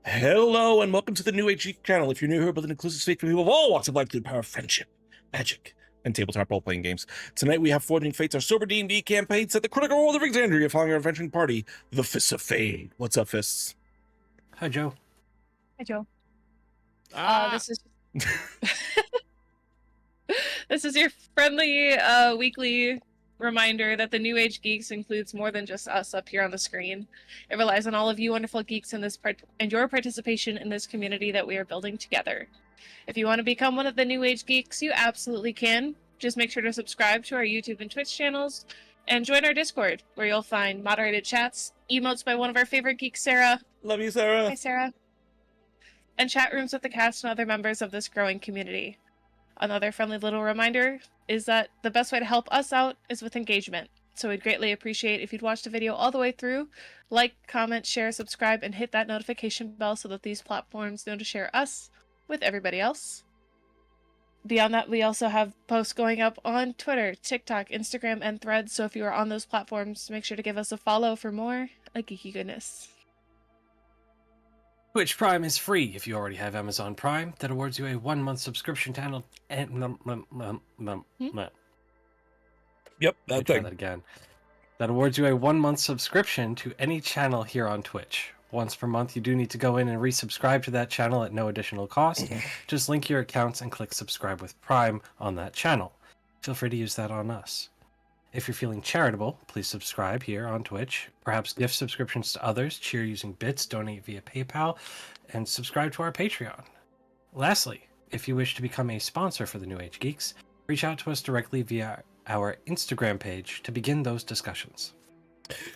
Hello and welcome to the New Age Geek channel. If you're new here, with an inclusive space for people of all walks of life through the power of friendship, magic, and tabletop role-playing games. Tonight we have Forging Fates, our sober D&D campaign set the critical world of Exandria following our adventuring party, the Fists of Fade. What's up, Fists? Hi, Joe. Hi, Joe. Ah! This is this is your friendly weekly reminder that the New Age Geeks includes more than just us up here on the screen. It relies on all of you wonderful geeks in this and your participation in this community that we are building together. If you want to become one of the New Age Geeks, you absolutely can. Just make sure to subscribe to our YouTube and Twitch channels and join our Discord, where you'll find moderated chats, emotes by one of our favorite geeks, Sarah. Love you, Sarah. Hi, Sarah. And chat rooms with the cast and other members of this growing community. Another friendly little reminder is that the best way to help us out is with engagement. So we'd greatly appreciate if you'd watch the video all the way through, like, comment, share, subscribe, and hit that notification bell so that these platforms know to share us with everybody else. Beyond that, we also have posts going up on Twitter, TikTok, Instagram, and Threads, so if you are on those platforms, make sure to give us a follow for more geeky goodness. Twitch Prime is free if you already have Amazon Prime. That awards you a 1-month subscription channel and Yep, try that thing. that again. That awards you a 1-month subscription to any channel here on Twitch. Once per month, you do need to go in and resubscribe to that channel at no additional cost. Just link your accounts and click subscribe with Prime on that channel. Feel free to use that on us. If you're feeling charitable, please subscribe here on Twitch. Perhaps gift subscriptions to others, cheer using bits, donate via PayPal, and subscribe to our Patreon. Lastly, if you wish to become a sponsor for the New Age Geeks, reach out to us directly via our Instagram page to begin those discussions.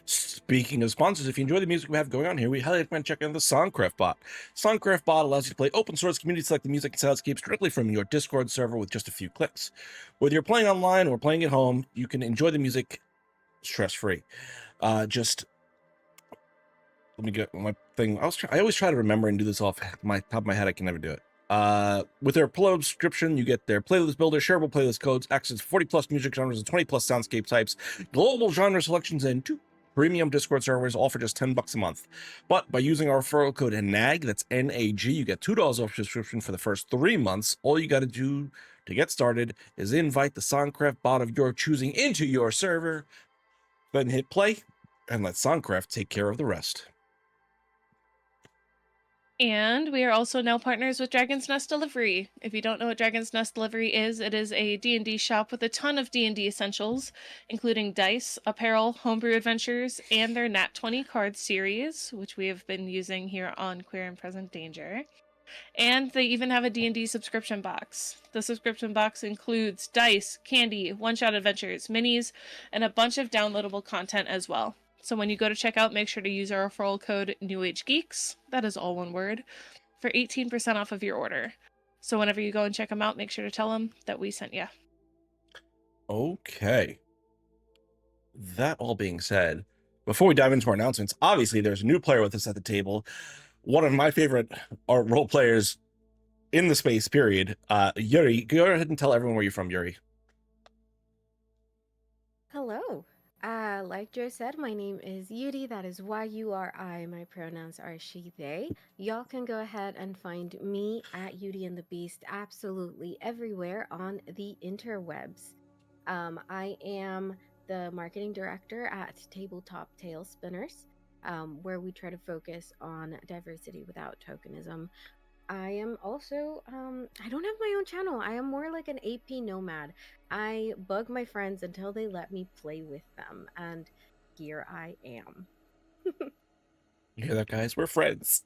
Speaking of sponsors, if you enjoy the music we have going on here, we highly recommend checking out the Songcraft bot. Songcraft bot allows you to play open source community selected music and soundscapes directly from your Discord server with just a few clicks. Whether you're playing online or playing at home, you can enjoy the music stress-free. Just let me get my thing. I always try to remember and do this off my top of my head. I can never do it. With their Pro subscription, you get their playlist builder, shareable playlist codes, access to 40 plus music genres and 20 plus soundscape types, global genre selections, and 2 premium Discord servers, all for just $10 a month. But by using our referral code NAG, that's NAG, you get $2 off subscription for the first 3 months. All you got to do to get started is invite the Songcraft bot of your choosing into your server, then hit play, and let Songcraft take care of the rest. And we are also now partners with Dragon's Nest Delivery. If you don't know what Dragon's Nest Delivery is, it is a D&D shop with a ton of D&D essentials, including dice, apparel, homebrew adventures, and their Nat 20 card series, which we have been using here on Queer and Present Danger. And they even have a D&D subscription box. The subscription box includes dice, candy, one-shot adventures, minis, and a bunch of downloadable content as well. So when you go to checkout, make sure to use our referral code NEWAGEGEEKS, that is all one word, for 18% off of your order. So whenever you go and check them out, make sure to tell them that we sent you. Okay. That all being said, before we dive into our announcements, obviously there's a new player with us at the table. One of my favorite role players in the space, period. Yuri, go ahead and tell everyone where you're from, Yuri. Hello. Like Joe said, my name is Yuri. That is Y-U-R-I. My pronouns are she, they. Y'all can go ahead and find me at Yuri and the Beast absolutely everywhere on the interwebs. I am the marketing director at Tabletop Tale Spinners, where we try to focus on diversity without tokenism. I am also, I don't have my own channel. I am more like an AP nomad. I bug my friends until they let me play with them, and here I am. You hear that, guys? We're friends.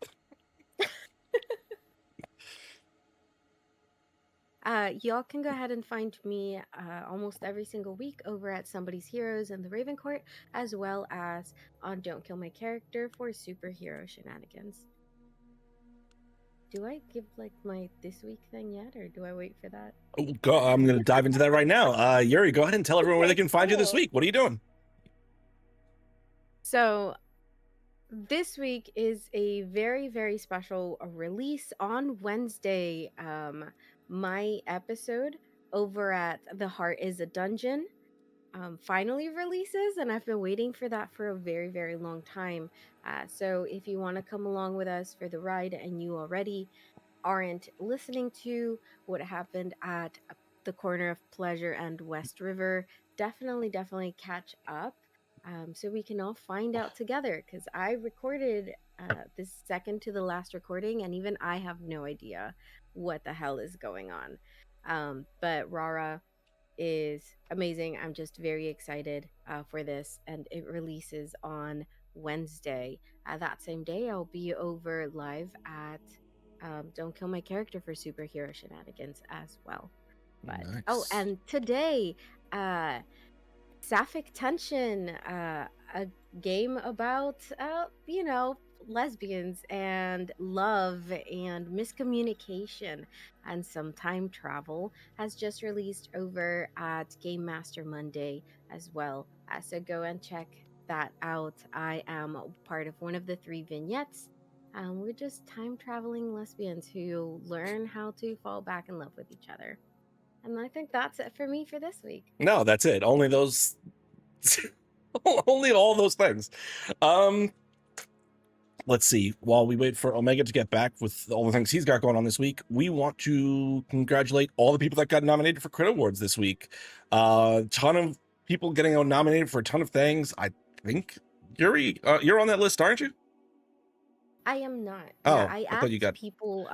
Y'all can go ahead and find me almost every single week over at Somebody's Heroes in the Raven Court, as well as on Don't Kill My Character for superhero shenanigans. Do I give like my this week thing yet, or do I wait for that? Oh, I'm going to dive into that right now. Yuri, go ahead and tell everyone where they can find you this Cool. week. What are you doing? So this week is a very, very special release on Wednesday. My episode over at The Heart is a Dungeon finally releases, and I've been waiting for that for a very, very long time. So if you want to come along with us for the ride and you already aren't listening to what happened at the corner of Pleasure and West River, definitely catch up, so we can all find out together. Because I recorded this second to the last recording, and even I have no idea what the hell is going on. But Rara is amazing. I'm just very excited for this, and it releases on Wednesday. That same day, I'll be over live at Don't Kill My Character for Superhero Shenanigans as well. But oh, Nice. and today, Sapphic Tension, a game about, lesbians and love and miscommunication and some time travel, has just released over at Game Master Monday as well. So go and check that out. I am part of one of the 3 vignettes. We're just time traveling lesbians who learn how to fall back in love with each other. And I think that's it for me for this week. No, that's it. Only those. Only all those things. Let's see. While we wait for Omega to get back with all the things he's got going on this week, we want to congratulate all the people that got nominated for Crit Awards this week. Ton of people getting nominated for a ton of things. I think Yuri, you're on that list, aren't you? I am not. Oh, Yeah, I I asked thought you got. people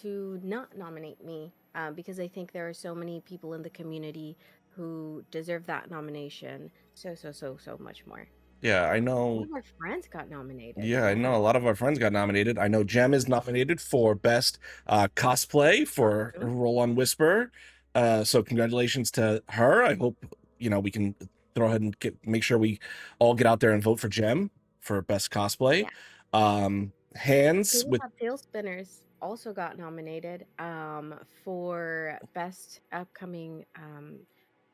to not nominate me because I think there are so many people in the community who deserve that nomination so much more. Yeah, I All know. of our friends got nominated. Yeah, I know a lot of our friends got nominated. I know Jem is nominated for best cosplay for her True. role on Whisper. So congratulations to her. I hope we can throw ahead and make sure we all get out there and vote for Jem for best cosplay. Yeah. Hands with Tabletop Tail Spinners also got nominated for best upcoming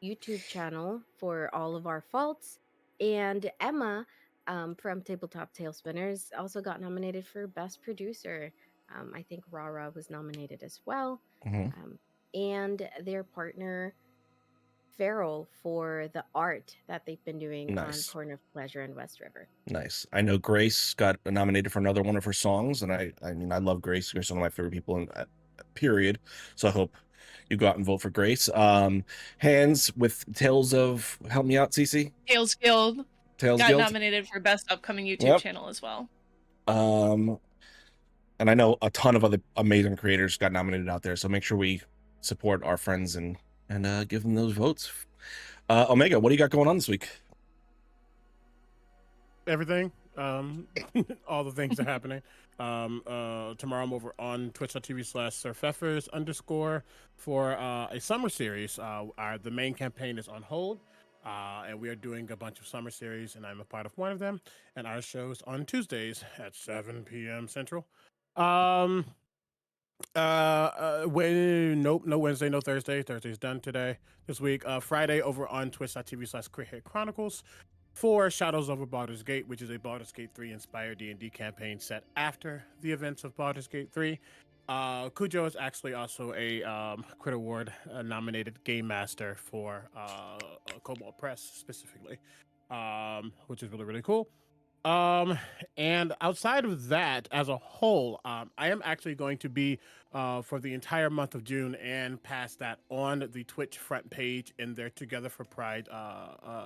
YouTube channel for All of Our Faults, and Emma from Tabletop Tail Spinners also got nominated for best producer. I think Rara was nominated as well, Mhm. and their partner Farrell for the art that they've been doing on Nice. Corner of Pleasure and West River. Nice. I know Grace got nominated for another one of her songs, and I mean I love Grace. Grace is one of my favorite people in period. So I hope you go out and vote for Grace. Hands with Tales of, help me out, Cece. Tales Guild Tales got Guild. nominated for best upcoming YouTube Yep. channel as well. And I know a ton of other amazing creators got nominated out there. So make sure we support our friends and give them those votes. Omega, what do you got going on this week? Everything. All the things are happening. Tomorrow I'm over on twitch.tv/surfeffers_ for a summer series. The main campaign is on hold, and we are doing a bunch of summer series, and I'm a part of one of them. And our show's on Tuesdays at 7 p.m. Central. No Wednesday, no Thursday. Thursday's done today, this week. Friday over on twitch.tv/CritHit Chronicles for Shadows Over Baldur's Gate, which is a Baldur's Gate 3 inspired D&D campaign set after the events of Baldur's Gate 3. Cujo is actually also a Crit Award nominated game master for Cobalt Press specifically, which is really, really cool. And outside of that, as a whole, I am actually going to be for the entire month of June and past that on the Twitch front page in their Together for Pride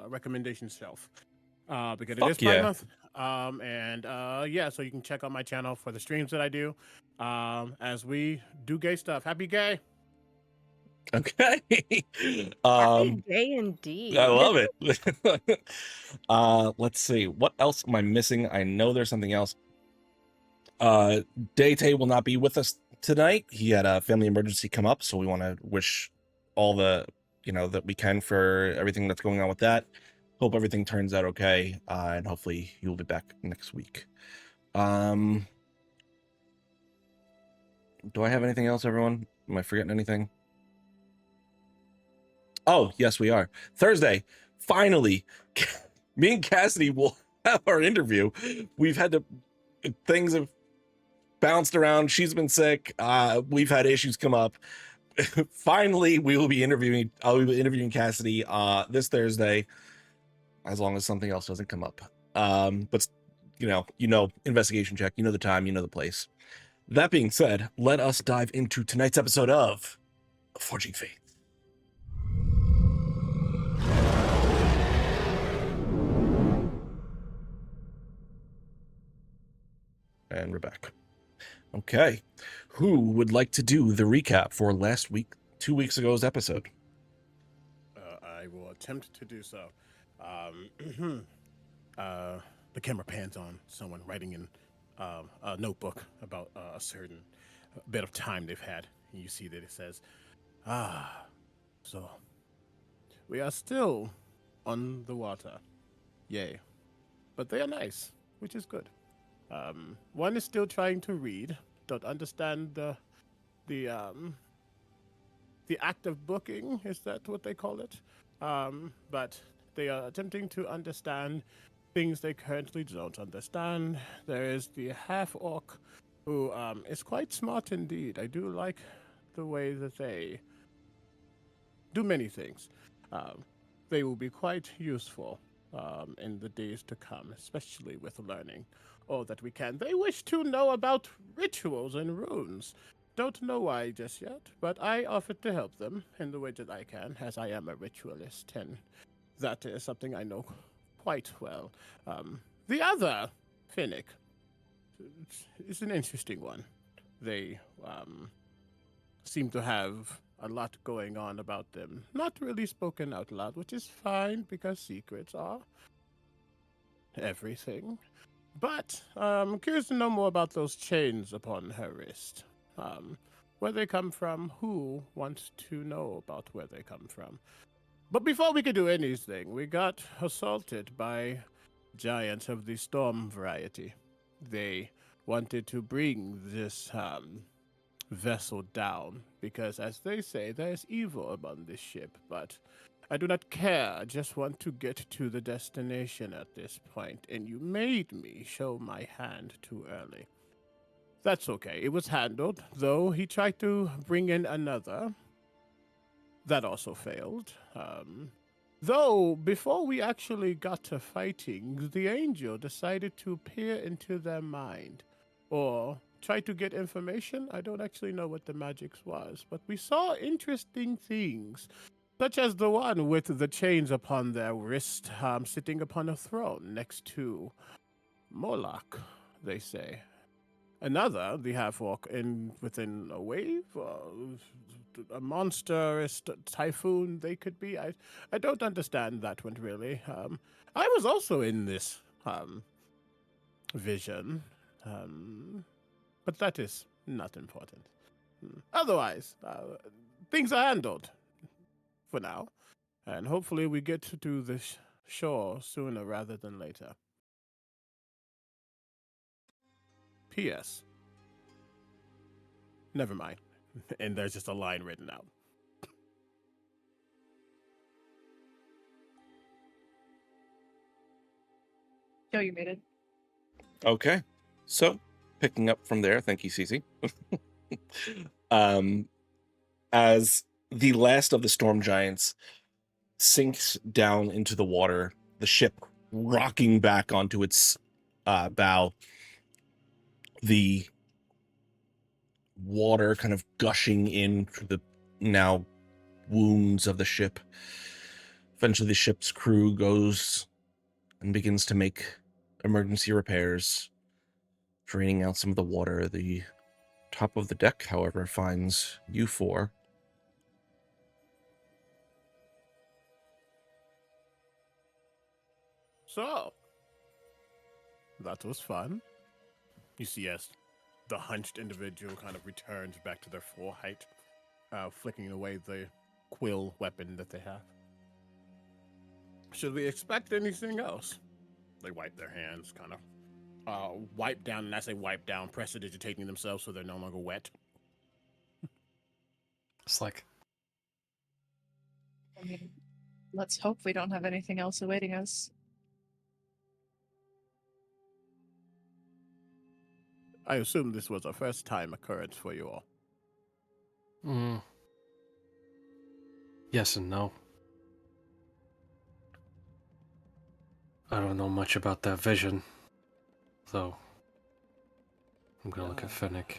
recommendations shelf. Because it is Pride Month. So you can check out my channel for the streams that I do as we do gay stuff. Happy gay. Okay. Happy gay indeed. I love it. Let's see. What else am I missing? I know there's something else. Day-Tay will not be with us tonight. He had a family emergency come up, so we want to wish all the, that we can for everything that's going on with that. Hope everything turns out okay, and hopefully you'll be back next week. Do I have anything else, everyone? Am I forgetting anything? Oh, yes, we are. Thursday, finally, me and Cassidy will have our interview. We've had to, things have bounced around. She's been sick. We've had issues come up. finally, we will be interviewing. I'll be interviewing Cassidy this Thursday, as long as something else doesn't come up. But investigation check. You know the time. You know the place. That being said, let us dive into tonight's episode of Forging Faith. And we're back. Okay. Who would like to do the recap for last week, 2 weeks ago's episode? I will attempt to do so. The camera pans on someone writing in a notebook about a certain bit of time they've had. You see that it says, so we are still on the water. Yay. But they are nice, which is good. One is still trying to read, don't understand the act of booking, is that what they call it? But they are attempting to understand things they currently don't understand. There is the half-orc who is quite smart indeed. I do like the way that they do many things. They will be quite useful in the days to come, especially with learning all that we can. They wish to know about rituals and runes. Don't know why just yet, but I offered to help them in the way that I can, as I am a ritualist, and that is something I know quite well. The other, Finnick, is an interesting one. They seem to have a lot going on about them. Not really spoken out loud, which is fine because secrets are everything. But I'm curious to know more about those chains upon her wrist. Where they come from, who wants to know about where they come from. But before we could do anything, we got assaulted by giants of the storm variety. They wanted to bring this vessel down because, as they say, there is evil upon this ship, but I do not care. I just want to get to the destination at this point, and you made me show my hand too early. That's okay. It was handled, though he tried to bring in another. That also failed. Though, before we actually got to fighting, the angel decided to peer into their mind, or try to get information. I don't actually know what the magic was, but we saw interesting things, such as the one with the chains upon their wrist, sitting upon a throne next to Moloch, they say. Another, the half-orc, within a wave, a monstrous typhoon they could be. I don't understand that one really. I was also in this vision, but that is not important. Otherwise, things are handled for now, and hopefully we get to the shore sooner rather than later. P.S. Never mind. And there's just a line written out. Joe, you made it. Okay. So, picking up from there, thank you, Cece. As the last of the storm giants sinks down into the water, the ship rocking back onto its bow, the water kind of gushing in through the now wounds of the ship. Eventually, the ship's crew goes and begins to make emergency repairs, draining out some of the water. The top of the deck, however, finds you four. So, that was fun. You see, as the hunched individual kind of returns back to their full height, flicking away the quill weapon that they have. Should we expect anything else? They wipe their hands, kind of wipe down, and as they wipe down, prestidigitating themselves so they're no longer wet. It's like, I mean, let's hope we don't have anything else awaiting us. I assume this was a first-time occurrence for you all. Yes and no. I don't know much about that vision, though. I'm gonna look at Finnick.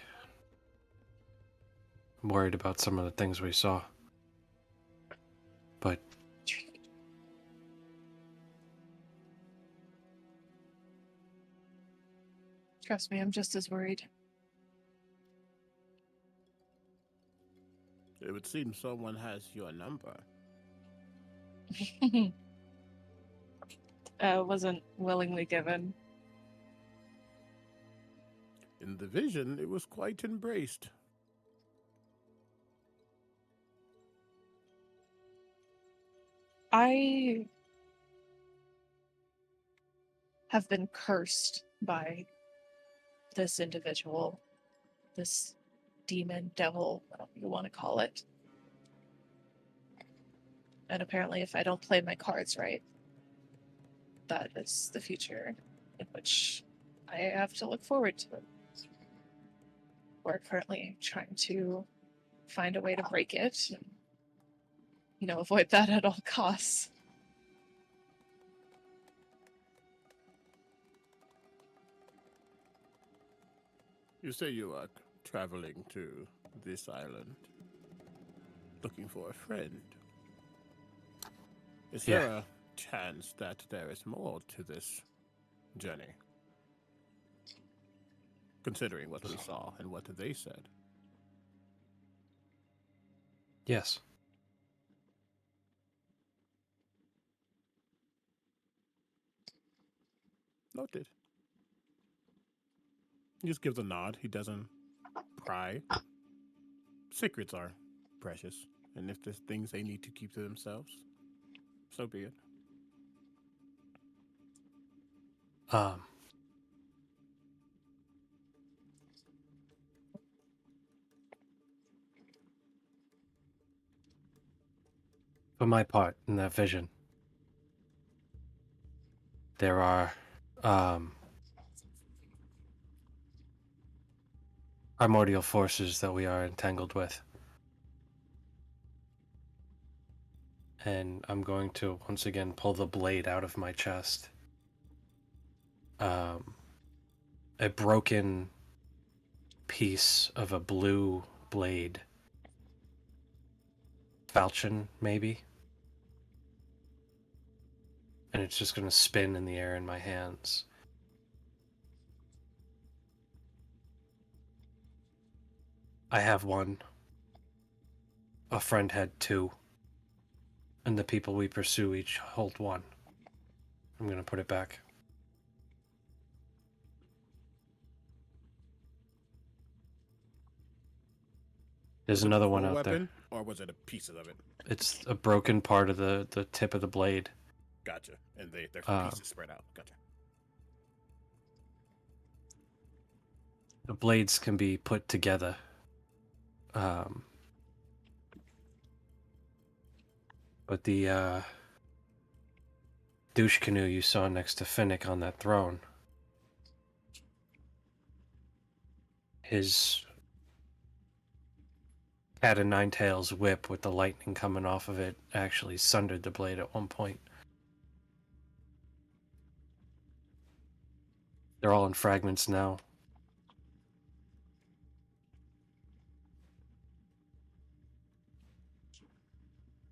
I'm worried about some of the things we saw. But Trust me, I'm just as worried. It would seem someone has your number. Wasn't willingly given. In the vision, it was quite embraced. I have been cursed by this individual, this demon, devil, whatever you want to call it. And apparently, if I don't play my cards right, that is the future in which I have to look forward to. We're currently trying to find a way to break it and, avoid that at all costs. You say you are traveling to this island, looking for a friend. Is Yeah. there a chance that there is more to this journey? Considering what we saw and what they said. yes. Noted. He just gives a nod. He doesn't pry. Secrets are precious, and if there's things they need to keep to themselves, so be it. For my part in that vision, there are primordial forces that we are entangled with. And I'm going to once again pull the blade out of my chest. A broken piece of a blue blade. Falchion, maybe? And it's just going to spin in the air in my hands. I have one. A friend had two. And the people we pursue each hold one. I'm going to put it back. There's Was it another the one full out there. weapon, or was it a piece of it? It's a broken part of the tip of the blade. Gotcha. And they're pieces spread out. Gotcha. The blades can be put together. But the douche canoe you saw next to Finnick on that throne, his cat o' nine tails whip with the lightning coming off of it actually sundered the blade at one point. They're all in fragments now.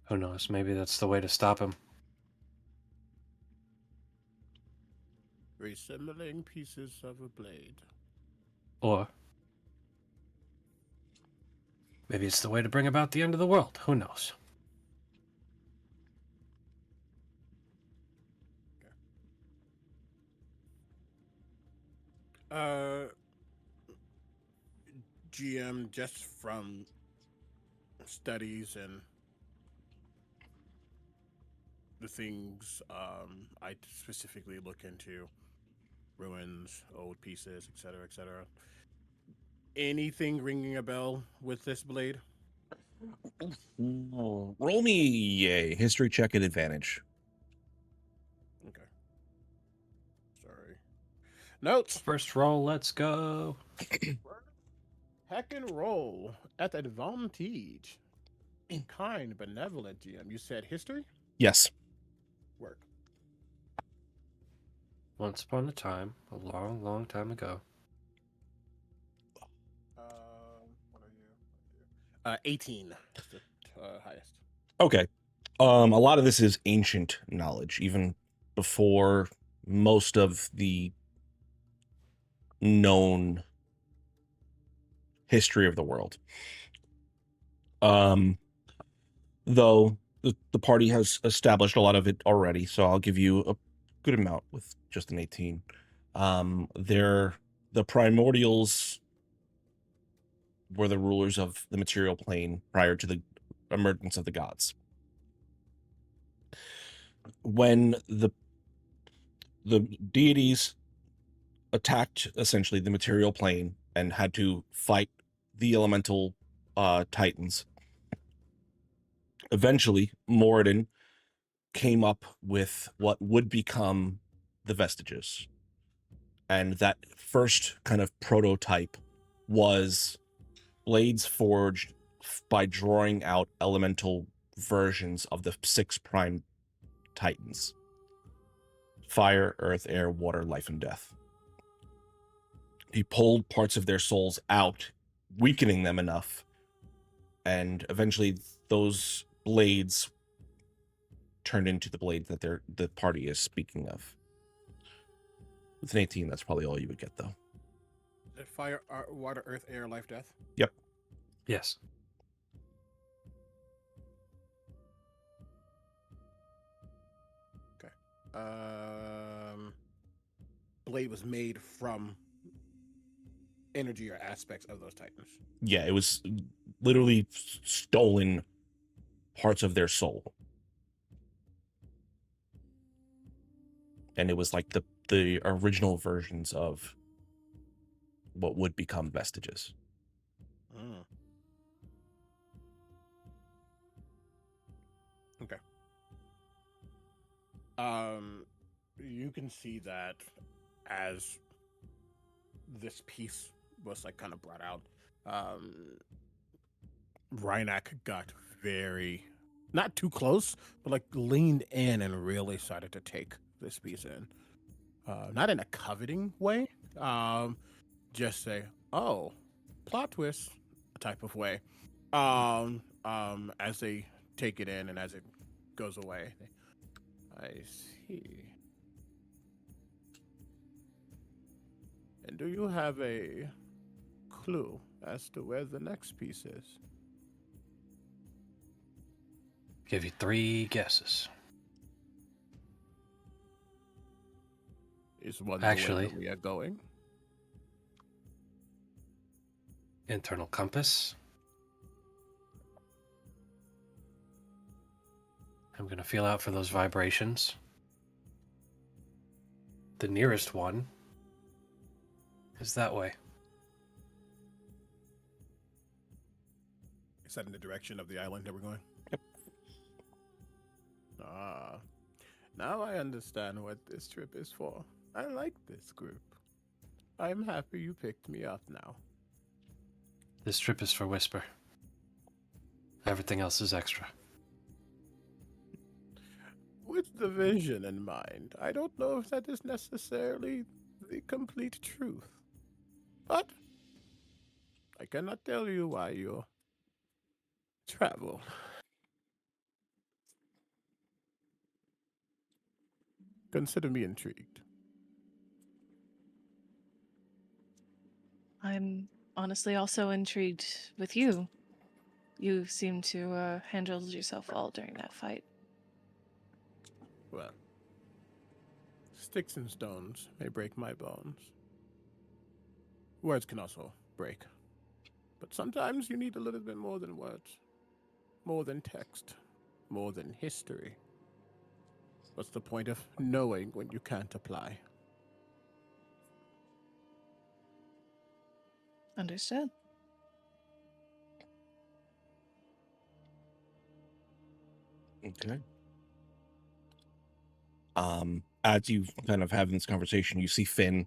Who knows? Maybe that's the way to stop him. Resembling pieces of a blade. Or maybe it's the way to bring about the end of the world. Who knows? GM, just from studies and the things I specifically look into, ruins, old pieces, etc., etc. Anything ringing a bell with this blade? Roll me a history check at advantage. Okay. Sorry. Notes. First roll, let's go. Heck and roll at advantage. Kind, benevolent GM. You said history? Yes. Work. Once upon a time, a long, long time ago. What are you? 18. That's the highest. Okay. A lot of this is ancient knowledge, even before most of the known history of the world. Though the party has established a lot of it already, so I'll give you a good amount with just an 18. The primordials were the rulers of the material plane prior to the emergence of the gods. When the deities attacked essentially the material plane and had to fight the elemental titans, eventually Moradin came up with what would become the vestiges. And that first kind of prototype was blades forged by drawing out elemental versions of the 6 prime titans: fire, earth, air, water, life, and death. He pulled parts of their souls out, weakening them enough, and eventually those blades turned into the blades that the party is speaking of. With an 18, that's probably all you would get, though. Fire, water, earth, air, life, death? Yep. Yes. Okay. Blade was made from energy or aspects of those titans. Yeah, it was literally stolen parts of their soul. And it was like the original versions of what would become vestiges. Okay. You can see that as this piece was like kind of brought out, Rhynak got very, not too close, but like leaned in and really started to take this piece in. Not in a coveting way, just say, oh, plot twist type of way. As they take it in and as it goes away. I see. And do you have a clue as to where the next piece is? Give you 3 guesses. Is one Actually, the way that we are going? Internal compass. I'm going to feel out for those vibrations. The nearest one is that way. Is that in the direction of the island that we're going? Yep. Now I understand what this trip is for. I like this group. I'm happy you picked me up now. This trip is for Whisper. Everything else is extra. With the vision in mind, I don't know if that is necessarily the complete truth. But I cannot tell you why you travel. Consider me intrigued. I'm honestly also intrigued with you. You seem to handle yourself well during that fight. Well, sticks and stones may break my bones. Words can also break. But sometimes you need a little bit more than words. More than text. More than history. What's the point of knowing when you can't apply? Understood. Okay. As you kind of have this conversation, you see Finn,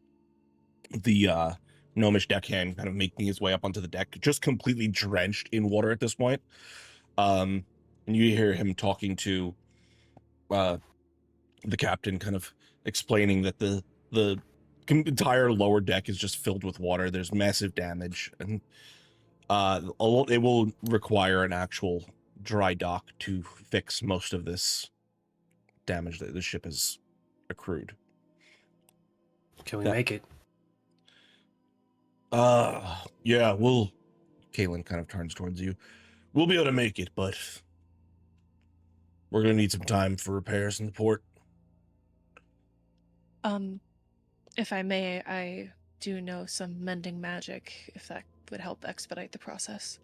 the gnomish deckhand, kind of making his way up onto the deck, just completely drenched in water at this point. And you hear him talking to the captain, kind of explaining that the entire lower deck is just filled with water. There's massive damage, and it will require an actual dry dock to fix most of this damage that the ship has accrued. Can we That- make it? Yeah, Kaylin kind of turns towards you. We'll be able to make it, but we're gonna need some time for repairs in the port. If I may, I do know some mending magic, if that would help expedite the process.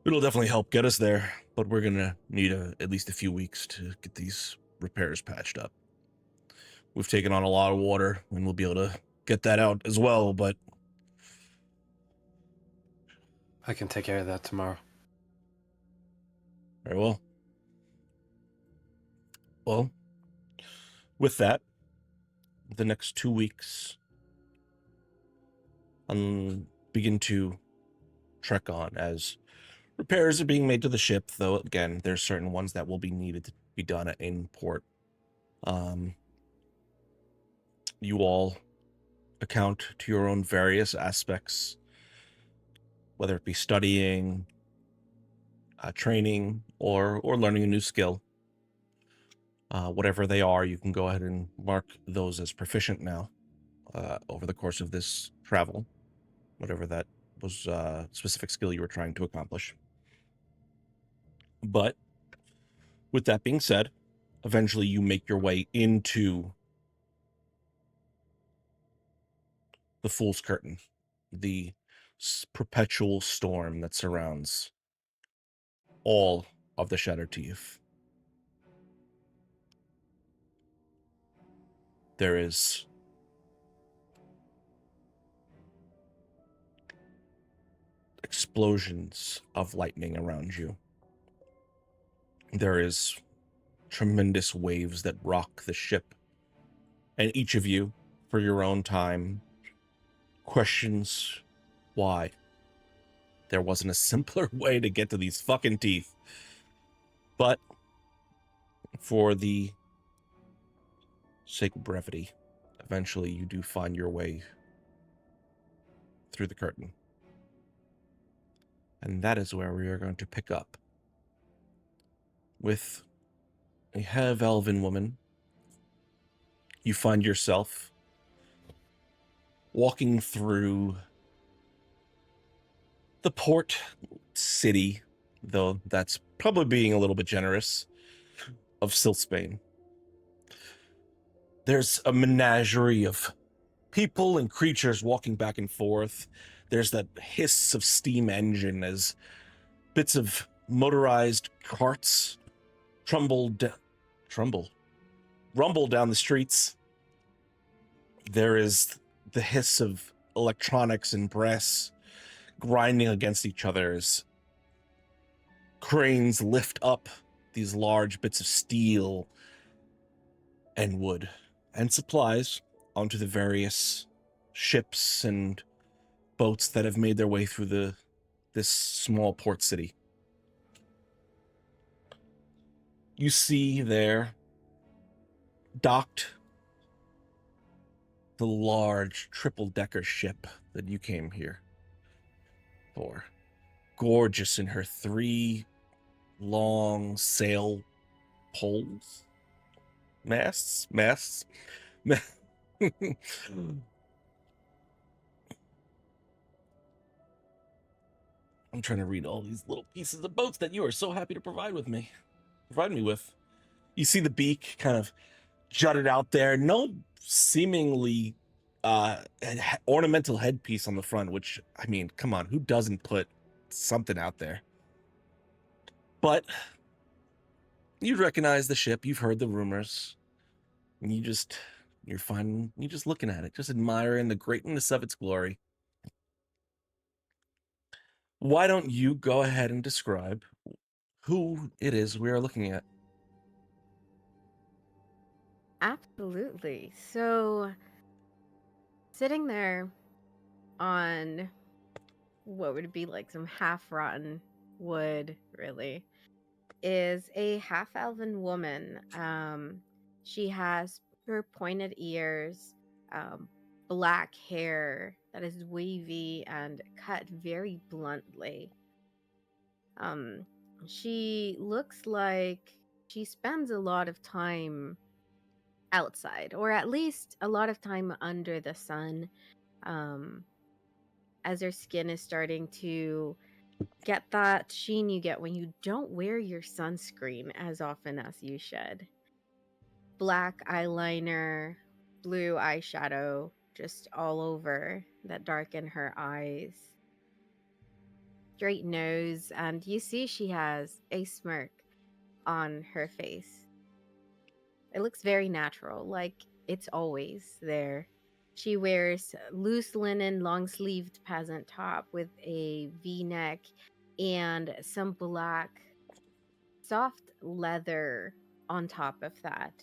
It'll definitely help get us there, but we're gonna need at least a few weeks to get these repairs patched up. We've taken on a lot of water, and we'll be able to get that out as well, but I can take care of that tomorrow. very well. Well, with that, the next 2 weeks begin to trek on as repairs are being made to the ship, though again, there's certain ones that will be needed to be done in port. You all account to your own various aspects, whether it be studying, training, or learning a new skill. Whatever they are, you can go ahead and mark those as proficient now over the course of this travel, whatever that was specific skill you were trying to accomplish. But with that being said, eventually you make your way into the Fool's Curtain, the perpetual storm that surrounds all of the Shattered Teeth. There is explosions of lightning around you. There is tremendous waves that rock the ship. And each of you, for your own time, questions why there wasn't a simpler way to get to these fucking teeth. But for the sake of brevity, eventually you do find your way through the curtain. And that is where we are going to pick up with a half-elven woman. You find yourself walking through the port city, though that's probably being a little bit generous, of Silsbane. There's a menagerie of people and creatures walking back and forth. There's that hiss of steam engine as bits of motorized carts rumble down the streets. There is the hiss of electronics and brass grinding against each other as cranes lift up these large bits of steel and wood and supplies onto the various ships and boats that have made their way through this small port city. You see there, docked, the large triple-decker ship that you came here for. Gorgeous in her 3 long sail poles. Masts. I'm trying to read all these little pieces of boats that you are so happy to provide me with. You see the beak kind of jutted out there. No seemingly ornamental headpiece on the front, which, I mean, come on, who doesn't put something out there? But you recognize the ship. You've heard the rumors. And you're just looking at it, just admiring the greatness of its glory. Why don't you go ahead and describe who it is we are looking at? Absolutely. So, sitting there on what would be like some half rotten wood, really, is a half-elven woman. She has her pointed ears, black hair that is wavy and cut very bluntly. Um, she looks like she spends a lot of time outside, or at least a lot of time under the sun, as her skin is starting to get that sheen you get when you don't wear your sunscreen as often as you should. Black eyeliner, blue eyeshadow just all over that darken her eyes. Straight nose, and you see she has a smirk on her face. It looks very natural, like it's always there. She wears loose linen, long sleeved peasant top with a v neck and some black soft leather on top of that.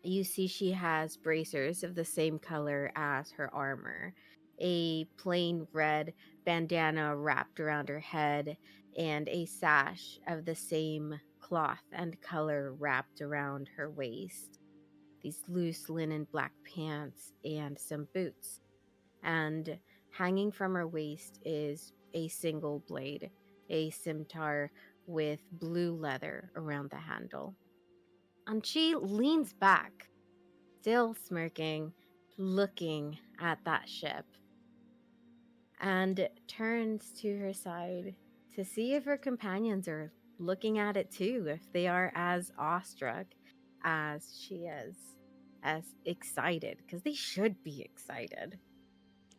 You see she has bracers of the same color as her armor, a plain red bandana wrapped around her head, and a sash of the same cloth and color wrapped around her waist. These loose linen black pants and some boots. And hanging from her waist is a single blade, a scimitar with blue leather around the handle. And she leans back, still smirking, looking at that ship, and turns to her side to see if her companions are looking at it too, if they are as awestruck as she is, as excited, because they should be excited.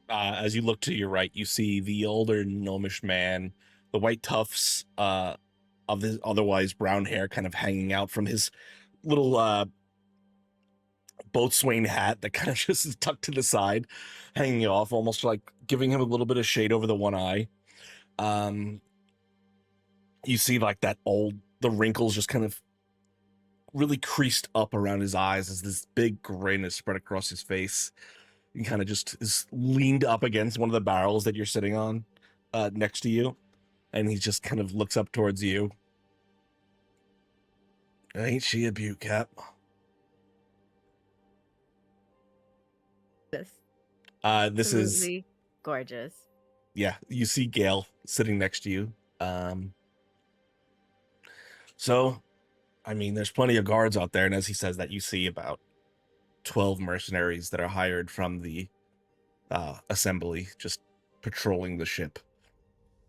As you look to your right, you see the older gnomish man, the white tufts of his otherwise brown hair kind of hanging out from his little boatswain hat that kind of just is tucked to the side, hanging off, almost like giving him a little bit of shade over the one eye. You see like the wrinkles just kind of really creased up around his eyes as this big grin is spread across his face. He kind of just is leaned up against one of the barrels that you're sitting on next to you. And he just kind of looks up towards you. Ain't she a beaut, Cap? This This is, absolutely gorgeous. yeah, you see Gale sitting next to you. So, I mean, there's plenty of guards out there. And as he says that, you see about 12 mercenaries that are hired from the assembly just patrolling the ship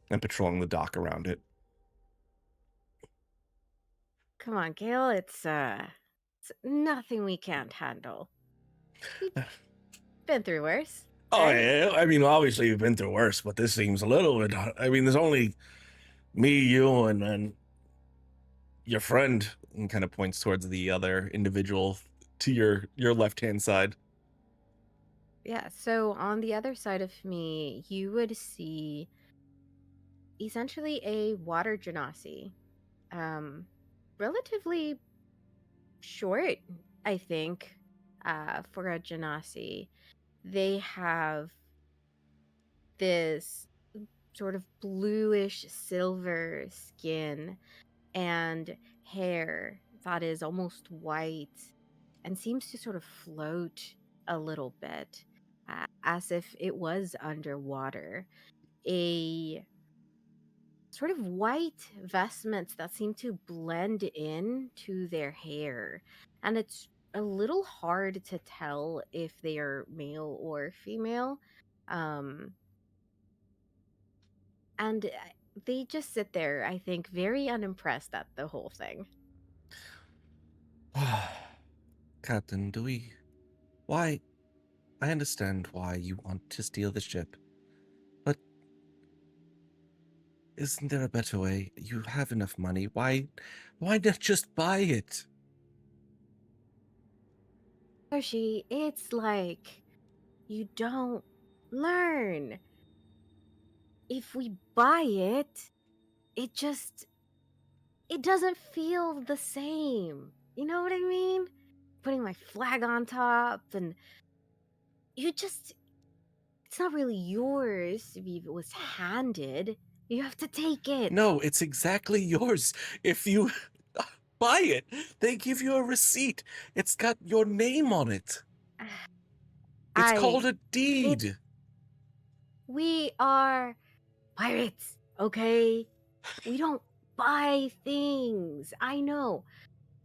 and patrolling the dock around it. Come on, Gail, it's nothing we can't handle. We've been through worse. Oh, right? yeah. I mean, obviously you've been through worse, but this seems a little bit. I mean, there's only me, you, and your friend, and kind of points towards the other individual to your left-hand side. Yeah, so on the other side of me, you would see essentially a water genasi. Relatively short, I think, for a genasi. They have this sort of bluish silver skin and hair that is almost white and seems to sort of float a little bit, as if it was underwater. A sort of white vestments that seem to blend in to their hair, and it's a little hard to tell if they are male or female. Um, and they just sit there, I think, very unimpressed at the whole thing. Captain Dewey, why? I understand why you want to steal the ship, but isn't there a better way? You have enough money. Why not just buy it? Hershey, it's like you don't learn. If we buy it, it doesn't feel the same. You know what I mean? Putting my flag on top, and it's not really yours if it was handed. You have to take it. No, it's exactly yours. If you buy it, they give you a receipt. It's got your name on it. It's called a deed. We are pirates, okay? We don't buy things. I know.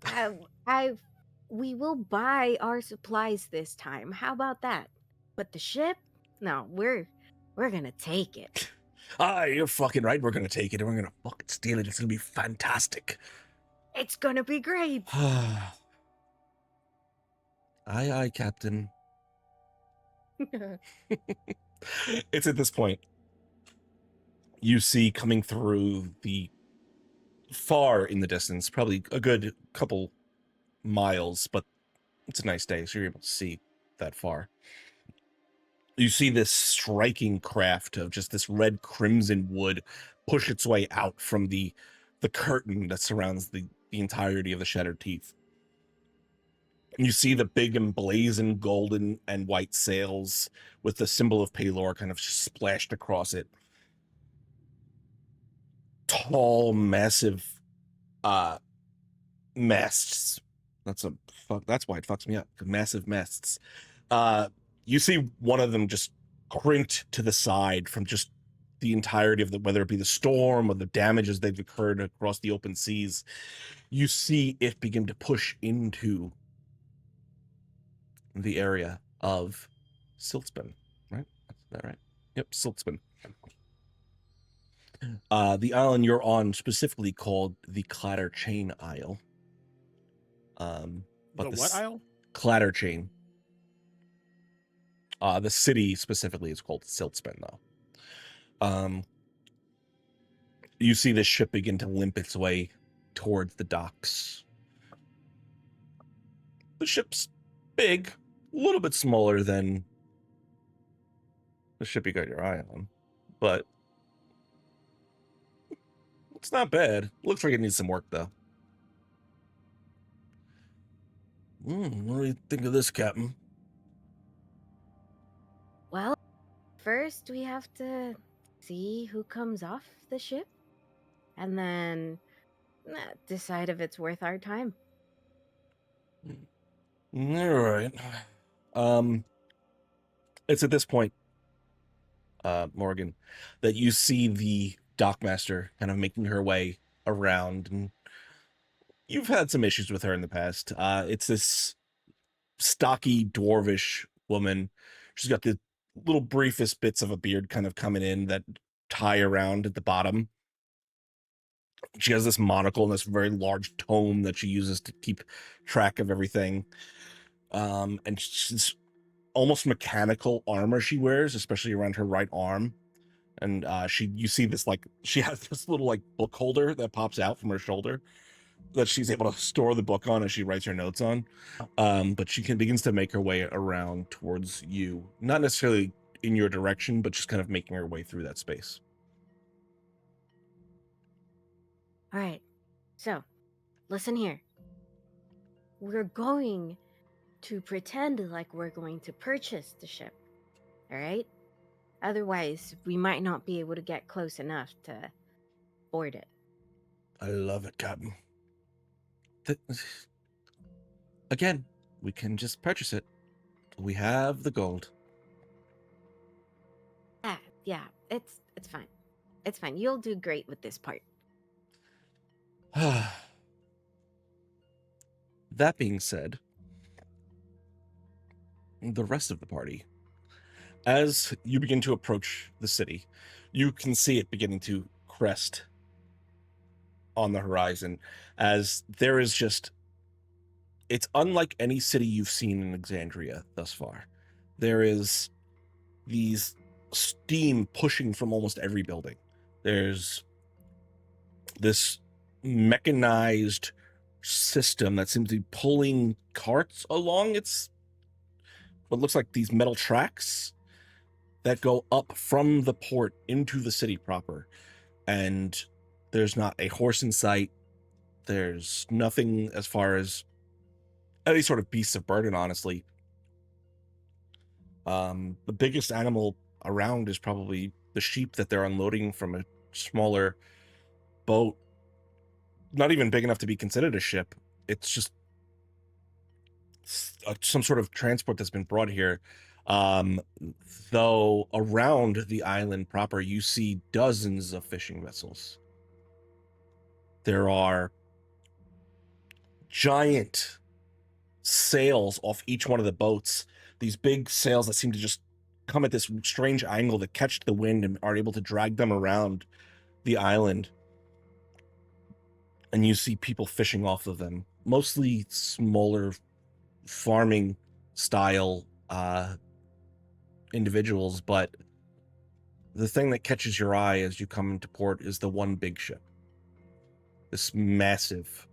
I we will buy our supplies this time. How about that? But the ship? No, we're gonna take it. You're fucking right. We're gonna take it and we're gonna fucking steal it. It's gonna be fantastic. It's gonna be great. Aye, aye, Captain. It's at this point you see coming through the far in the distance, probably a good couple miles, but it's a nice day, so you're able to see that far. You see this striking craft of just this red crimson wood push its way out from the curtain that surrounds the entirety of the Shattered Teeth. You see the big emblazoned golden and white sails with the symbol of Palor kind of splashed across it. Tall, massive masts. That's why it fucks me up. Massive masts. You see one of them just crinked to the side from just the entirety of whether it be the storm or the damages they've occurred across the open seas. You see it begin to push into the area of Siltspin, right? Is that right? Yep, Siltspin. The island you're on specifically called the Clatter Chain Isle. But The what isle? Clatter Chain. The city specifically is called Siltspin, though. You see the ship begin to limp its way towards the docks. The ship's big, a little bit smaller than the ship you got your eye on, but it's not bad. Looks like it needs some work, though. What do you think of this, Captain? Well, first we have to see who comes off the ship and then decide if it's worth our time. All right. It's at this point, Morgan, that you see the dockmaster kind of making her way around, and you've had some issues with her in the past. It's this stocky, dwarvish woman. She's got the little briefest bits of a beard kind of coming in that tie around at the bottom. She has this monocle and this very large tome that she uses to keep track of everything. And she's almost mechanical armor she wears, especially around her right arm. And you see this, like, she has this little like book holder that pops out from her shoulder that she's able to store the book on as she writes her notes on. But she begins to make her way around towards you, not necessarily in your direction, but just kind of making her way through that space. All right. So, listen here. We're going to pretend like we're going to purchase the ship. All right? Otherwise, we might not be able to get close enough to board it. I love it, Captain. Again, we can just purchase it. We have the gold. Yeah, it's fine. It's fine. You'll do great with this part. That being said, the rest of the party, as you begin to approach the city, you can see it beginning to crest on the horizon, as there is just, it's unlike any city you've seen in Exandria thus far. There is these steam pushing from almost every building. There's this mechanized system that seems to be pulling carts along what looks like these metal tracks that go up from the port into the city proper. And there's not a horse in sight. There's nothing as far as any sort of beasts of burden, honestly. The biggest animal around is probably the sheep that they're unloading from a smaller boat, not even big enough to be considered a ship. It's just some sort of transport that's been brought here. Though around the island proper, you see dozens of fishing vessels. There are giant sails off each one of the boats. These big sails that seem to just come at this strange angle that catch the wind and are able to drag them around the island. And you see people fishing off of them, mostly smaller farming style individuals, but the thing that catches your eye as you come into port is the one big ship. This massive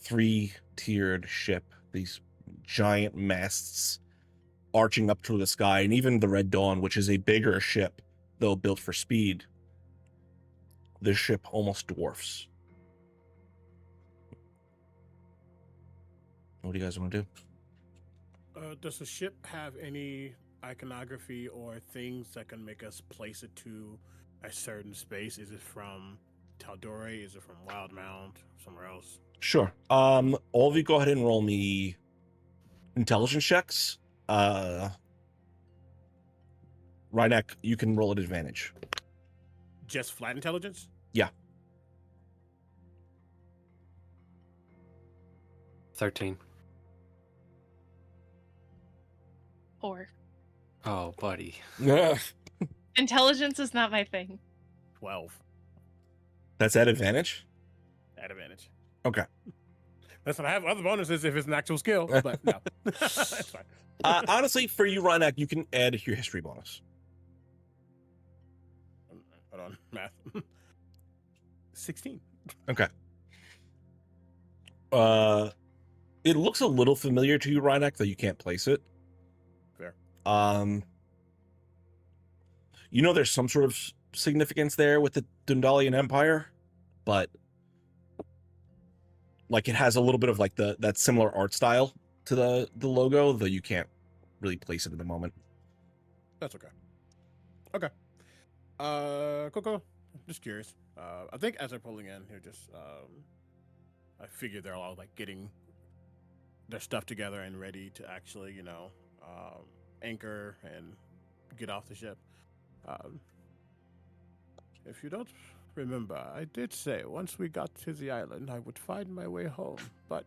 3-tiered ship, these giant masts arching up through the sky, and even the Red Dawn, which is a bigger ship, though built for speed, this ship almost dwarfs. What do you guys want to do? Does the ship have any iconography or things that can make us place it to a certain space? Is it from Tal'Dorei? Is it from Wildmount? Somewhere else? Sure. All of you go ahead and roll me intelligence checks. Rhynek, you can roll at advantage. Just flat intelligence? Yeah. 13. 4. Oh, buddy. Intelligence is not my thing. 12 That's at advantage? at advantage. Okay. Listen, I have other bonuses if it's an actual skill, but no. That's fine. Honestly, for you, Rhynek, you can add your history bonus. Hold on, math. 16. Okay. It looks a little familiar to you, Rhynek, though you can't place it. Fair. You know there's some sort of significance there with the Dundalian Empire, but like it has a little bit of like that similar art style to the logo, though you can't really place it at the moment. That's okay. Okay. Coco, just curious. I think as they're pulling in, here, I figure they're all like getting their stuff together and ready to actually, anchor and get off the ship. If you don't remember, I did say once we got to the island, I would find my way home, but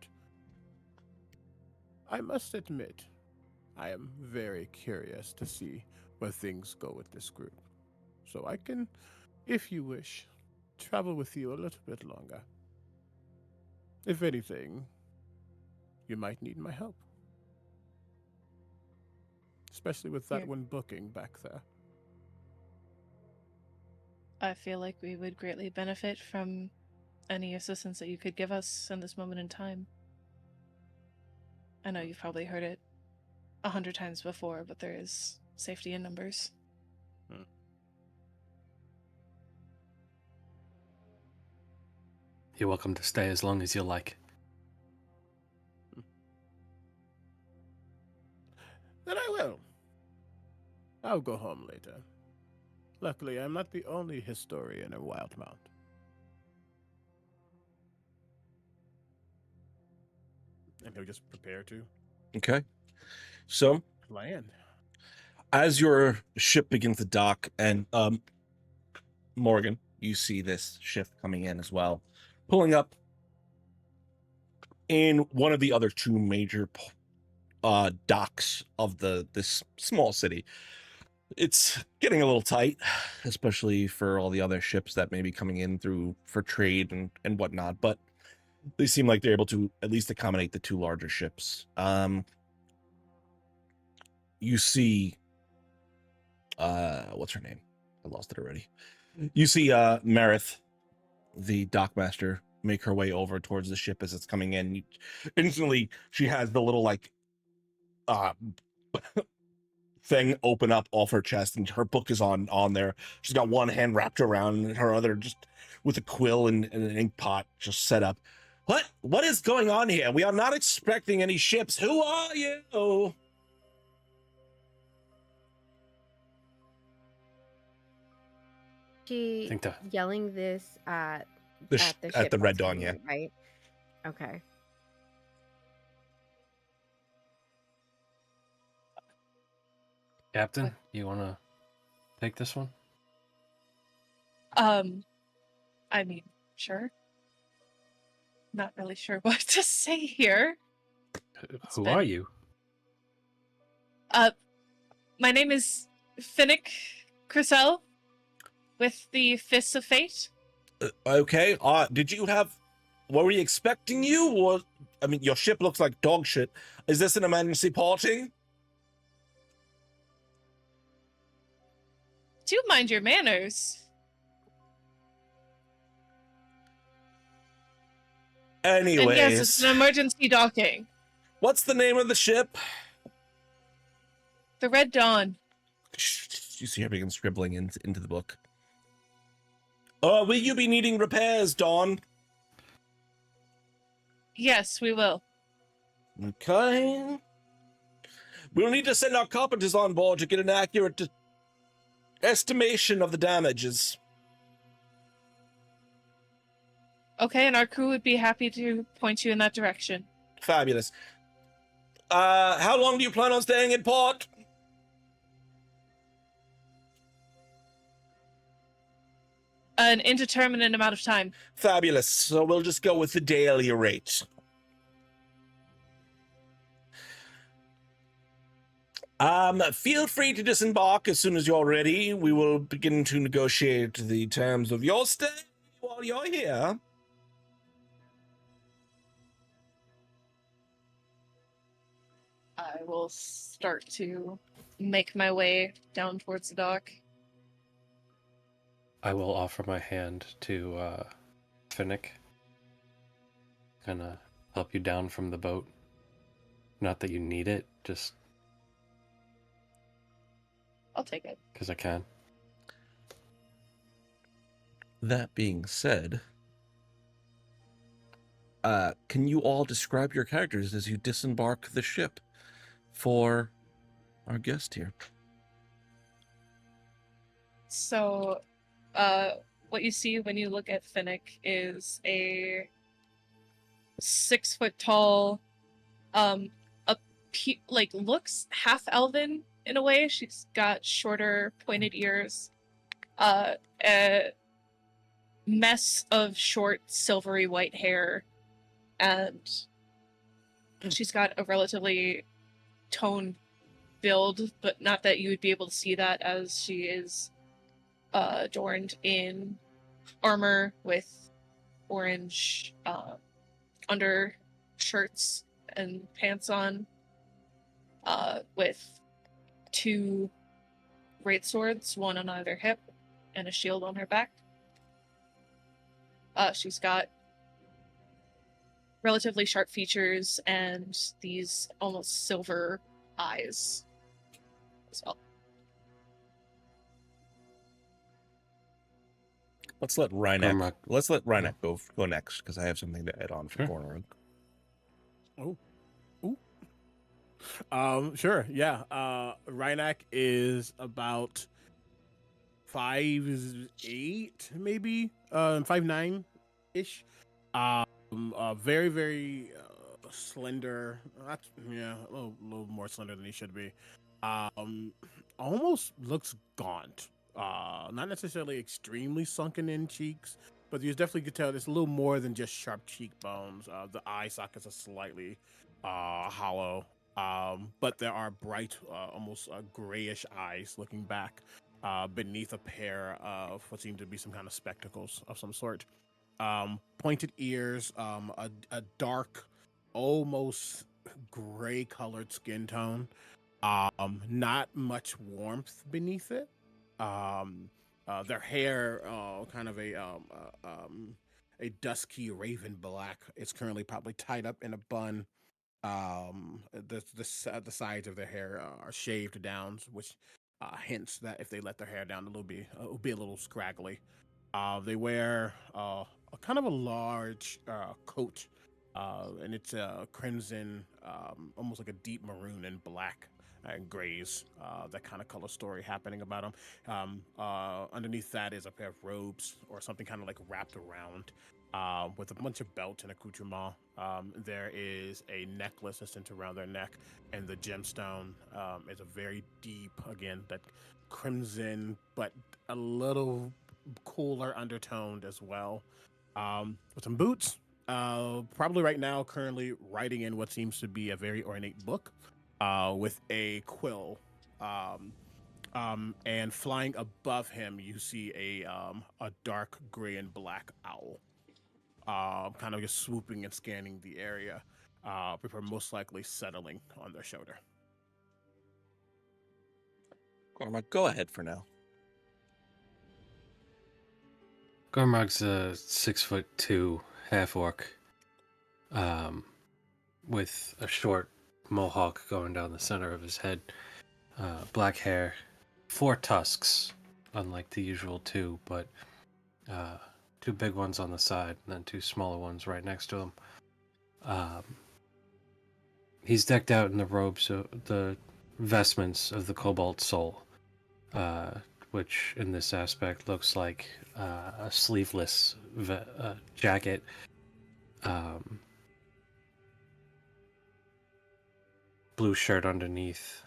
I must admit, I am very curious to see where things go with this group. So I can, if you wish, travel with you a little bit longer. If anything, you might need my help. Especially with that Yeah. one booking back there. I feel like we would greatly benefit from any assistance that you could give us in this moment in time. I know you've probably heard it 100 times before, but there is safety in numbers. You're welcome to stay as long as you like. Then I will. I'll go home later. Luckily, I'm not the only historian in Wildmount. And he'll just prepare to Okay. So land. as your ship begins to dock, and Morgan, you see this ship coming in as well, pulling up in one of the other two major docks of this small city. It's getting a little tight, especially for all the other ships that may be coming in through for trade and whatnot, but they seem like they're able to at least accommodate the two larger ships. You see, what's her name? I lost it already. You see Marith, the dockmaster, make her way over towards the ship as it's coming in. Instantly, she has the little like thing open up off her chest, and her book is on there. She's got one hand wrapped around, and her other just with a quill and an ink pot just set up. What is going on here? We are not expecting any ships. Who are you? She think the yelling this at At the ship the Red that's Dawn, yeah. coming, right? Okay. captain, you want to take this one? I mean, sure. Not really sure what to say here. Who are you? My name is Finnick Crisell with the Fists of Fate. Okay. Did you have? Were we expecting you? Or I mean, your ship looks like dog shit. Is this an emergency porting? Do mind your manners. Anyways, And yes, it's an emergency docking. what's the name of the ship? The Red Dawn. You see her begin scribbling into the book. Will you be needing repairs, Dawn? Yes, we will. Okay. We'll need to send our carpenters on board to get an accurate estimation of the damages. Okay, and our crew would be happy to point you in that direction. Fabulous. How long do you plan on staying in port? An indeterminate amount of time. Fabulous. So we'll just go with the daily rate. Feel free to disembark as soon as you're ready. We will begin to negotiate the terms of your stay while you're here. I will start to make my way down towards the dock. I will offer my hand to Finnick. Gonna help you down from the boat. Not that you need it, just I'll take it. because I can. That being said, can you all describe your characters as you disembark the ship for our guest here? So, what you see when you look at Finnick is a 6 foot tall, looks half elven in a way. She's got shorter, pointed ears, a mess of short, silvery white hair, and she's got a relatively toned build, but not that you would be able to see that, as she is adorned in armor with orange undershirts and pants on, with 2 great swords, one on either hip, and a shield on her back. She's got relatively sharp features and these almost silver eyes as well. Let's let Rhynac. Grimrock. Let's let Rhynac go next, because I have something to add on for Sure. Corner. Sure, yeah. Rhynac is about 5'8", maybe 5'9" ish. Very, very slender. Yeah, a little more slender than he should be. Almost looks gaunt. Not necessarily extremely sunken in cheeks, but you definitely could tell there's a little more than just sharp cheekbones. The eye sockets are slightly hollow. But there are bright, almost grayish eyes looking back beneath a pair of what seem to be some kind of spectacles of some sort. Pointed ears, a dark, almost gray-colored skin tone. Not much warmth beneath it. Their hair, kind of a dusky raven black. It's currently probably tied up in a bun. The sides of their hair are shaved down, which hints that if they let their hair down, it'll be a little scraggly. They wear a kind of a large coat, and it's crimson, almost like a deep maroon and black and grays, that kind of color story happening about them. Underneath that is a pair of robes or something kind of like wrapped around, with a bunch of belts and accoutrement. There is a necklace that's centered around their neck, and the gemstone is a very deep, again, that crimson, but a little cooler undertoned as well. With some boots, probably right now, currently writing in what seems to be a very ornate book, with a quill. And flying above him, you see a dark gray and black owl, kind of just swooping and scanning the area, before most likely settling on their shoulder. Cormac, go ahead for now. Gormog's a 6'2" half orc, with a short mohawk going down the center of his head, black hair, 4 tusks, unlike the usual 2, but 2 big ones on the side and then 2 smaller ones right next to him. He's decked out in the robes, the vestments of the Cobalt Soul, which in this aspect looks like a sleeveless jacket, blue shirt underneath,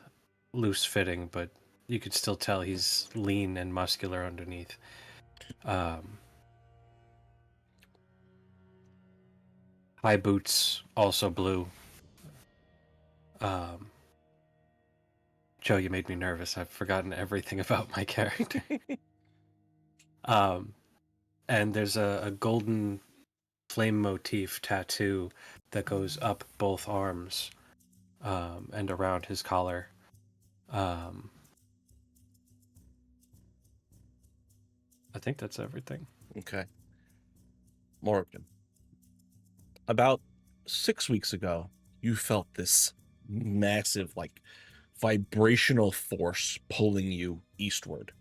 loose fitting, but you could still tell he's lean and muscular underneath. High boots, also blue. Joe, you made me nervous. I've forgotten everything about my character. And there's a golden flame motif tattoo that goes up both arms, and around his collar. I think that's everything. Okay. Morgan. About 6 weeks ago, you felt this massive, like, vibrational force pulling you eastward.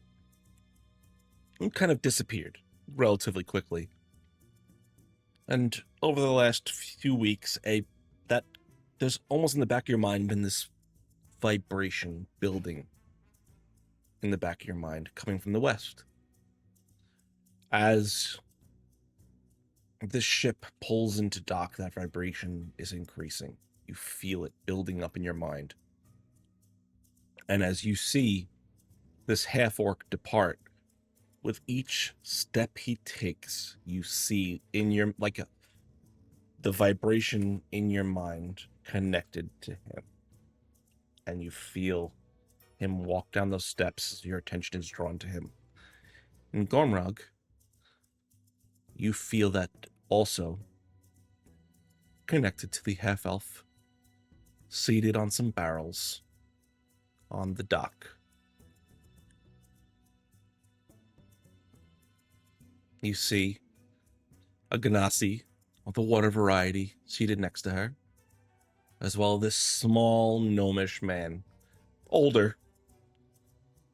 It kind of disappeared relatively quickly. And over the last few weeks, there's almost in the back of your mind been this vibration building in the back of your mind coming from the west. As this ship pulls into dock, that vibration is increasing. You feel it building up in your mind. And as you see this half-orc depart, with each step he takes, you see in your, the vibration in your mind connected to him. And you feel him walk down those steps as your attention is drawn to him. And Gormrog, you feel that also connected to the half-elf, seated on some barrels on the dock. You see a Ganassi of the water variety seated next to her, as well as this small gnomish man, older,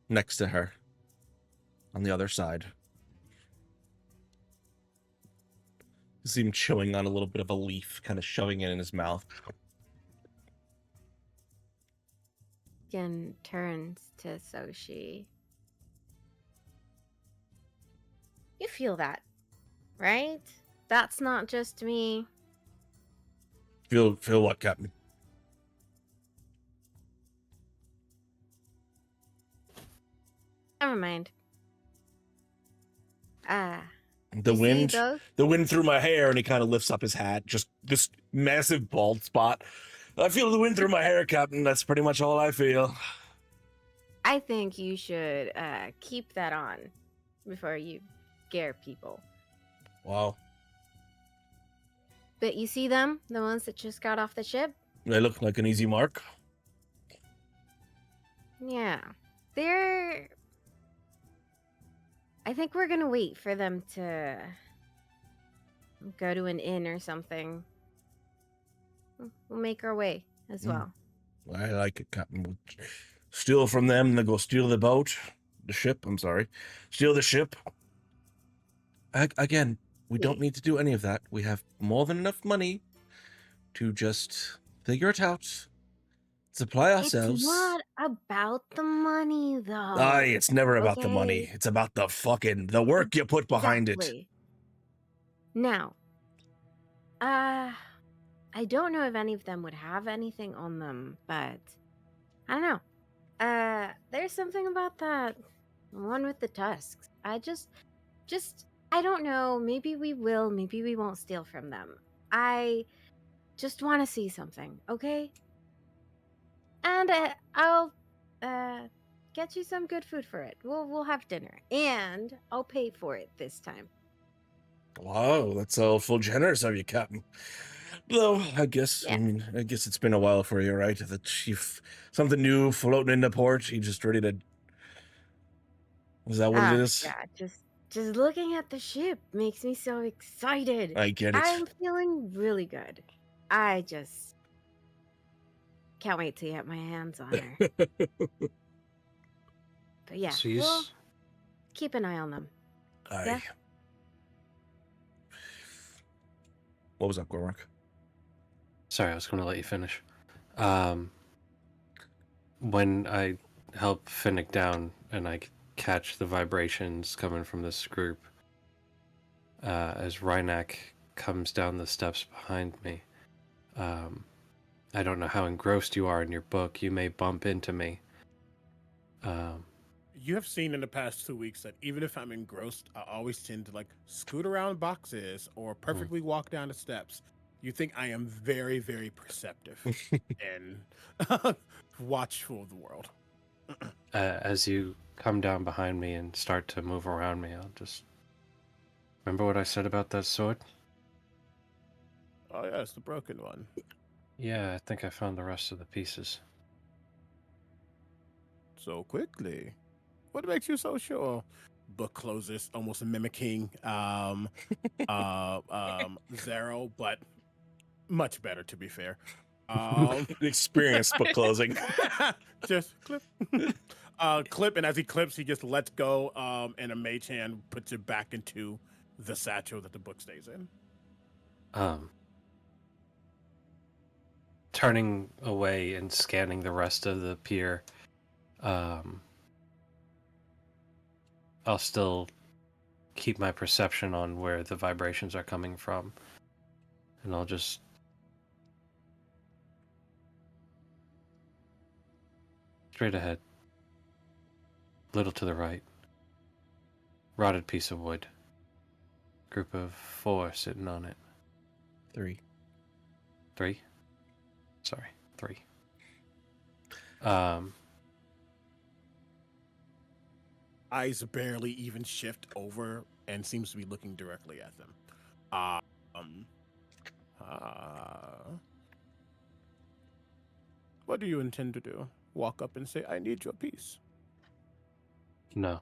next to her on the other side. You see him chewing on a little bit of a leaf, kind of shoving it in his mouth. Again turns to Soshi. You feel that, right? That's not just me. Feel what, Captain? Never mind. The you see wind, those? the wind through my hair, and he kind of lifts up his hat. Just this massive bald spot. I feel the wind through my hair, Captain. That's pretty much all I feel. I think you should keep that on before you scare people. Wow. But you see them? The ones that just got off the ship? They look like an easy mark. Yeah. They're... I think we're gonna wait for them to go to an inn or something. We'll make our way as well. I like it, Captain. We'll steal from them, then go steal the boat. The ship, I'm sorry. Steal the ship. Again, we don't need to do any of that. We have more than enough money to just figure it out Supply It's ourselves. not about the money, though. Aye, it's never about the money. Okay? It's about the work you put behind it. Exactly. Now, I don't know if any of them would have anything on them, but I don't know. There's something about that one with the tusks. I don't know. Maybe we will, maybe we won't steal from them. I just want to see something, okay? And I'll get you some good food for it. We'll have dinner, and I'll pay for it this time. Wow, that's awful generous of you, Captain. Though, I guess, Yeah. I guess it's been a while for you, right? The chief, something new floating into port. You just ready to. Is that what it is? Yeah, just looking at the ship makes me so excited. I get it. I'm feeling really good. I just can't wait to get my hands on her. But yeah, So you we'll keep an eye on them. Aye. Yeah. What was up, Gormark? Sorry, I was going to let you finish. When I help Finnick down and I catch the vibrations coming from this group, as Rhynak comes down the steps behind me, I don't know how engrossed you are in your book. You may bump into me. You have seen in the past 2 weeks that even if I'm engrossed, I always tend to like scoot around boxes or perfectly walk down the steps. You think I am very, very perceptive and watchful of the world. As you come down behind me and start to move around me, I'll just remember what I said about that sword? Oh, yeah, it's the broken one. Yeah, I think I found the rest of the pieces. So quickly. What makes you so sure? Book closes, almost mimicking Zero, but much better to be fair. Experienced book closing. Just clip. Clip, and as he clips, he just lets go, and a mage hand puts it back into the satchel that the book stays in. Turning away and scanning the rest of the pier, I'll still keep my perception on where the vibrations are coming from, and I'll just straight ahead, little to the right, rotted piece of wood, group of 4 sitting on it. 3. 3? Sorry, 3. Eyes barely even shift over and seems to be looking directly at them. What do you intend to do? Walk up and say, I need your piece. No.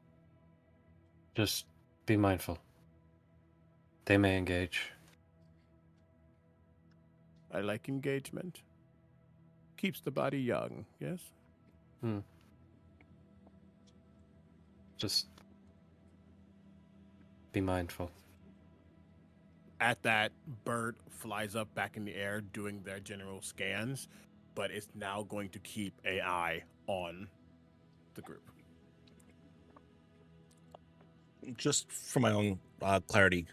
Just be mindful. They may engage. I like engagement. Keeps the body young, yes? Just be mindful. At that, bird flies up back in the air doing their general scans, but it's now going to keep an eye on the group. Just for my own clarity,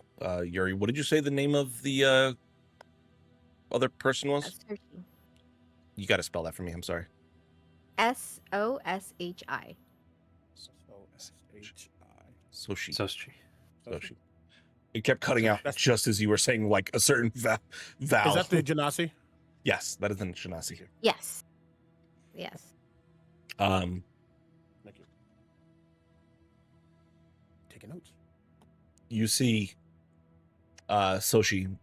Yuri, what did you say the name of the other person was? Soshi. You got to spell that for me. I'm sorry. Soshi. Soshi. Soshi. Soshi. It kept cutting out just as you were saying like a certain vowel. Is that the Genasi? Yes, that is the Shanasi. Yes. Yes. Thank you. Taking notes. You see Soshi,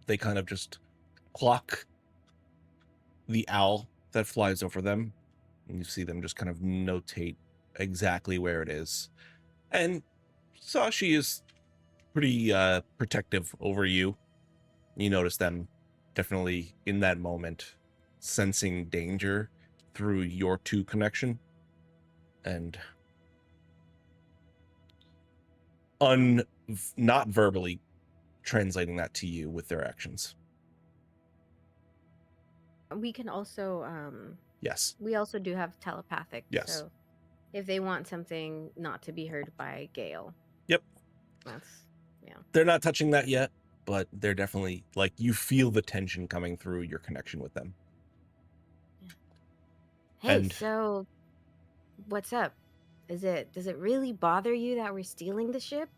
they kind of just clock the owl that flies over them, and you see them just kind of notate exactly where it is. And Sashi is pretty protective over you. You notice them definitely in that moment sensing danger through your two connection, and not verbally translating that to you with their actions. We can also Yes. We also do have telepathic. Yes. So if they want something not to be heard by Gale. Yep. That's, yeah. They're not touching that yet, but they're definitely, like, you feel the tension coming through your connection with them. Hey, And- so what's up? Does it really bother you that we're stealing the ship?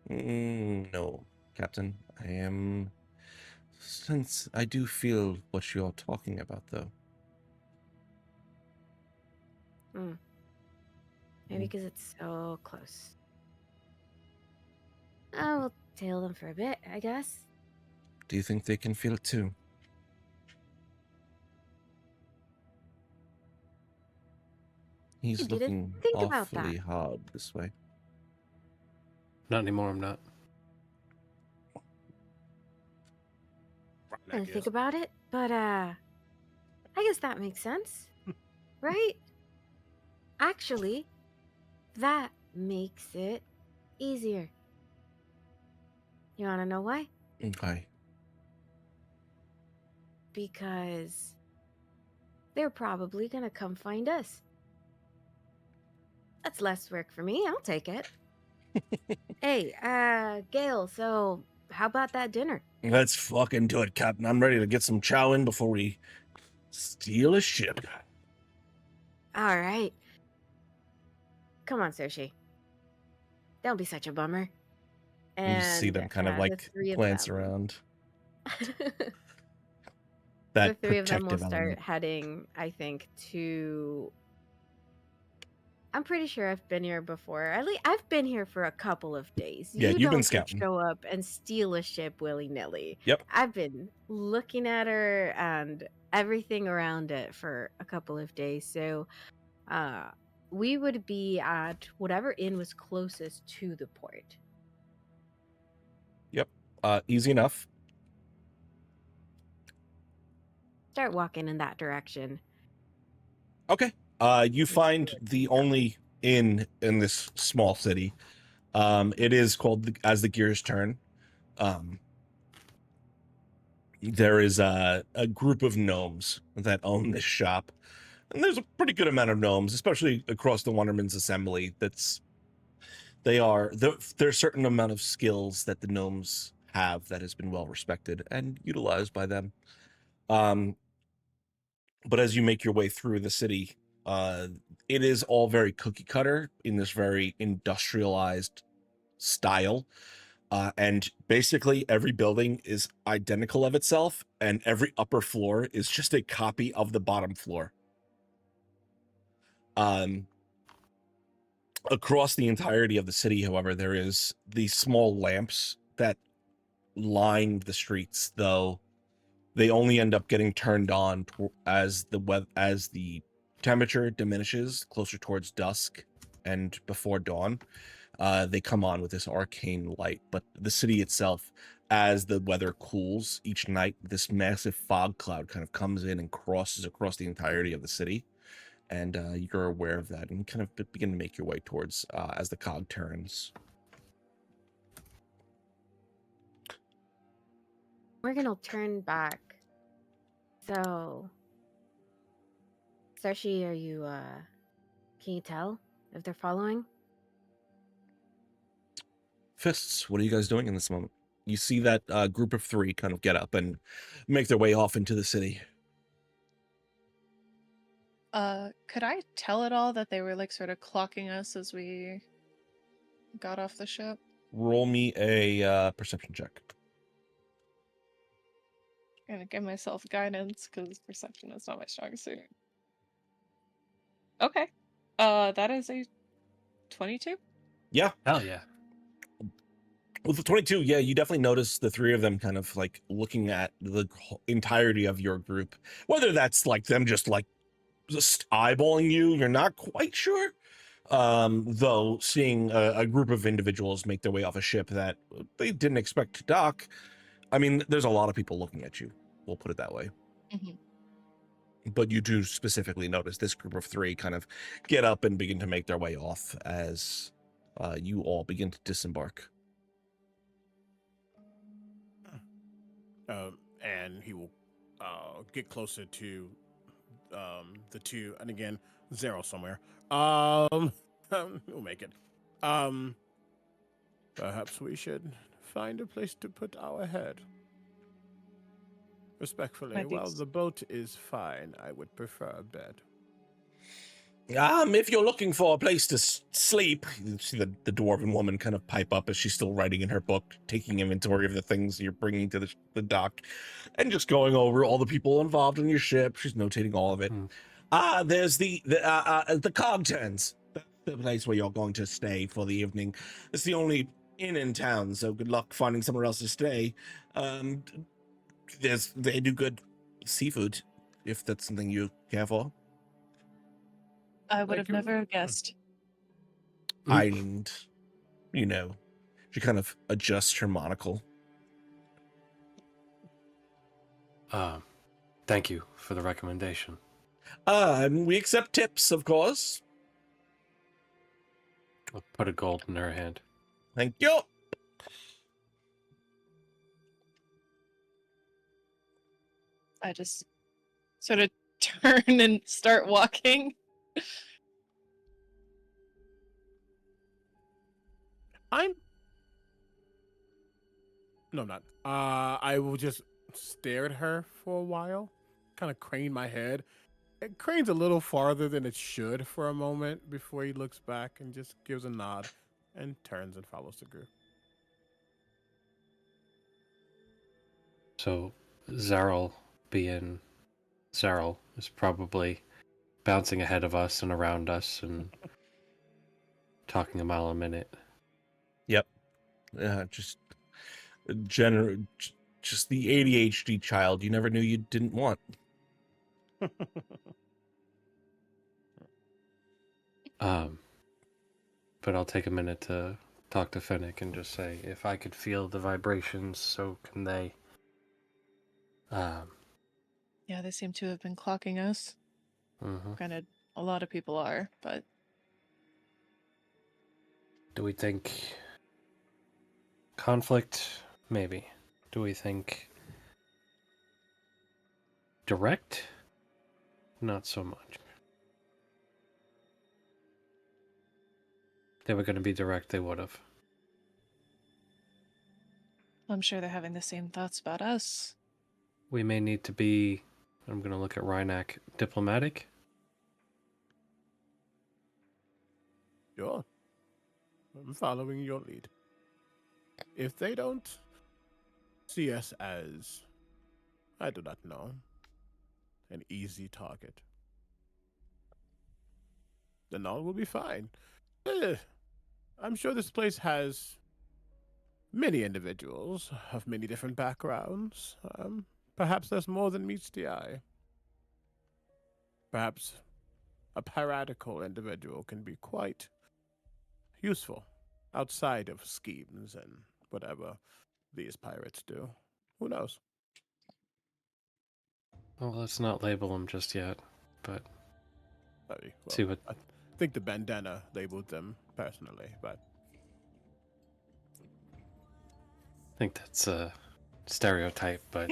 No, Captain. Since I do feel what you're talking about, though. Maybe because it's so close. I will tail them for a bit, I guess. Do you think they can feel it too? He's You didn't looking think about awfully that. hard this way. Not anymore. I'm not. I didn't think about it, but I guess that makes sense. Right? Actually, that makes it easier. You wanna know why? Okay. Because they're probably gonna come find us. That's less work for me. I'll take it. Hey, Gail, so how about that dinner? Let's fucking do it, Captain. I'm ready to get some chow in before we steal a ship. All right. Come on, Sushi. Don't be such a bummer. You just see them kind of like glance around. That The three of them will protective start element. heading, I think, to. I'm pretty sure I've been here before. At least I've been here for a couple of days. Yeah, You you've been don't just scouting. show up and steal a ship willy nilly. Yep. I've been looking at her and everything around it for a couple of days. So, we would be at whatever inn was closest to the port. Easy enough. Start walking in that direction. Okay. You find the only inn in this small city. It is called As the Gears Turn. There is a group of gnomes that own this shop. And there's a pretty good amount of gnomes, especially across the Wonderman's Assembly. There's a certain amount of skills that the gnomes have that has been well respected and utilized by them. But as you make your way through the city, it is all very cookie cutter in this very industrialized style. And basically every building is identical of itself, and every upper floor is just a copy of the bottom floor. Across the entirety of the city, however, there is these small lamps that line the streets, though they only end up getting turned on as the temperature diminishes closer towards dusk and before dawn. They come on with this arcane light, but the city itself, as the weather cools each night, this massive fog cloud kind of comes in and crosses across the entirety of the city. And you're aware of that and kind of begin to make your way towards as the cog turns. We're gonna turn back. So, Sarshi, are you, can you tell if they're following? Fists, what are you guys doing in this moment? You see that group of three kind of get up and make their way off into the city. Could I tell at all that they were like sort of clocking us as we got off the ship? Roll me a perception check. I'm gonna give myself guidance because perception is not my strong suit. Okay. That is a 22. Yeah. Hell yeah. With the 22, yeah, you definitely notice the three of them kind of like looking at the entirety of your group. Whether that's like them just eyeballing you, you're not quite sure. Though seeing a group of individuals make their way off a ship that they didn't expect to dock, I mean, there's a lot of people looking at you. We'll put it that way. Mm-hmm. But you do specifically notice this group of three kind of get up and begin to make their way off as you all begin to disembark. And he will get closer to the two, and again, zero somewhere. We'll make it. Perhaps we should find a place to put our head. Respectfully, I think while s- the boat is fine, I would prefer a bed. If you're looking for a place to sleep, you see the dwarven woman kind of pipe up as she's still writing in her book, taking inventory of the things you're bringing to the dock, and just going over all the people involved in your ship. She's notating all of it. Hmm. There's the Cogturns. That's the place where you're going to stay for the evening. It's the only inn in town, so good luck finding somewhere else to stay. They do good seafood, if that's something you care for. I would Thank have you. never guessed. And, she kind of adjusts her monocle. Thank you for the recommendation. We accept tips, of course. I'll put a gold in her hand. Thank you. I just sort of turn and start walking. No, I'm not. I will just stare at her for a while, kind of crane my head. It cranes a little farther than it should for a moment before he looks back and just gives a nod and turns and follows the group. So Zarel, being Zarel, is probably bouncing ahead of us and around us and talking a mile a minute. Yep. Just just the ADHD child you never knew you didn't want. But I'll take a minute to talk to Finnick and just say, if I could feel the vibrations, so can they. Yeah, they seem to have been clocking us. Mhm. Granted, a lot of people are, but Do we think conflict? Maybe. Do we think direct? Not so much. If they were going to be direct, they would have. I'm sure they're having the same thoughts about us. We may need to be, I'm going to look at Rhynak, diplomatic. Sure. I'm following your lead. If they don't see us as, I do not know, an easy target, then all will be fine. I'm sure this place has many individuals of many different backgrounds. Perhaps there's more than meets the eye. Perhaps a piratical individual can be quite useful outside of schemes and whatever these pirates do. Who knows? Well, let's not label them just yet, but see what. I think the bandana labeled them personally, but I think that's a stereotype, but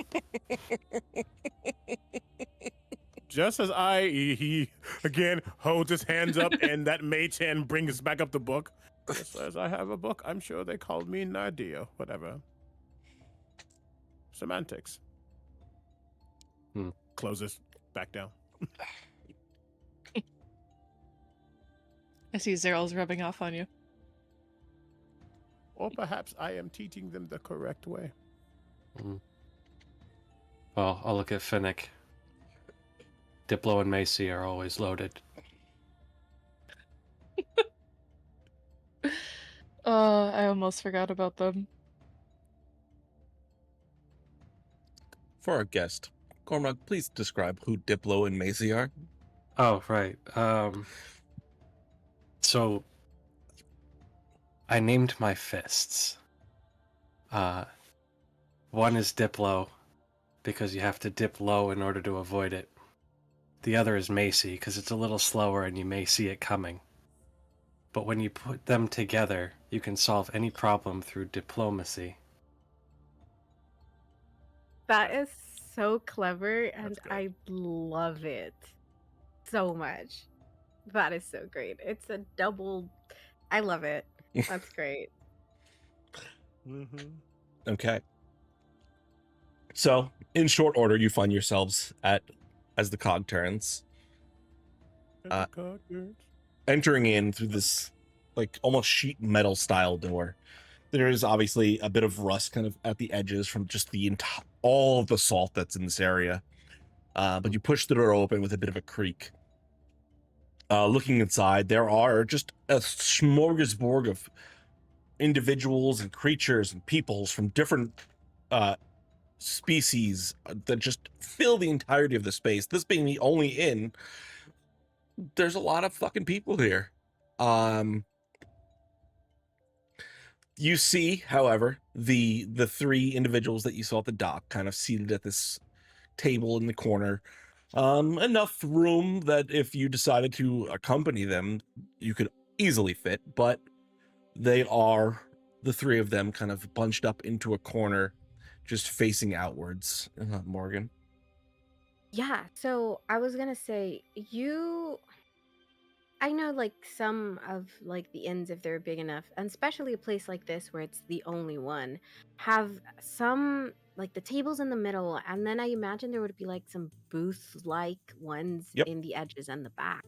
just as he again holds his hands up and that mage hand brings back up the book. Just as I have a book, I'm sure they called me Nadia, whatever. Semantics. Closes back down. I see Zeryl's rubbing off on you. Or perhaps I am teaching them the correct way. well, I'll look at Finnick. Diplo and Macy are always loaded. I almost forgot about them. For our guest, Cormac, please describe who Diplo and Macy are. Oh, right. So I named my fists. One is dip low, because you have to dip low in order to avoid it. The other is Macy, because it's a little slower and you may see it coming. But when you put them together, you can solve any problem through diplomacy. That is so clever, and good. I love it. so much. That is so great. It's a double. I love it. That's great. Okay. So, in short order, you find yourselves as the cog turns, entering in through this, like, almost sheet metal style door. There is obviously a bit of rust kind of at the edges from just all of the salt that's in this area. But you push the door open with a bit of a creak. Looking inside, there are just a smorgasbord of individuals and creatures and peoples from different species that just fill the entirety of the space. This being the only inn, there's a lot of fucking people here. You see, however, the three individuals that you saw at the dock kind of seated at this table in the corner. Enough room that if you decided to accompany them, you could easily fit, but they are, the three of them, kind of bunched up into a corner, just facing outwards. Morgan? Yeah, so I was gonna say, I know like some of like the inns, if they're big enough, and especially a place like this where it's the only one, have some like the tables in the middle, and then I imagine there would be like some booth-like ones Yep. in the edges and the back.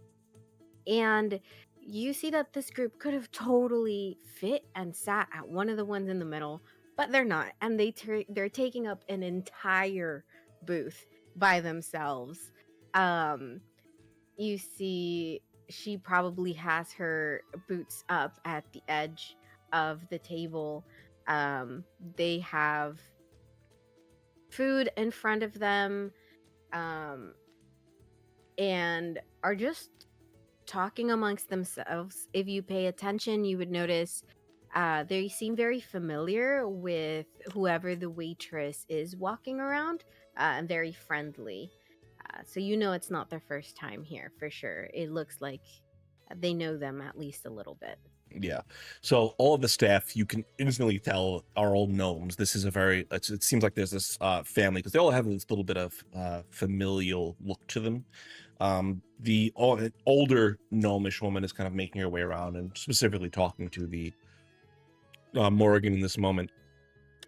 And you see that this group could have totally fit and sat at one of the ones in the middle, but they're not, and they're taking up an entire booth by themselves. You see she probably has her boots up at the edge of the table. They have food in front of them, and are just talking amongst themselves. If you pay attention, you would notice they seem very familiar with whoever the waitress is walking around, and very friendly. So you know it's not their first time here for sure. It looks like they know them at least a little bit. Yeah. So all of the staff, you can instantly tell, are all gnomes. This is it seems like there's this family, because they all have this little bit of familial look to them. The older gnomish woman is kind of making her way around and specifically talking to the Morrigan in this moment.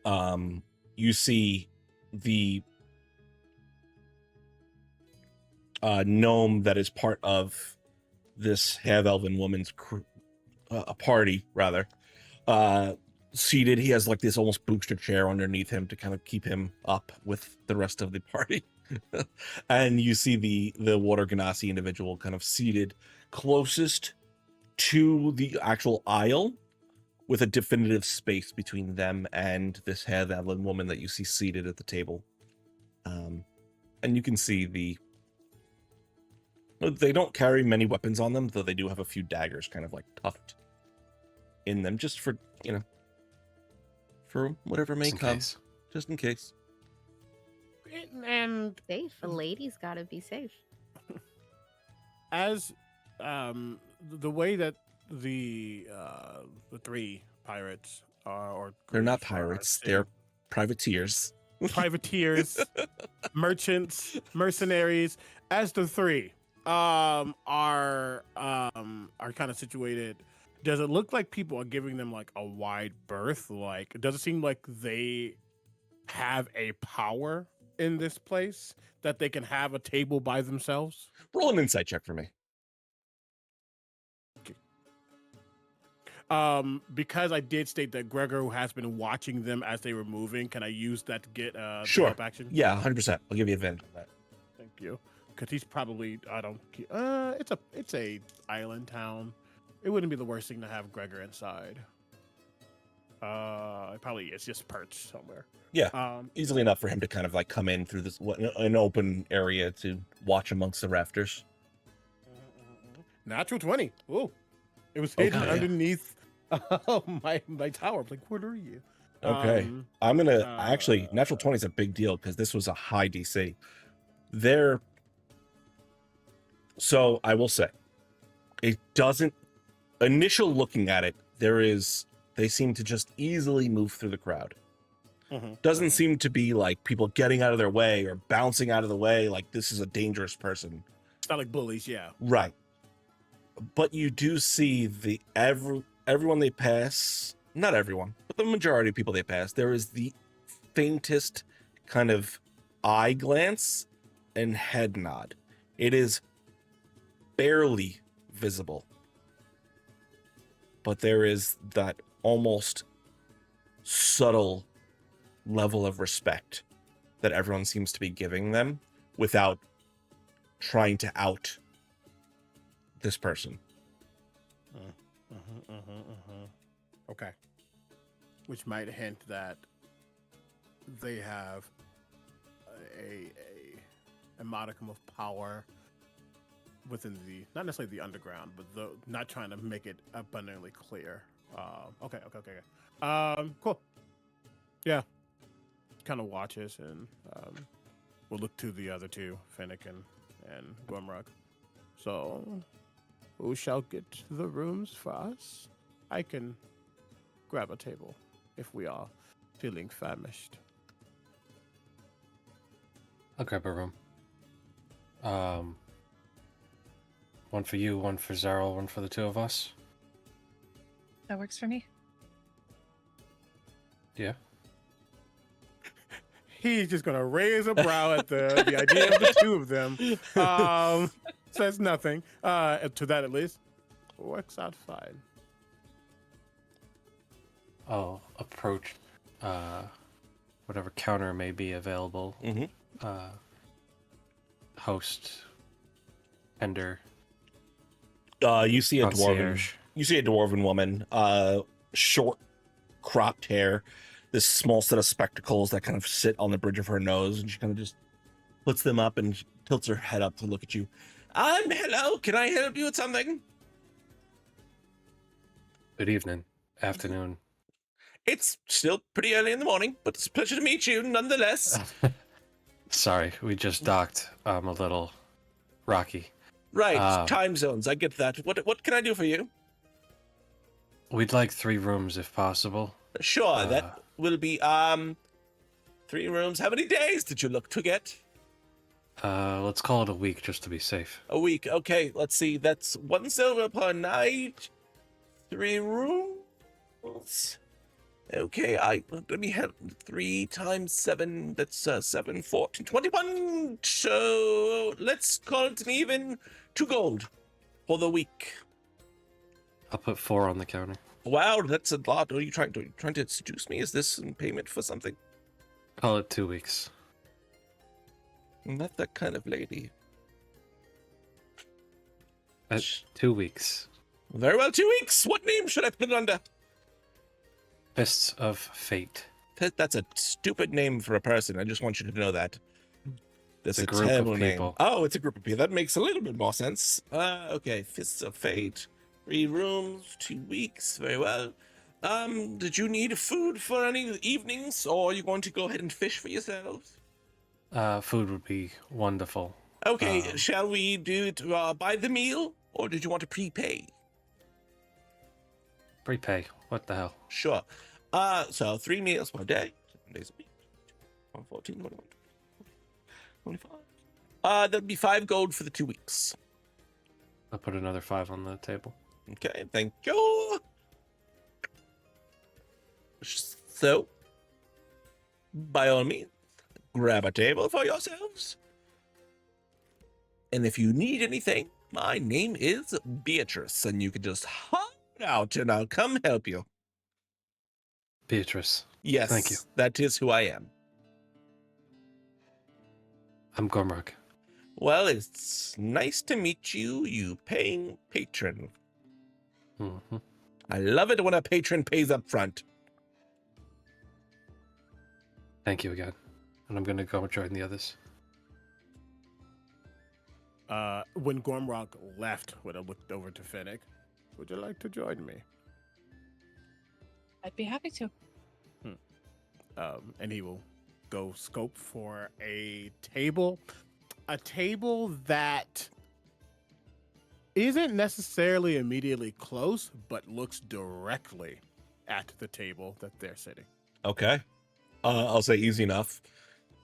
You see the gnome that is part of this half-elven woman's a party, rather, seated. He has like this almost booster chair underneath him to kind of keep him up with the rest of the party. And you see the Water Ganassi individual kind of seated closest to the actual aisle, with a definitive space between them and this half-elven woman that you see seated at the table. And you can see they don't carry many weapons on them, though they do have a few daggers kind of like tucked in them, just for, for whatever may come. Just in case. And Safe. A lady's gotta be safe. as the way that the three pirates are, or They're not crews are, pirates, they're privateers. privateers, merchants, mercenaries, as the three are kind of situated. Does it look like people are giving them like a wide berth? Like, does it seem like they have a power in this place that they can have a table by themselves? Roll an insight check for me. Because I did state that Gregor has been watching them as they were moving, can I use that to get the Sure. help action? Yeah, 100%. I'll give you advantage on that. Thank you. Because he's probably it's a island town. It wouldn't be the worst thing to have Gregor inside. It's just perched somewhere. Yeah. Easily enough for him to kind of like come in through this an open area to watch amongst the rafters. Natural 20. Ooh. It was hidden Okay. underneath my tower. I'm like, what are you? Okay. I'm going to actually, natural 20 is a big deal because this was a high DC. So I will say, it doesn't, initial looking at it, they seem to just easily move through the crowd. Doesn't seem to be like people getting out of their way or bouncing out of the way like this is a dangerous person. It's not like bullies, yeah. Right. But you do see everyone they pass, not everyone, but the majority of people they pass, there is the faintest kind of eye glance and head nod. It is barely visible. But there is that almost subtle level of respect that everyone seems to be giving them without trying to out this person. Okay. Which might hint that they have a modicum of power within not necessarily the underground, but not trying to make it abundantly clear. Okay. Cool. Yeah. Kind of watches and we'll look to the other two, Fennec and Gumrug. So, who shall get the rooms for us? I can grab a table if we are feeling famished. I'll grab a room. One for you, one for Zerl, one for the two of us. That works for me. Yeah. He's just gonna raise a brow at the idea of the two of them. Says nothing. To that at least. Works out fine. I'll approach whatever counter may be available. Host, tender. You see a Concierge. dwarven woman, short, cropped hair, this small set of spectacles that kind of sit on the bridge of her nose, and she kind of just puts them up and tilts her head up to look at you. Hello, can I help you with something? Good evening, afternoon. It's still pretty early in the morning, but it's a pleasure to meet you nonetheless. Sorry, we just docked. I'm a little rocky. Right, time zones, I get that. What can I do for you? We'd like 3 rooms if possible. Sure, that will be 3 rooms. How many days did you look to get? Let's call it a week just to be safe. A week. Okay, let's see. That's 1 silver per night. 3 rooms. Okay, let me have 3 times 7. That's 7, 14, 21. So let's call it an even 2 gold for the week. I'll put 4 on the counter. Wow, that's a lot. Are you trying to seduce me? Is this in payment for something? Call it 2 weeks. I'm not that kind of lady. That's 2 weeks. Very well, 2 weeks. What name should I put it under? Fists of Fate. That's a stupid name for a person. I just want you to know that. That's It's a a group of terrible name. people. Oh, it's a group of people. That makes a little bit more sense. Okay, Fists of Fate. 3 rooms, 2 weeks. Very well. Did you need food for any evenings, or are you going to go ahead and fish for yourselves? Food would be wonderful. Okay, shall we do it by the meal, or did you want to prepay? Prepay. What the hell? Sure. So 3 meals per day, 7 days a week. 114, 21, 25. That'd be 5 gold for the 2 weeks. I'll put another 5 on the table. Okay, thank you. So, by all means, grab a table for yourselves. And if you need anything, my name is Beatrice, and you can just hop out and I'll come help you. Beatrice. Yes, Thank you. That is who I am. I'm Gormrug. Well, it's nice to meet you, you paying patron. Mm-hmm. I love it when a patron pays up front. Thank you again. And I'm going to go join the others. When Gormrog left, when I looked over to Fennec, would you like to join me? I'd be happy to. And he will go scope for a table that isn't necessarily immediately close, but looks directly at the table that they're sitting. Okay. I'll say easy enough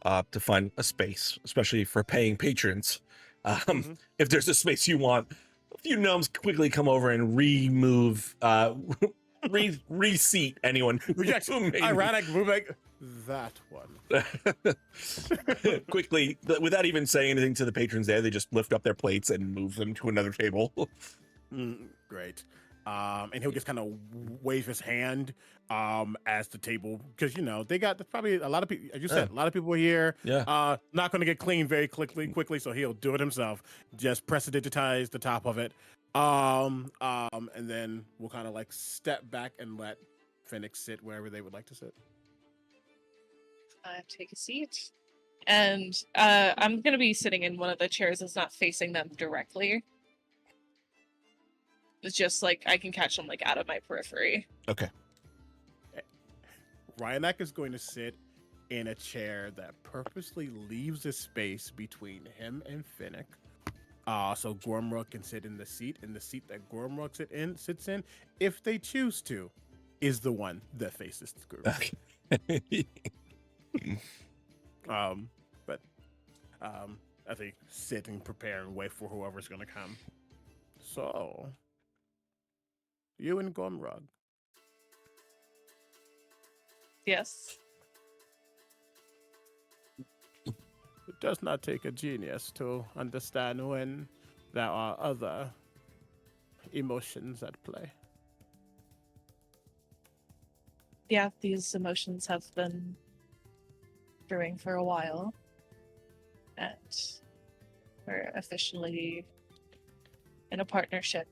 to find a space, especially for paying patrons. Mhm. If there's a space you want, a few gnomes quickly come over and remove, reseat anyone Reject. who may Ironic move like that one. quickly, without even saying anything to the patrons there, they just lift up their plates and move them to another table. Great. And he'll just kind of wave his hand as the table, because they got probably a lot of people, as you said, a lot of people here. Yeah. Not going to get clean very quickly, so he'll do it himself. Just press to digitize the top of it. And then we'll kind of like step back and let Phoenix sit wherever they would like to sit. Take a seat. And I'm going to be sitting in one of the chairs that's not facing them directly. It's just like I can catch them like out of my periphery. Okay. Ryanak is going to sit in a chair that purposely leaves a space between him and Finnick. So Gormrug can sit in the seat, and the seat that Gormrug sits in, if they choose to, is the one that faces the group. Okay. But I think sit and prepare and wait for whoever's gonna come. So you and Gormrug. Yes. It does not take a genius to understand when there are other emotions at play. Yeah, these emotions have been brewing for a while. And we're officially in a partnership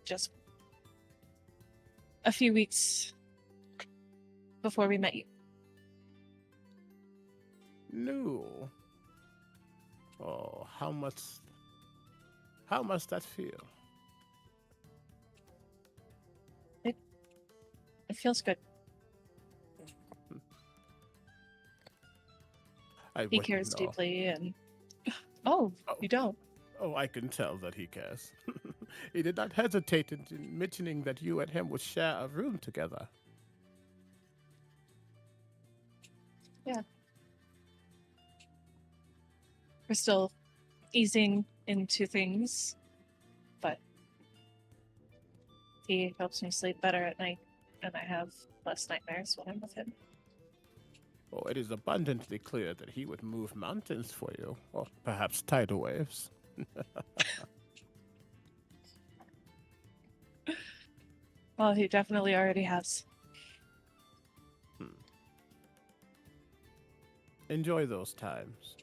just a few weeks before we met you. No. Oh, how must that feel? It feels good. I He wouldn't cares know. deeply, and oh, you don't. Oh, I can tell that he cares. He did not hesitate in mentioning that you and him would share a room together. Yeah. We're still easing into things, but he helps me sleep better at night, and I have less nightmares when I'm with him. Oh, it is abundantly clear that he would move mountains for you, or perhaps tidal waves. Well, he definitely already has. Enjoy those times.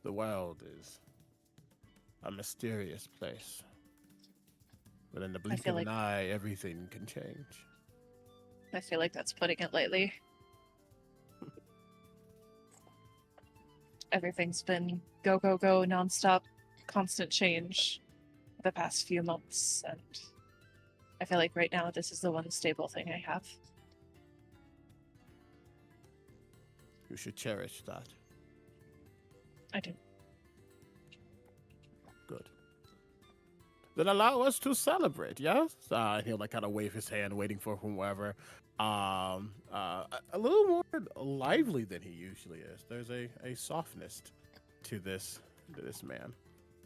The world is a mysterious place. But in the blink feel of an like- eye, everything can change. I feel like that's putting it lightly. Everything's been go, go, go, nonstop, constant change the past few months, and I feel like right now this is the one stable thing I have. You should cherish that. I do. Good. Then allow us to celebrate, yes? He'll like kind of wave his hand, waiting for whoever. A little more lively than he usually is. There's a softness to this man.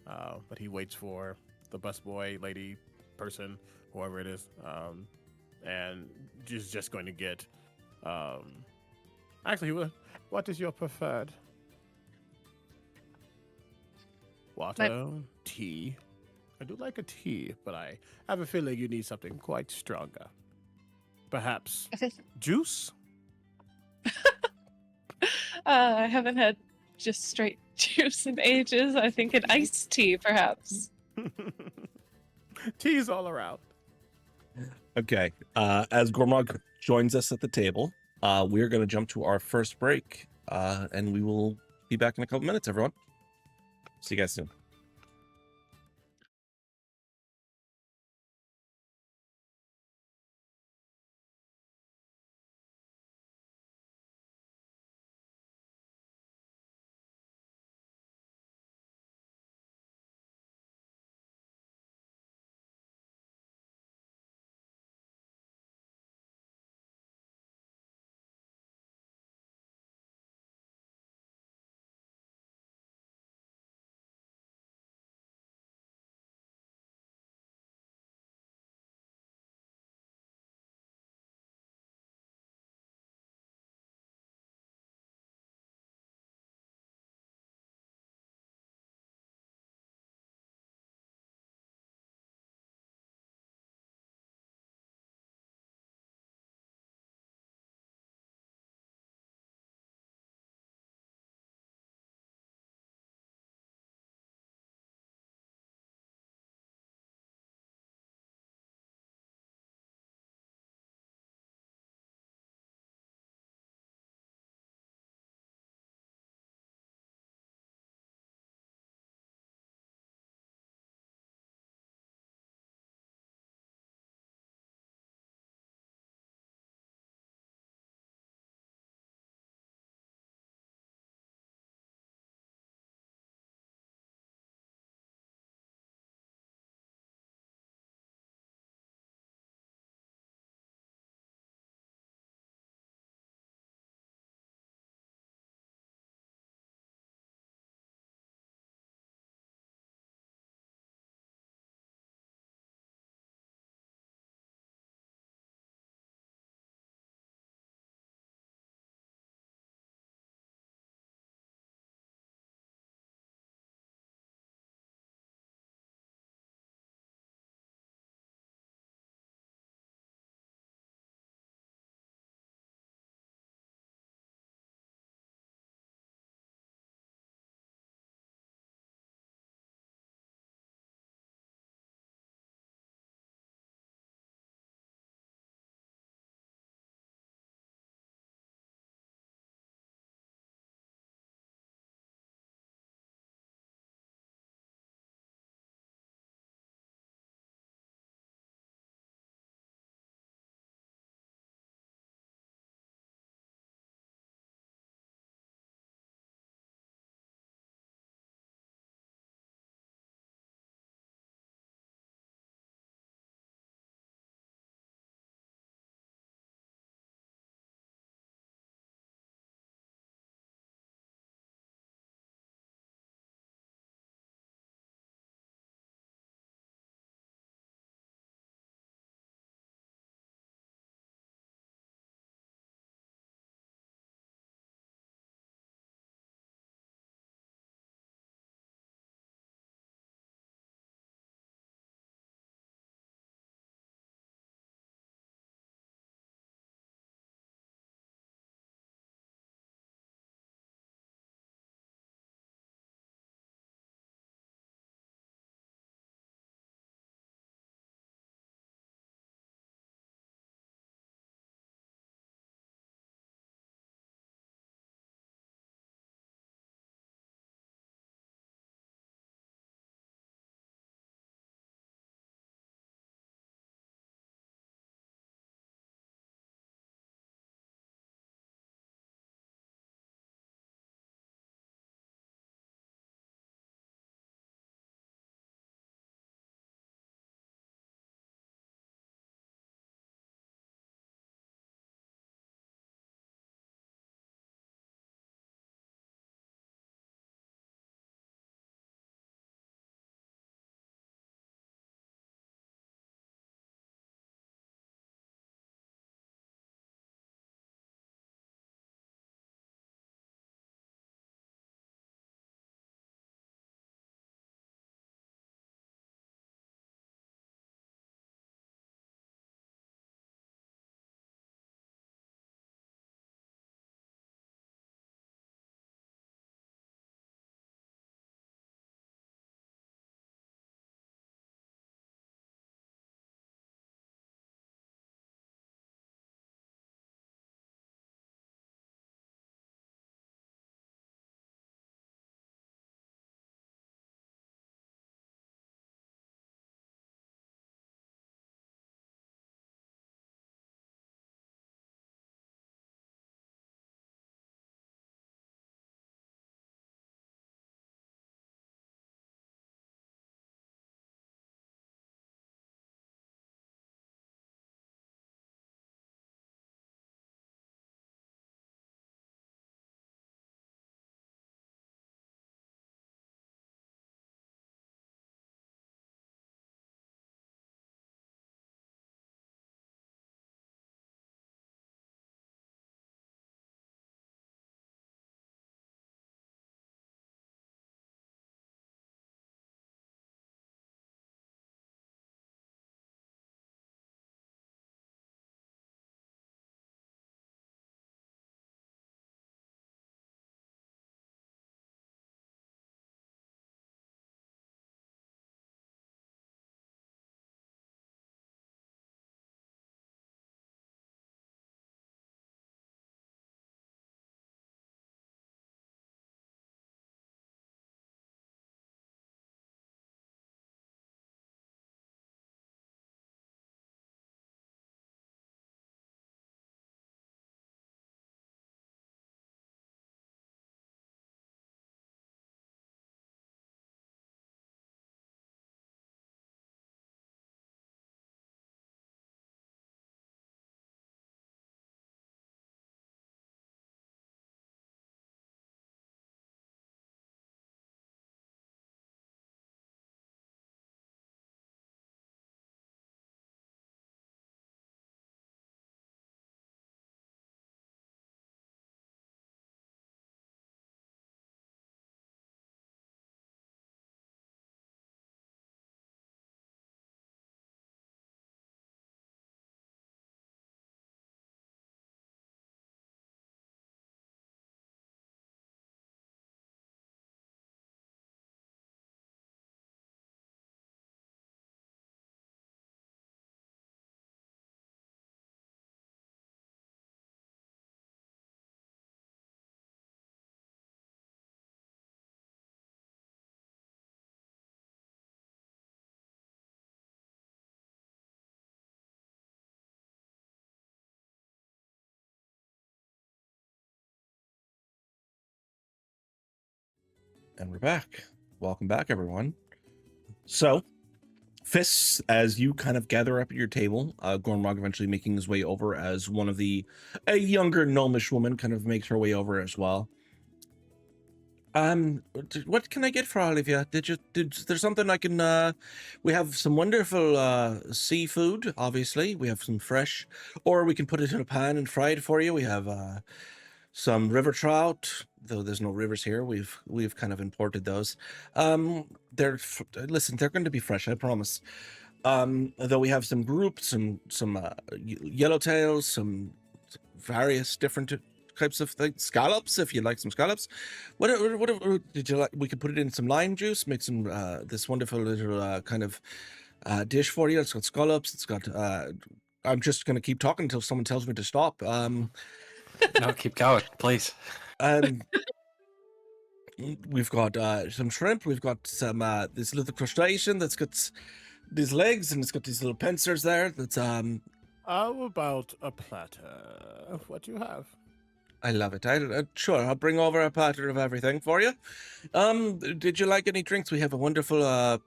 But he waits for the busboy, lady, person, whoever it is, and just going to get. Actually, what is your preferred? Water, tea. I do like a tea, but I have a feeling you need something quite stronger. Perhaps juice? I haven't had just straight juice in ages. I think an iced tea, perhaps. Teas all around. Okay. As Gormog joins us at the table, we're going to jump to our first break, and we will be back in a couple minutes, everyone. See you guys soon. And we're back. Welcome back, everyone. So, fists, as you kind of gather up at your table, Gormrog eventually making his way over as a younger gnomish woman kind of makes her way over as well. What can I get for all of you? Did there something I can, we have some wonderful, seafood, obviously. We have some fresh, or we can put it in a pan and fry it for you. We have, some river trout, though there's no rivers here. We've kind of imported those. Listen, they're going to be fresh, I promise. Though we have some groups, some yellowtails, some various different types of things, scallops, if you like some scallops. What did you like? We could put it in some lime juice, make some this wonderful little kind of dish for you. It's got scallops. It's got. I'm just going to keep talking until someone tells me to stop. No, keep going, please. We've got some shrimp. We've got some this little crustacean that's got these legs and it's got these little pincers there. That's How about a platter of what you have? I love it. Sure, I'll bring over a platter of everything for you. Did you like any drinks? We have a wonderful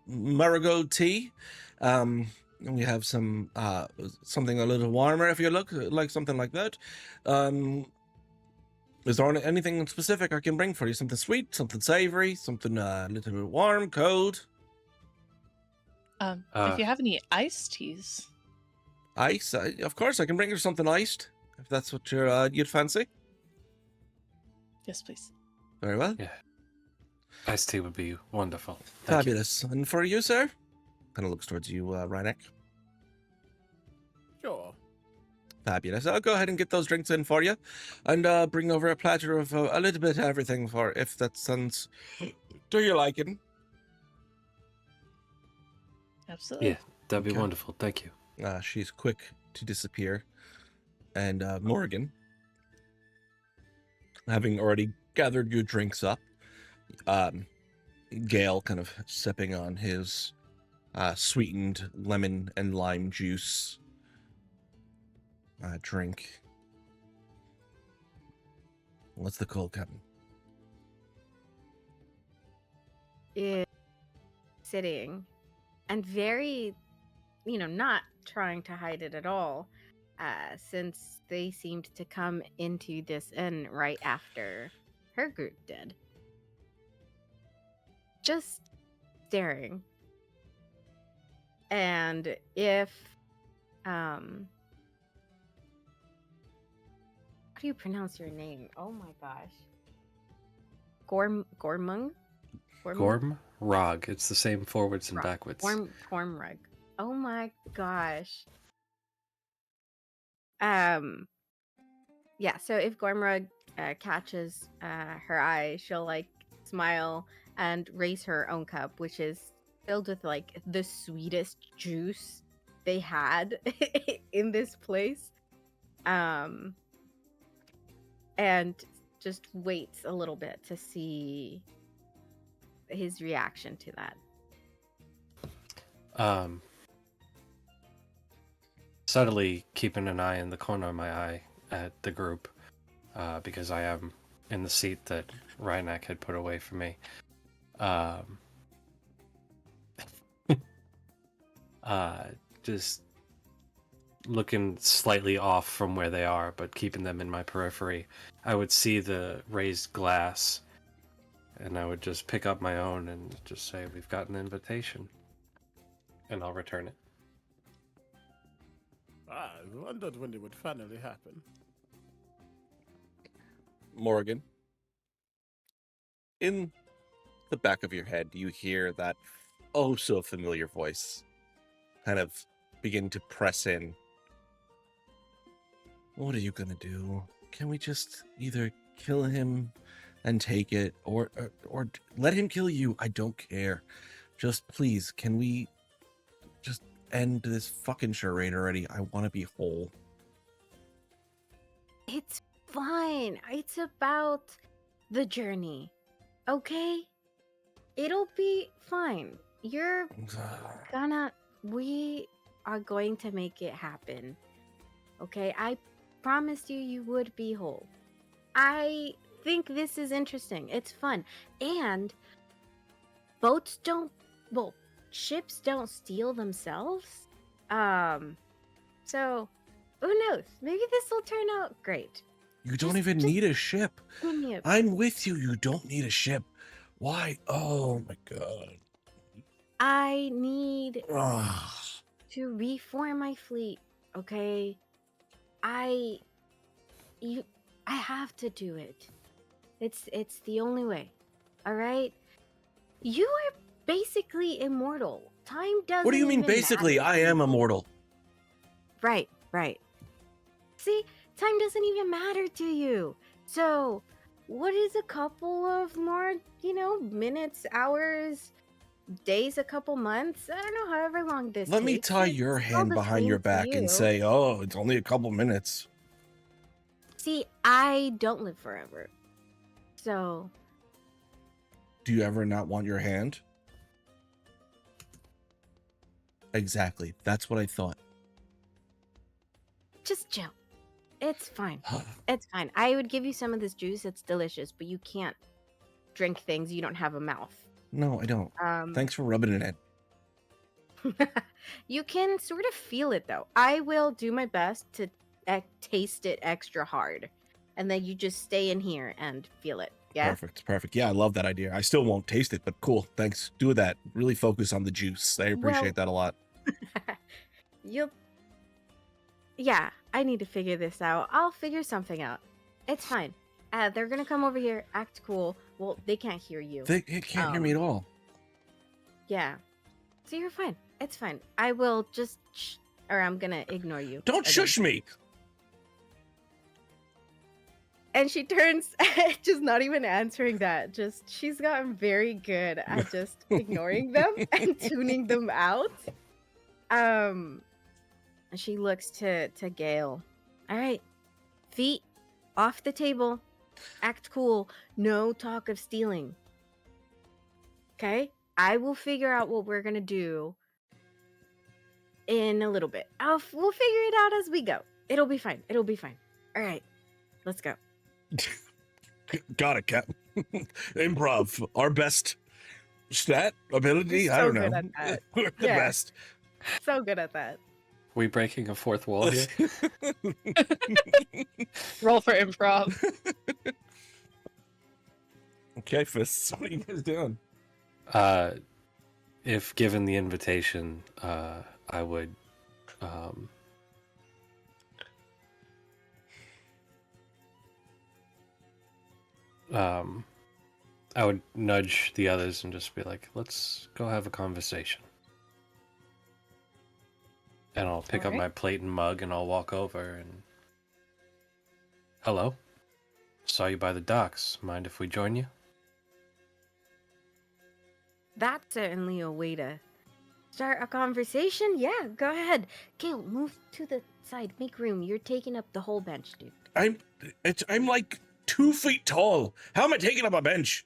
marigold tea. We have some something a little warmer if you like something like that. Is there anything specific I can bring for you? Something sweet, something savory, something a little bit warm, cold? If you have any iced teas. Ice? Of course, I can bring you something iced, if that's what you'd fancy. Yes, please. Very well. Yeah. Iced tea would be wonderful. Thank you. Fabulous. And for you, sir? Kind of looks towards you, Reinek. Sure. Fabulous. I'll go ahead and get those drinks in for you, and bring over a platter of a little bit of everything for, if that sounds to your liking. Absolutely. Yeah, that'd be Okay. wonderful. Thank you. She's quick to disappear, and Morgan, having already gathered your drinks up, Gale kind of sipping on his sweetened lemon and lime juice drink. What's the cold, Captain? Is sitting and very, not trying to hide it at all, since they seemed to come into this inn right after her group did. Just staring. And if, how do you pronounce your name? Oh my gosh. Gormung? Gormrog. It's the same forwards and backwards. Gormrug. Oh my gosh. Yeah, so if Gormrug catches her eye, she'll like smile and raise her own cup, which is filled with like the sweetest juice they had in this place. And just waits a little bit to see his reaction to that. Subtly keeping an eye in the corner of my eye at the group, because I am in the seat that Reinek had put away for me. Just looking slightly off from where they are, but keeping them in my periphery. I would see the raised glass, and I would just pick up my own and just say, "We've got an invitation," and I'll return it. I wondered when it would finally happen. Morgan, in the back of your head, you hear that oh so familiar voice kind of begin to press in. What are you gonna do? Can we just either kill him and take it, or let him kill you? I don't care. Just please, can we just end this fucking charade already? I want to be whole. It's fine. It's about the journey. Okay? It'll be fine. We are going to make it happen. Okay? I promised you would be whole. I think this is interesting. It's fun. And ships don't steal themselves. So who knows? Maybe this will turn out great. You don't Just- even just need a ship. Give me a I'm with you. You don't need a ship. Why? Oh my god. I need Ugh. to reform my fleet, okay? I have to do it. It's the only way. All right? You are basically immortal. Time doesn't What do you mean, even basically? matter I to am you. immortal. Right. See, time doesn't even matter to you. So, what is a couple of more, minutes, hours, days, a couple months? I don't know, however long this Let me takes. tie It's your still hand the behind your same to back and you. say, oh, it's only a couple minutes. See, I don't live forever. So, Do you ever not want your hand? Exactly. That's what I thought. just chill. It's fine. It's fine. I would give you some of this juice. It's delicious, but you can't drink things. You don't have a mouth. No, I don't. Thanks for rubbing it in. You can sort of feel it though. I will do my best to taste it extra hard. And then you just stay in here and feel it. Yeah? Perfect. Yeah, I love that idea. I still won't taste it, but cool. Thanks. Do that. Really focus on the juice. I appreciate that a lot. Yeah, I need to figure this out. I'll figure something out. It's fine. They're gonna come over here, act cool. Well, they can't hear you. They can't hear me at all. Yeah. So you're fine. It's fine. I will just or I'm gonna ignore you. Don't again. shush me. And she turns, just not even answering that. Just she's gotten very good at just ignoring them and tuning them out. And she looks to Gale. All right, feet off the table. Act cool. No talk of stealing. Okay, I will figure out what we're gonna do in a little bit. We'll figure it out as we go. It'll be fine. All right, let's go. Got it, Cap. Improv, our best stat ability. You're I so don't good know. at that. We're the Yeah. best. So good at that. We breaking a fourth wall here? Roll for improv. Okay, fists. What are you guys doing? If given the invitation, I would I would nudge the others and just be like, let's go have a conversation. And I'll pick up Alright. my plate and mug and I'll walk over and... Hello? Saw you by the docks. Mind if we join you? That's certainly a way to start a conversation. Yeah, go ahead. Gale, move to the side. Make room. You're taking up the whole bench, dude. I'm like 2 feet tall. How am I taking up a bench?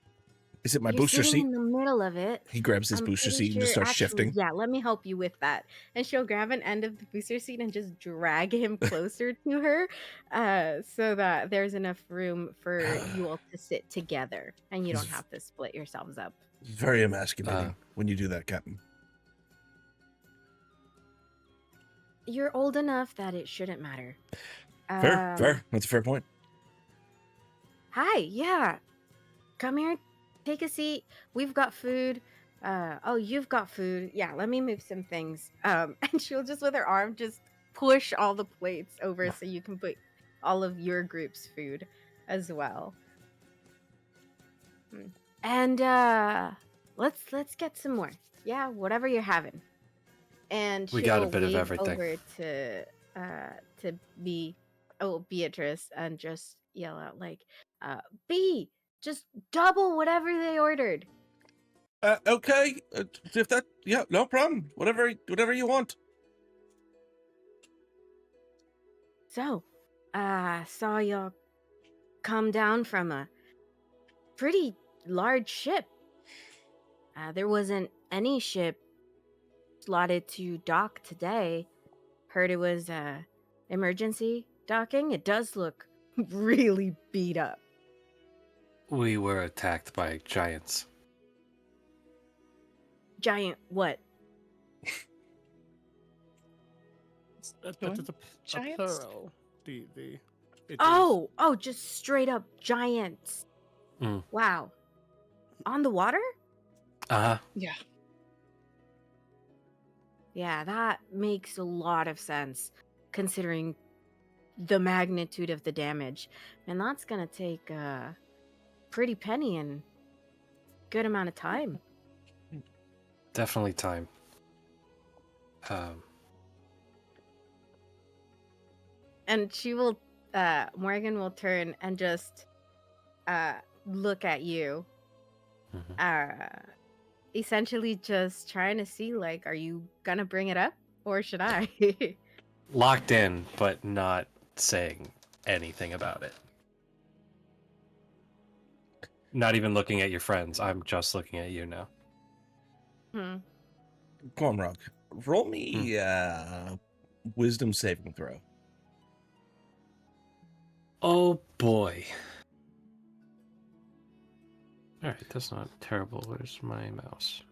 Is it my You're booster sitting seat? in the middle of it. He grabs his I'm booster pretty seat and just sure- starts actually, shifting. Yeah, let me help you with that. And she'll grab an end of the booster seat and just drag him closer to her, so that there's enough room for you all to sit together, and you don't have to split yourselves up. It's very emasculating when you do that, Captain. You're old enough that it shouldn't matter. Fair. That's a fair point. Hi, yeah. Come here, take a seat. We've got food. Oh, you've got food. Yeah, let me move some things. And she'll just with her arm just push all the plates over so you can put all of your group's food as well. And let's get some more. Yeah, whatever you're having. And We got a she'll bit of wave everything. over to Beatrice and just yell out like, B, just double whatever they ordered. Okay. If that, yeah, no problem. Whatever you want. So, saw y'all come down from a pretty large ship. There wasn't any ship slotted to dock today. Heard it was emergency docking. It does look really beat up. We were attacked by giants. Giant what? That's a Giants? plural. It is- Oh, just straight up giants. Mm. Wow. On the water? Uh-huh. Yeah. Yeah, that makes a lot of sense considering the magnitude of the damage. And that's gonna take a pretty penny and good amount of time. Definitely time. And she will Morgan will turn and just look at you. Mhm. Essentially just trying to see, like, are you gonna bring it up or should I? Locked in, but not saying anything about it. Not even looking at your friends. I'm just looking at you now. Hmm. Come on, Rock. Roll me wisdom saving throw. Oh boy. Alright, that's not terrible. Where's my mouse?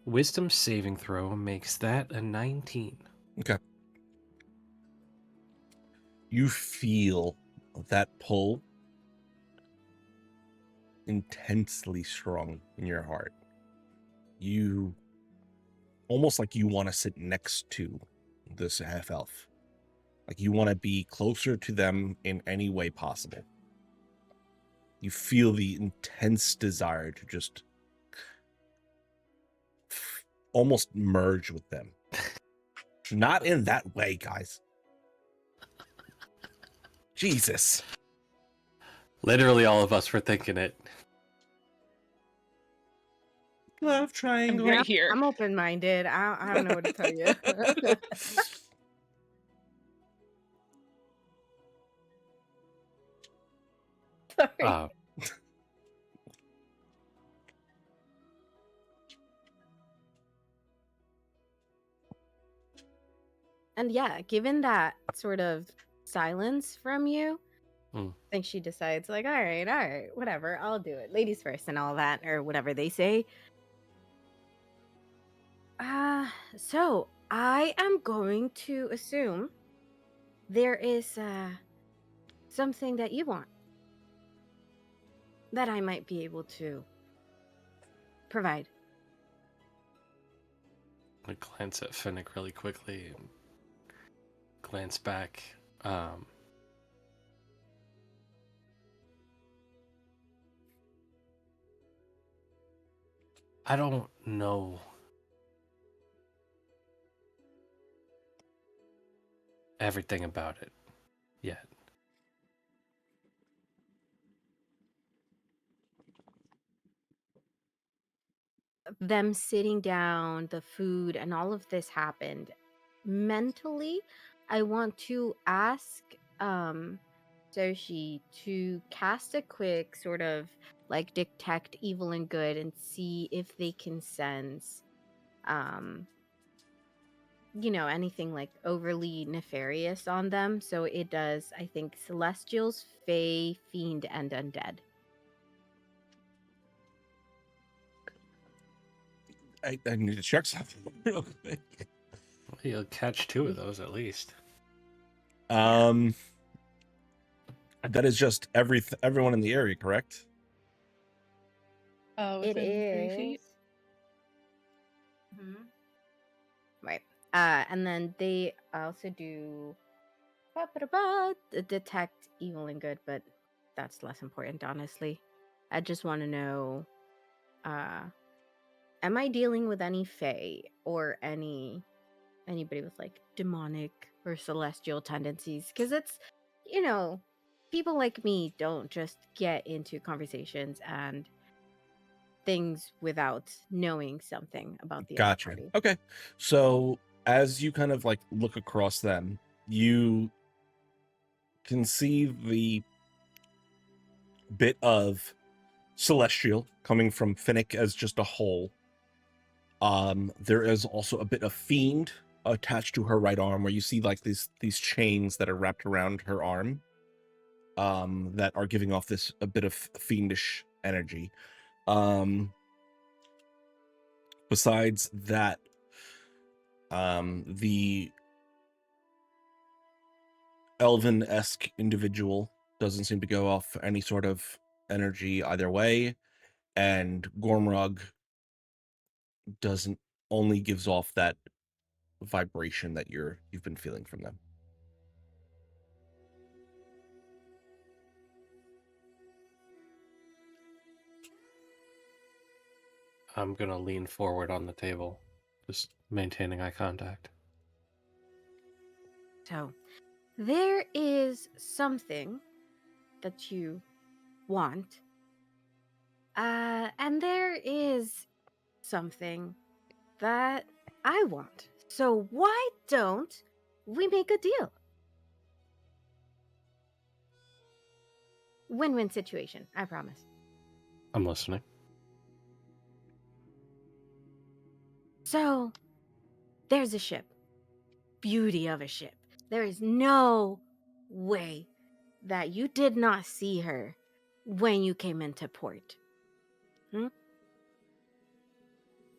Wisdom saving throw makes that a 19. Okay. You feel that pull intensely strong in your heart. You almost like you want to sit next to this half elf. Like you want to be closer to them in any way possible. You feel the intense desire to just almost merge with them. Not in that way, guys. Jesus. Literally all of us were thinking it. Love I'm triangle. right here. I'm open-minded. I don't know what to tell you. Sorry. And yeah, given that sort of silence from you, I think she decides, like, all right, whatever, I'll do it. Ladies first and all that, or whatever they say. So I am going to assume there is something that you want that I might be able to provide. I glance at Finnick really quickly and glance back. I don't know everything about it yet. Them sitting down, the food, and all of this happened. Mentally, I want to ask Soshi to cast a quick sort of like detect evil and good and see if they can sense anything like overly nefarious on them. So it does, I think, celestials, fae, fiend, and undead. I need to check something real quick. Well, you'll catch 2 of those at least. That is just everyone in the area, correct? It Within 3 is. feet. Right. And then they also do detect evil and good, but that's less important, honestly. I just want to know, am I dealing with any fae or anybody with like demonic or celestial tendencies? Because it's, people like me don't just get into conversations and things without knowing something about the other Gotcha. party. Okay. So as you kind of like look across them, you can see the bit of celestial coming from Finnick as just a whole. There is also a bit of fiend attached to her right arm, where you see like these chains that are wrapped around her arm. that are giving off this a bit of fiendish energy. Besides that, the elven-esque individual doesn't seem to go off any sort of energy either way, and Gormrug doesn't only gives off that vibration that you've been feeling from them. I'm gonna lean forward on the table, just maintaining eye contact. So, there is something that you want, and there is something that I want. So, why don't we make a deal? Win-win situation, I promise. I'm listening. So, there's a ship. Beauty of a ship. There is no way that you did not see her when you came into port.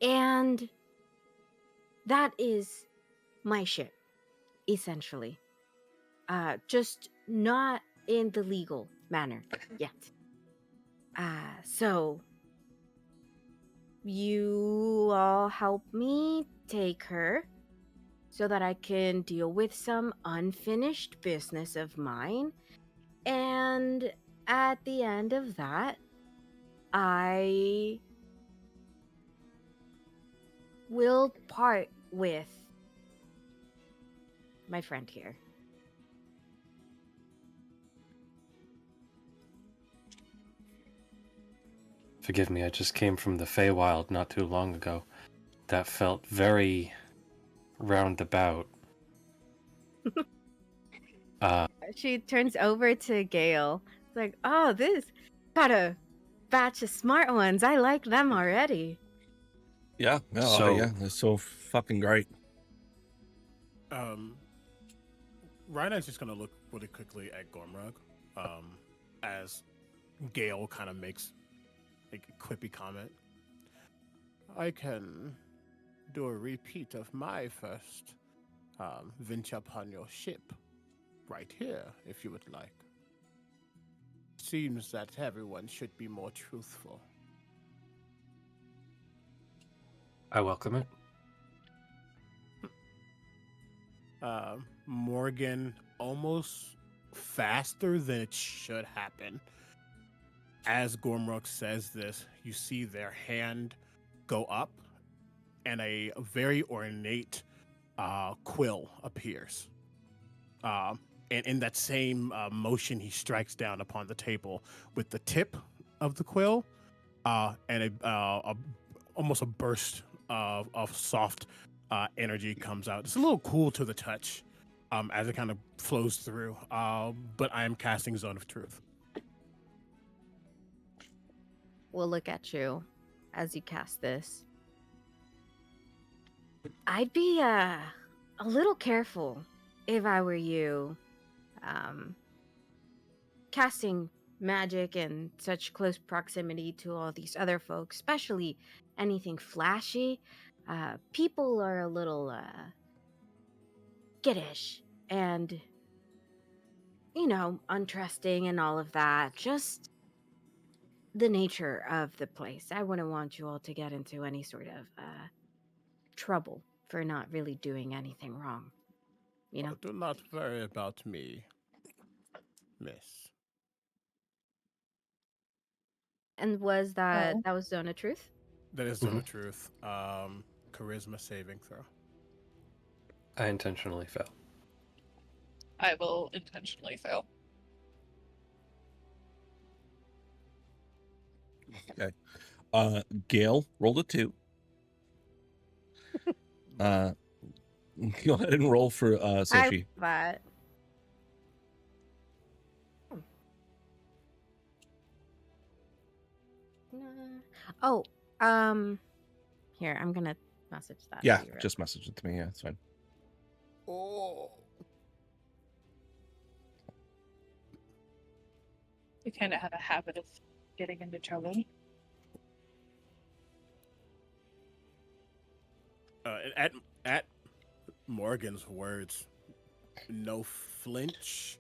And that is my ship, essentially. Just not in the legal manner yet. So you all help me take her so that I can deal with some unfinished business of mine. And at the end of that, I will part with my friend here. Forgive me, I just came from the Feywild not too long ago. That felt very roundabout. She turns over to Gale. It's like, oh, this got a batch of smart ones. I like them already. Yeah, no, So- yeah, they're so fucking great. Rhina's just gonna look really quickly at Gormrug, as Gale kind of makes a quippy comment. I can do a repeat of my first venture upon your ship right here, if you would like. Seems that everyone should be more truthful. I welcome it. Morgan, almost faster than it should happen. As Gormrug says this, you see their hand go up, and a very ornate quill appears. And in that same motion, he strikes down upon the table with the tip of the quill, and almost a burst of soft energy comes out. It's a little cool to the touch as it kind of flows through. But I am casting Zone of Truth. We'll look at you as you cast this. I'd be a little careful if I were you. Casting magic in such close proximity to all these other folks, especially anything flashy, people are a little skittish and, untrusting and all of that. Just the nature of the place. I wouldn't want you all to get into any sort of trouble for not really doing anything wrong. Do not worry about me, miss. And was that Oh. that was Zone of Truth? That is Zone of Truth. Charisma saving throw. I intentionally fell. I will intentionally fail. Okay. Gale rolled a 2. Go ahead and roll for Sophie. But oh, here, I'm gonna message that. Yeah, to you real just message it to me. Yeah, it's fine. Oh. We kind of have a habit of getting into trouble. At Morgan's words, no flinch,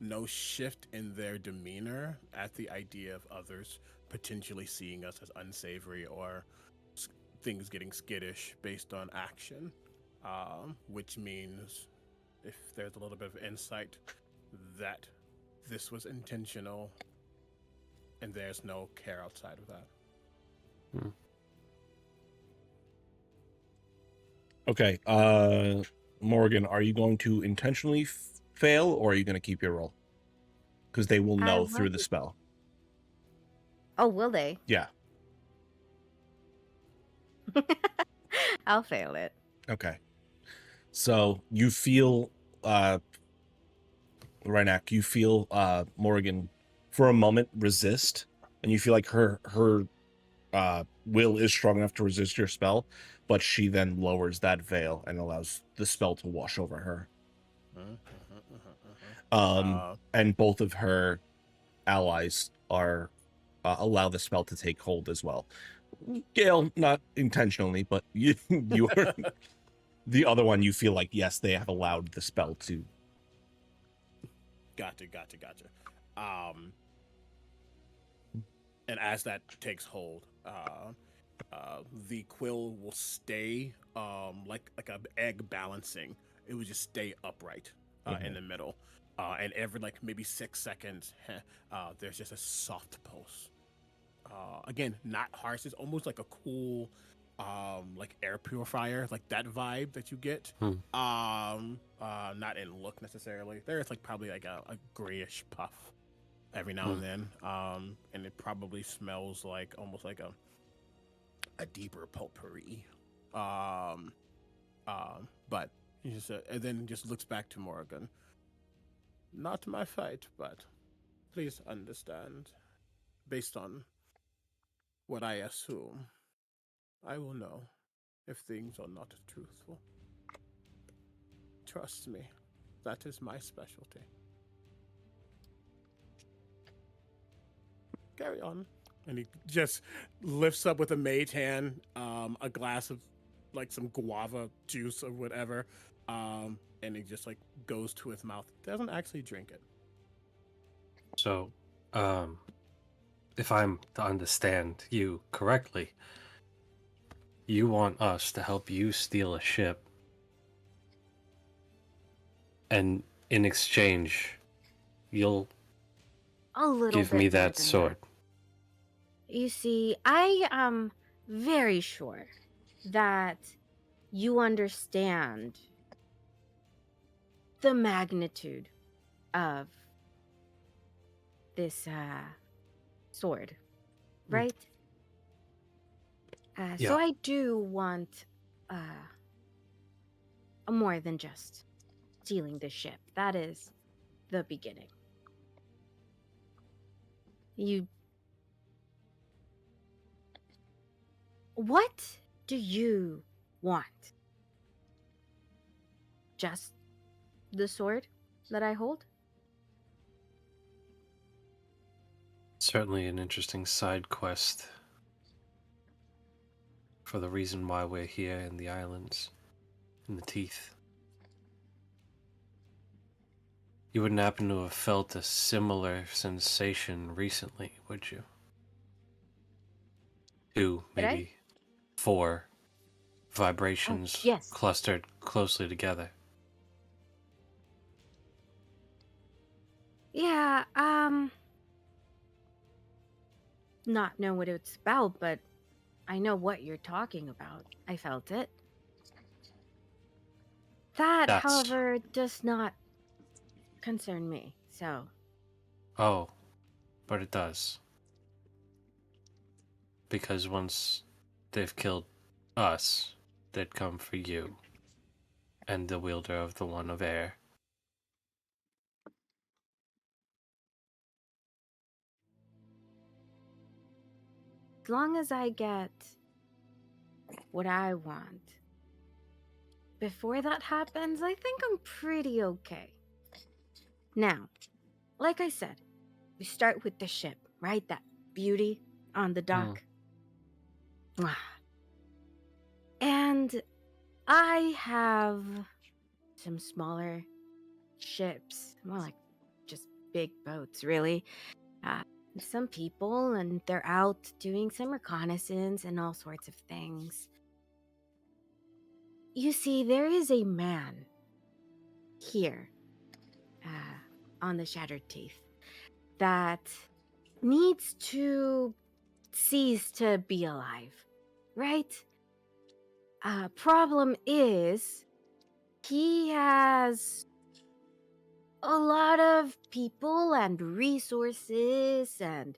no shift in their demeanor at the idea of others potentially seeing us as unsavory or things getting skittish based on action, which means if there's a little bit of insight that this was intentional and there's no care outside of that. Okay. Morgan, are you going to intentionally fail, or are you going to keep your roll? Because they will I know will through the be- spell. Oh, will they? Yeah. I'll fail it. Okay. So you feel, Rhynak, you feel Morgan for a moment resist, and you feel like her will is strong enough to resist your spell, but she then lowers that veil and allows the spell to wash over her. And both of her allies are allow the spell to take hold as well. Gale, not intentionally, but you are the other one. You feel like, yes, they have allowed the spell to. Gotcha. And as that takes hold, the quill will stay like an egg balancing. It will just stay upright in the middle, and every like maybe 6 seconds, there's just a soft pulse. Again, not harsh. It's almost like a cool, like air purifier, like that vibe that you get. Not in look necessarily. There's like probably like a grayish puff every now and then, and it probably smells like almost like a deeper potpourri. But he just and then just looks back to Morgan. Not my fight, but please understand, based on what I assume, I will know if things are not truthful. Trust me, that is my specialty. Carry on. And he just lifts up with a mage hand, a glass of like some guava juice or whatever, and he just like goes to his mouth. Doesn't actually drink it. So, if I'm to understand you correctly, you want us to help you steal a ship, and in exchange, you'll A little give bit me more that than sword. You see, I am very sure that you understand the magnitude of this sword, right? Yeah. So I do want more than just stealing the ship. That is the beginning. What do you want? Just the sword that I hold? Certainly an interesting side quest for the reason why we're here in the islands, in the Teeth. You wouldn't happen to have felt a similar sensation recently, would you? 2, Did I? maybe 4 vibrations yes. clustered closely together. Yeah, not know what it's about, but I know what you're talking about. I felt it. That, That's- however, does not concern me, so. Oh, but it does. Because once they've killed us, they'd come for you and the wielder of the One of Air. As long as I get what I want, before that happens, I think I'm pretty okay. Now, like I said, we start with the ship, right? That beauty on the dock. Mwah. And I have some smaller ships, more like just big boats, really. Uh, some people, and they're out doing some reconnaissance and all sorts of things. You see, there is a man here on the Shattered Teeth that needs to cease to be alive, right? Problem is, he has a lot of people and resources and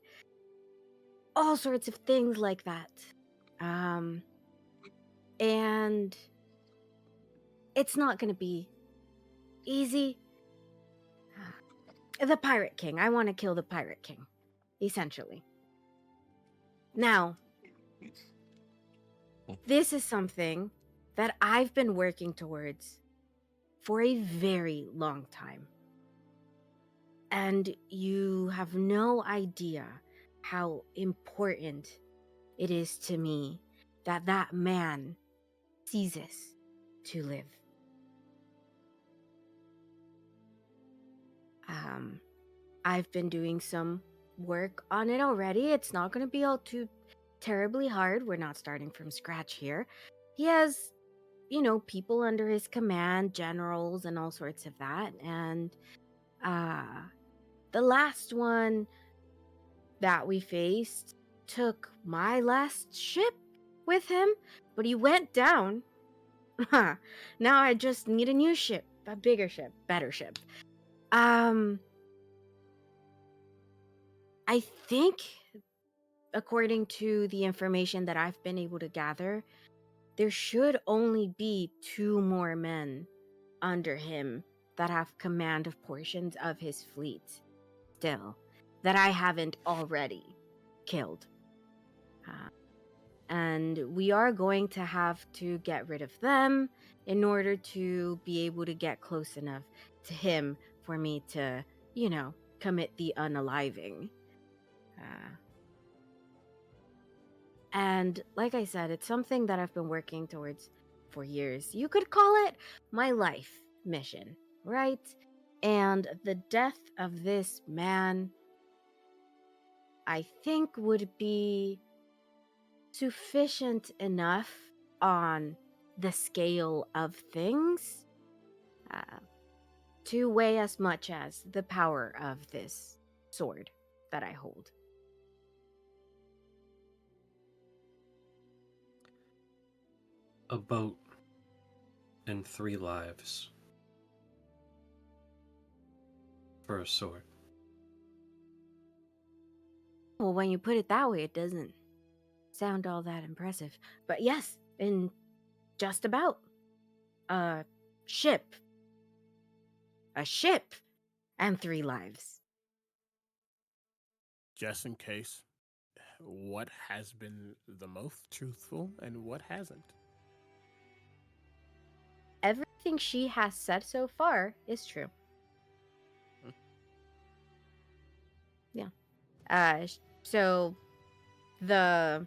all sorts of things like that. And it's not going to be easy. The Pirate King. I want to kill the Pirate King, essentially. Now, this is something that I've been working towards for a very long time. And you have no idea how important it is to me that that man ceases to live. I've been doing some work on it already. It's not going to be all too terribly hard. We're not starting from scratch here. He has, people under his command, generals, and all sorts of that. And the last one that we faced took my last ship with him, but he went down. Now I just need a new ship, a bigger ship, better ship. I think, according to the information that I've been able to gather, there should only be 2 more men under him that have command of portions of his fleet still, that I haven't already killed. And we are going to have to get rid of them in order to be able to get close enough to him for me to, commit the unaliving. And like I said, it's something that I've been working towards for years. You could call it my life mission, right? And the death of this man, I think, would be sufficient enough on the scale of things to weigh as much as the power of this sword that I hold. A boat and 3 lives for a sword. Well, when you put it that way, it doesn't sound all that impressive. But yes, in just about a ship. A ship and 3 lives. Just in case, what has been the most truthful and what hasn't? Everything she has said so far is true. Yeah. So the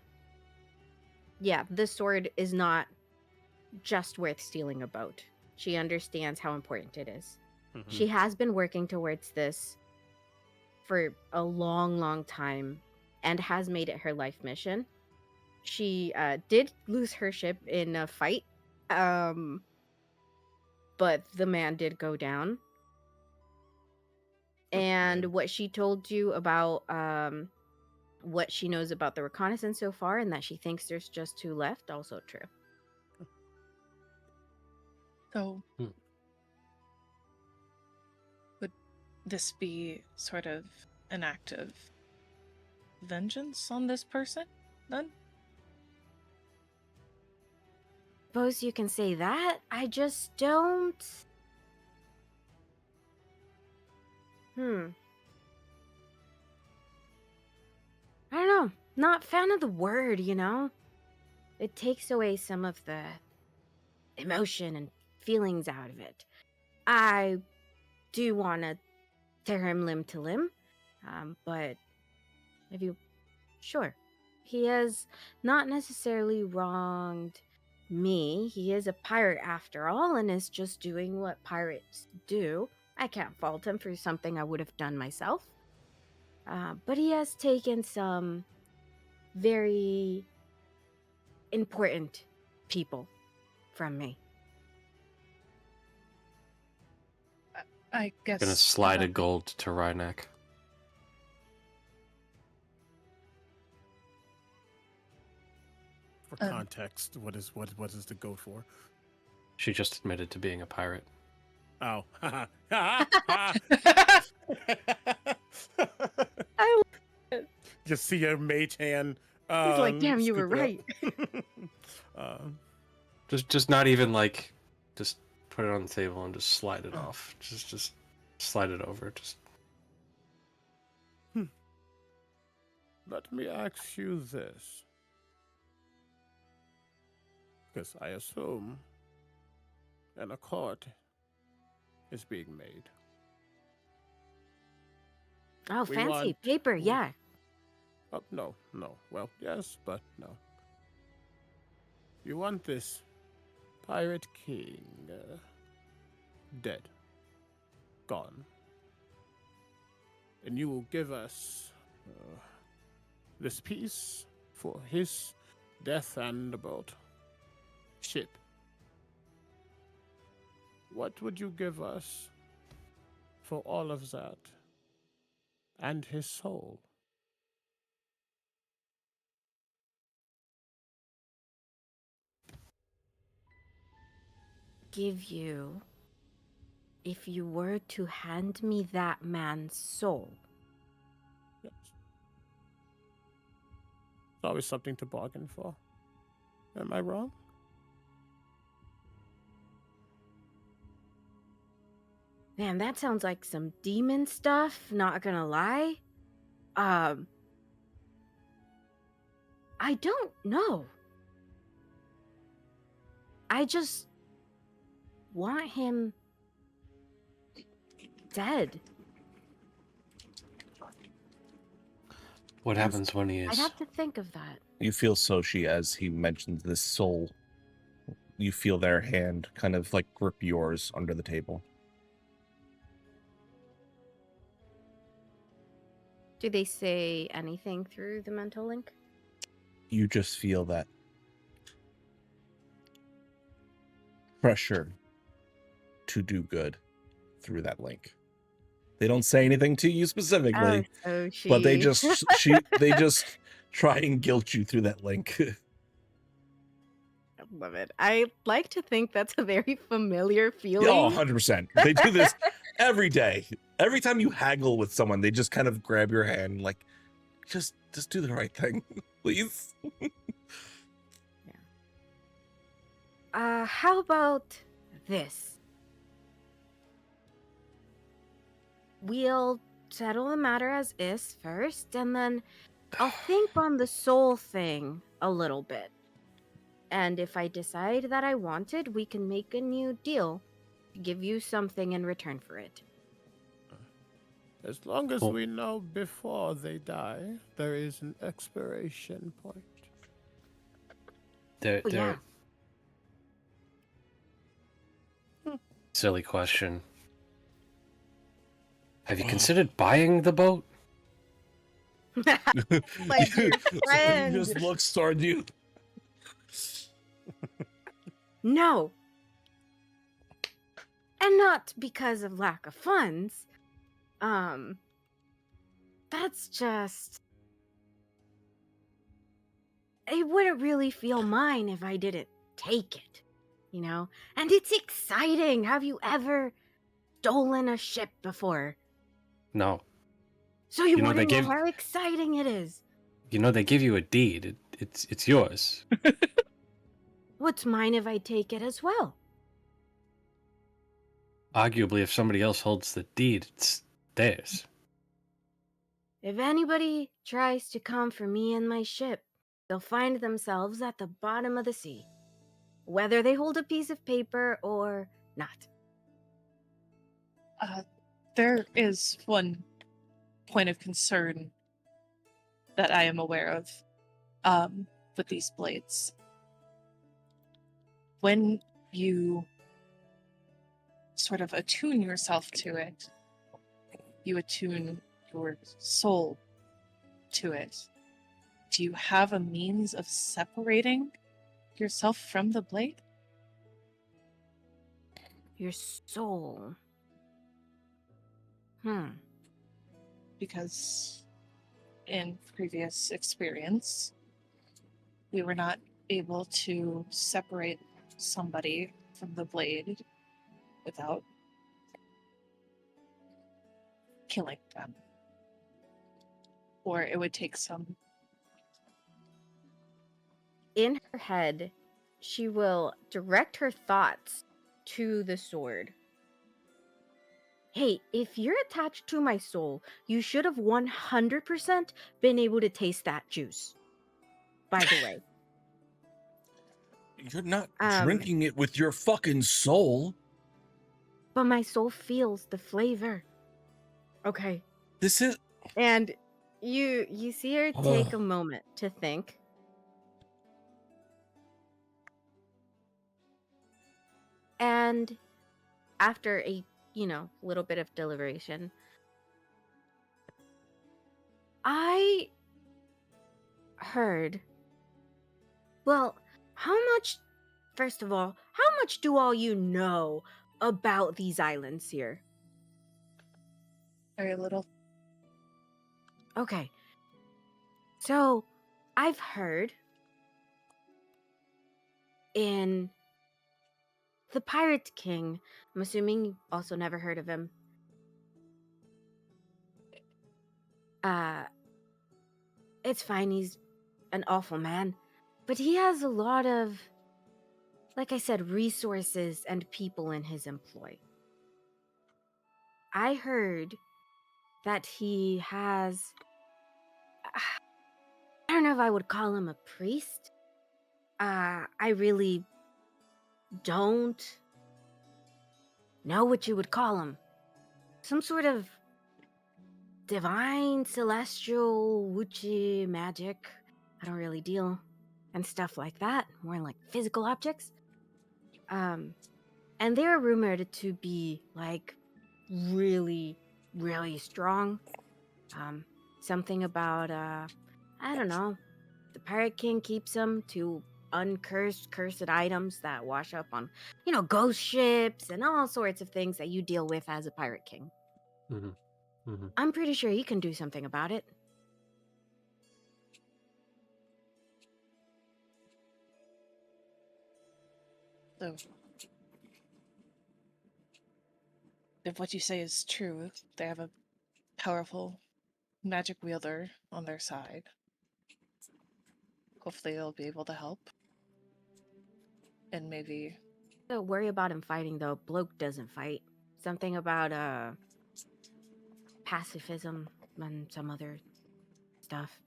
sword is not just worth stealing a boat. She understands how important it is. Mm-hmm. She has been working towards this for a long, long time and has made it her life mission. She did lose her ship in a fight, but the man did go down. And what she told you about what she knows about the reconnaissance so far, and that she thinks there's just 2 left, also true. So, would this be sort of an act of vengeance on this person, then? Suppose you can say that. I just don't... I don't know. Not fan of the word, It takes away some of the emotion and feelings out of it. I do want to tear him limb to limb. But if you, sure, he has not necessarily wronged me. He is a pirate after all, and is just doing what pirates do. I can't fault him for something I would have done myself. But he has taken some very important people from me. I guess. Gonna slide a gold to Rhynek. For context, what is the go for? She just admitted to being a pirate. Oh. I Just see your mage hand. He's like, damn, you were scoop it right. up. Just not even like, just put it on the table and just slide it off. Just slide it over. Just. Let me ask you this. Because I assume an accord is being made. Oh, We fancy want- paper, yeah. Oh, no. Well, yes, but no. You want this pirate king dead, gone. And you will give us this piece for his death and the boat. Ship. What would you give us for all of that? And his soul? Give you, if you were to hand me that man's soul. Yes. It's always something to bargain for. Am I wrong? Man, that sounds like some demon stuff, not gonna lie. I don't know. I just want him dead. What happens when he I'd is? have to think of that. You feel Soshi as he mentions this soul. You feel their hand kind of like grip yours under the table. Do they say anything through the mental link? You just feel that pressure to do good through that link. They don't say anything to you specifically, Oh, but they just they just try and guilt you through that link. I love it. I like to think that's a very familiar feeling. Oh, 100%. They do this every day. Every time you haggle with someone, they just kind of grab your hand like, just do the right thing, please. How about this? We'll settle the matter as is first, and then I'll think on the soul thing a little bit. And if I decide that I want it, we can make a new deal. Give you something in return for it. As long as Cool. we know before they die, there is an expiration point. There, Oh, yeah. Silly question. Have you considered buying the boat? Like your He friend. just looks toward you. No. And not because of lack of funds. That's just... It wouldn't really feel mine if I didn't take it, you know? And it's exciting. Have you ever stolen a ship before? No. So you, You know, they wouldn't know give- how exciting it is. You know, they give you a deed. It's yours. What's mine if I take it as well? Arguably, if somebody else holds the deed, it's theirs. If anybody tries to come for me and my ship, they'll find themselves at the bottom of the sea, whether they hold a piece of paper or not. There is one point of concern that I am aware of with these blades. When you sort of attune yourself to it, you attune your soul to it. Do you have a means of separating yourself from the blade? Your soul. Because in previous experience, we were not able to separate somebody from the blade without killing them. Or it would take some... In her head, she will direct her thoughts to the sword. Hey, if you're attached to my soul, you should have 100% been able to taste that juice. By the way. You're not drinking it with your fucking soul. But my soul feels the flavor. Okay. This is... And you see her take a moment to think. And after a, little bit of deliberation, I heard, well, first of all, how much do all you know about these islands here? Very little. Okay. So, I've heard in the Pirate King, I'm assuming you also never heard of him. It's fine, he's an awful man, but he has a lot of, like I said, resources and people in his employ. I heard that he has, I don't know if I would call him a priest. I really don't know what you would call him. Some sort of divine, celestial, witchy magic. I don't really deal and stuff like that. More like physical objects. And they're rumored to be like really, really strong. Something about I don't know. The Pirate King keeps them to cursed items that wash up on, ghost ships and all sorts of things that you deal with as a Pirate King. Mm-hmm. Mm-hmm. I'm pretty sure he can do something about it. So, if what you say is true, they have a powerful magic wielder on their side. Hopefully they'll be able to help. And maybe... Don't worry about him fighting, though. Bloke doesn't fight. Something about pacifism and some other stuff.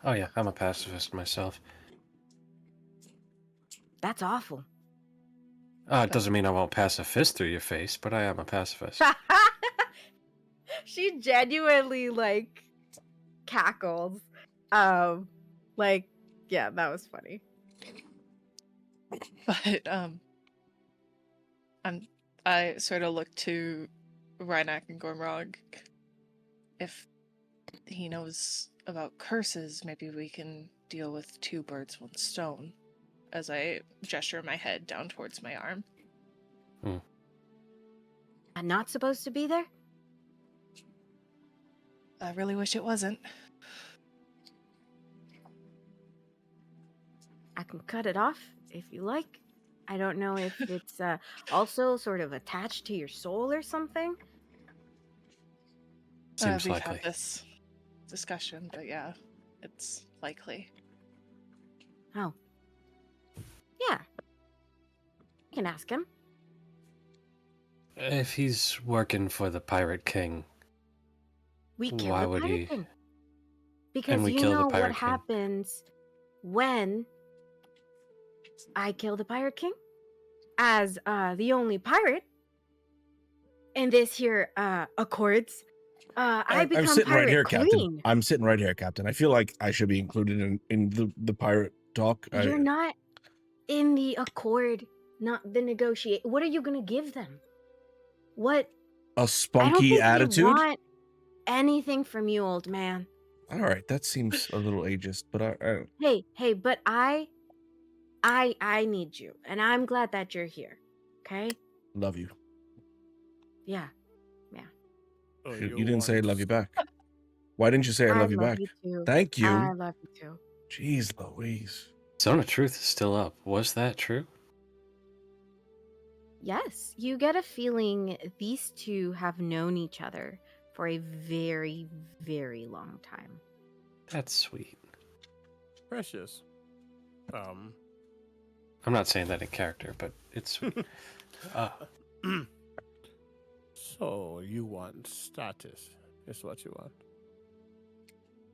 Oh yeah, I'm a pacifist myself. That's awful. It doesn't mean I won't pass a fist through your face, but I am a pacifist. She genuinely cackled. Yeah, that was funny. But I sort of look to Rhynak and Gormrog. If he knows about curses, maybe we can deal with 2 birds, 1 stone. As I gesture my head down towards my arm. I'm not supposed to be there? I really wish it wasn't. I can cut it off if you like. I don't know if it's also sort of attached to your soul or something. Seems we've likely. had this discussion, but yeah, it's likely. Oh. Yeah. You can ask him. If he's working for the Pirate King, We kill why the would Pirate he? King. Because we you kill the know what Pirate King. happens when I kill the Pirate King? As the only pirate in this here Accords, I I'm become sitting right pirate here, Captain. queen. I'm sitting right here, Captain. I feel like I should be included in the pirate talk. You're not in the accord, not the negotiate. What are you gonna give them? What? A I don't spunky think they attitude. want anything from you, old man. All right, that seems a little ageist, but I Hey, but I need you, and I'm glad that you're here. Okay? love you. Yeah. Oh, You didn't say I love you want- back. Why didn't you say I I love you back? you too. Thank you. I love you too. Jeez Louise. Zone of Truth is still up. Was that true? Yes, you get a feeling these two have known each other for a very, very long time. That's sweet. Precious. I'm not saying that in character, but it's sweet. So you want status, is what you want.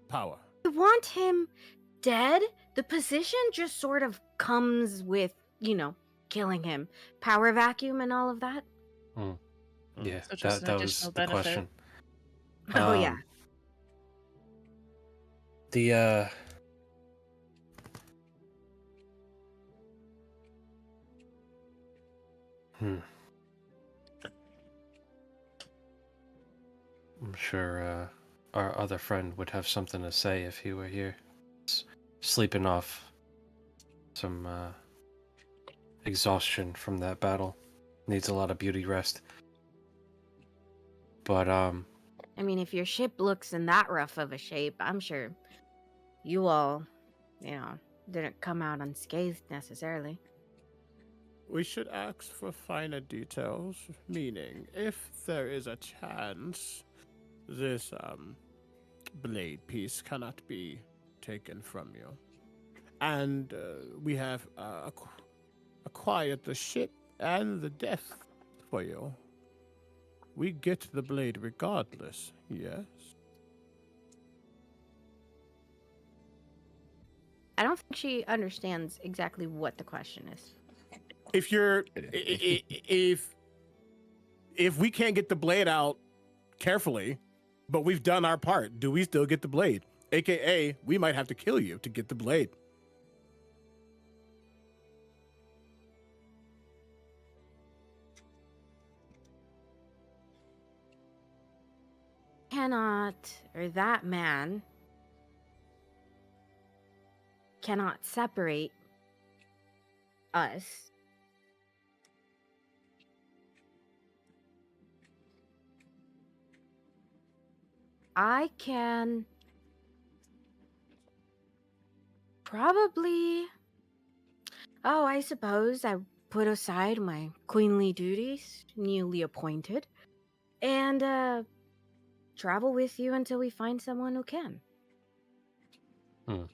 Power. You want him dead? The position just sort of comes with, killing him. Power vacuum and all of that? Yeah, So just an that was additional the benefit. question. Oh, yeah. The I'm sure our other friend would have something to say if he were here. Sleeping off some exhaustion from that battle. Needs a lot of beauty rest. But I mean, if your ship looks in that rough of a shape, I'm sure you all, didn't come out unscathed necessarily. We should ask for finer details, meaning if there is a chance this blade piece cannot be taken from you, and we have acquired the ship and the death for you, we get the blade regardless, yes? I don't think she understands exactly what the question is. If you're if we can't get the blade out carefully, but we've done our part, do we still get the blade? AKA, we might have to kill you to get the blade. That man cannot separate us. I can probably... Oh, I suppose I put aside my queenly duties, newly appointed, and travel with you until we find someone who can. You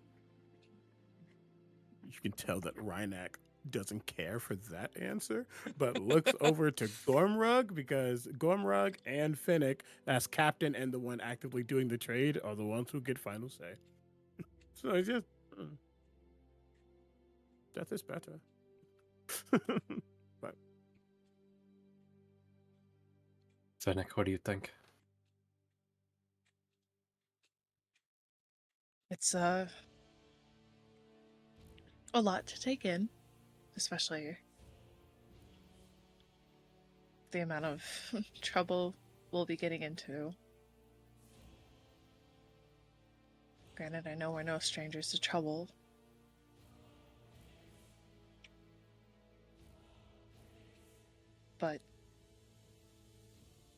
can tell that Rhynak doesn't care for that answer, but looks over to Gormrug, because Gormrug and Finnick, as captain and the one actively doing the trade, are the ones who get final say. So it's just... death is better. But Fennec, what do you think? It's a lot to take in, especially the amount of trouble we'll be getting into. Granted, I know we're no strangers to trouble. But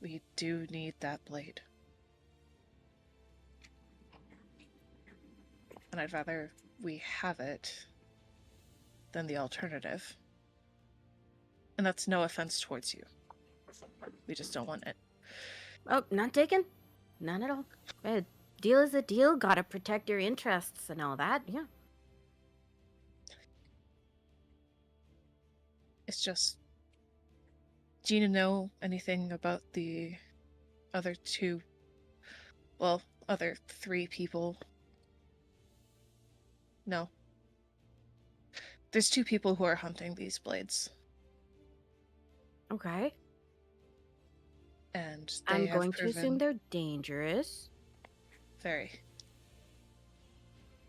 we do need that blade. And I'd rather we have it than the alternative. And that's no offense towards you. We just don't want it. Oh, none taken? None at all. Deal is a deal. Gotta protect your interests and all that, yeah. It's just... Do you know anything about the other other 3 people? No. There's 2 people who are hunting these blades. Okay. And I'm they have going to assume proven they're dangerous. very.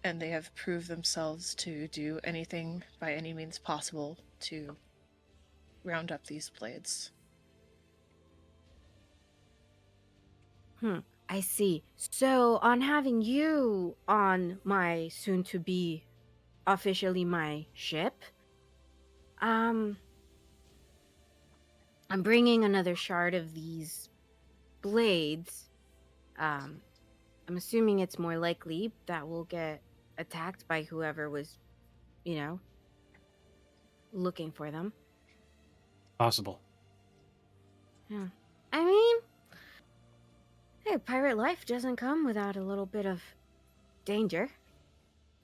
And they have proved themselves to do anything by any means possible to round up these blades. I see. So, on having you on my soon to be officially my ship, I'm bringing another shard of these blades. I'm assuming it's more likely that we'll get attacked by whoever was, looking for them. Possible. Yeah. I mean, hey, pirate life doesn't come without a little bit of danger.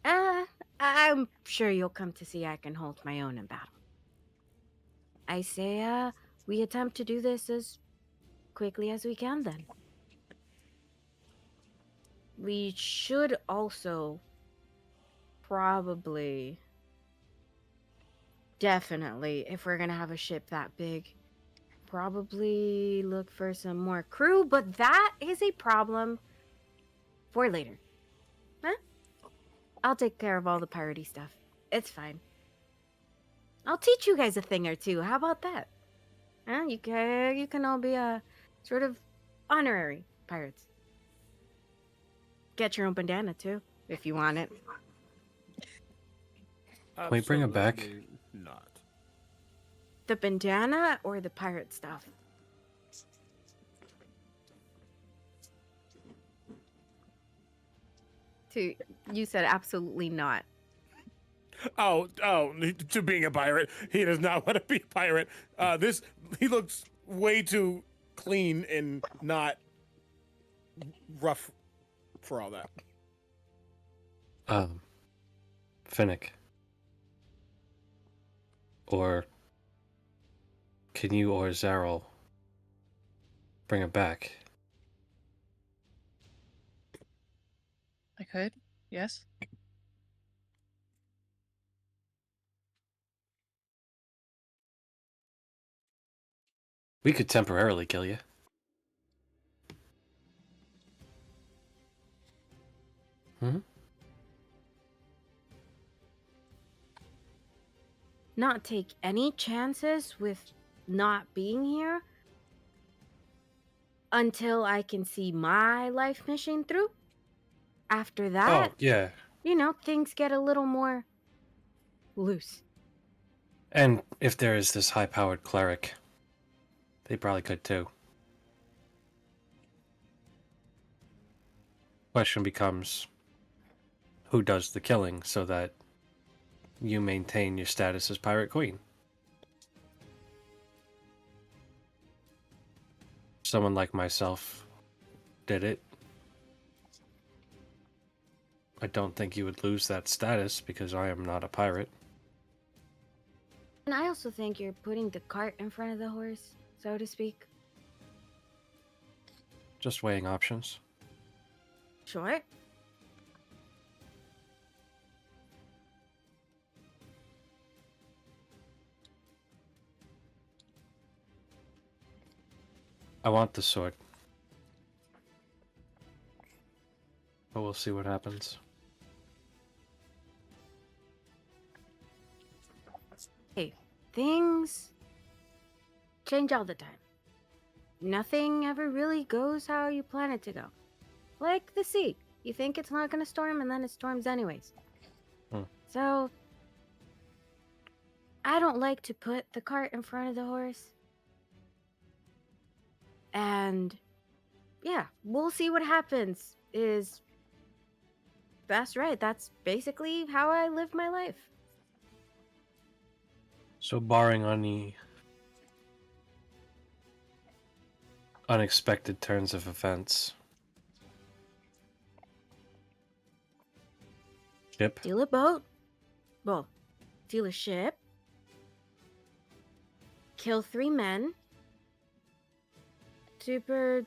I'm sure you'll come to see I can hold my own in battle. I say, we attempt to do this as quickly as we can then. We should also probably, definitely, if we're gonna have a ship that big, probably look for some more crew, but that is a problem for later. Huh? I'll take care of all the piratey stuff. It's fine. I'll teach you guys a thing or two. How about that? Huh? You can all be sort of honorary pirates. Get your own bandana too, if you want it. Can we bring it back? Absolutely not. The bandana or the pirate stuff? You said absolutely not. Oh, to being a pirate. He does not want to be a pirate. He looks way too clean and not rough for all that. Finnick. Or can you or Zarel bring it back? I could, yes. We could temporarily kill you. Hmm? Not take any chances with not being here until I can see my life mission through. After that, Oh, yeah. Things get a little more loose. And if there is this high-powered cleric, they probably could too. Question becomes, who does the killing so that you maintain your status as Pirate Queen? Someone like myself did it. I don't think you would lose that status because I am not a pirate. And I also think you're putting the cart in front of the horse, so to speak. Just weighing options. Sure. I want the sword. But we'll see what happens. Hey, things change all the time. Nothing ever really goes how you plan it to go. Like the sea. You think it's not gonna storm, and then it storms anyways. So, I don't like to put the cart in front of the horse. And, yeah, we'll see what happens. That's right. That's basically how I live my life. So barring any unexpected turns of events. Ship? Steal a boat. Well, steal a ship. Kill 3 men. Super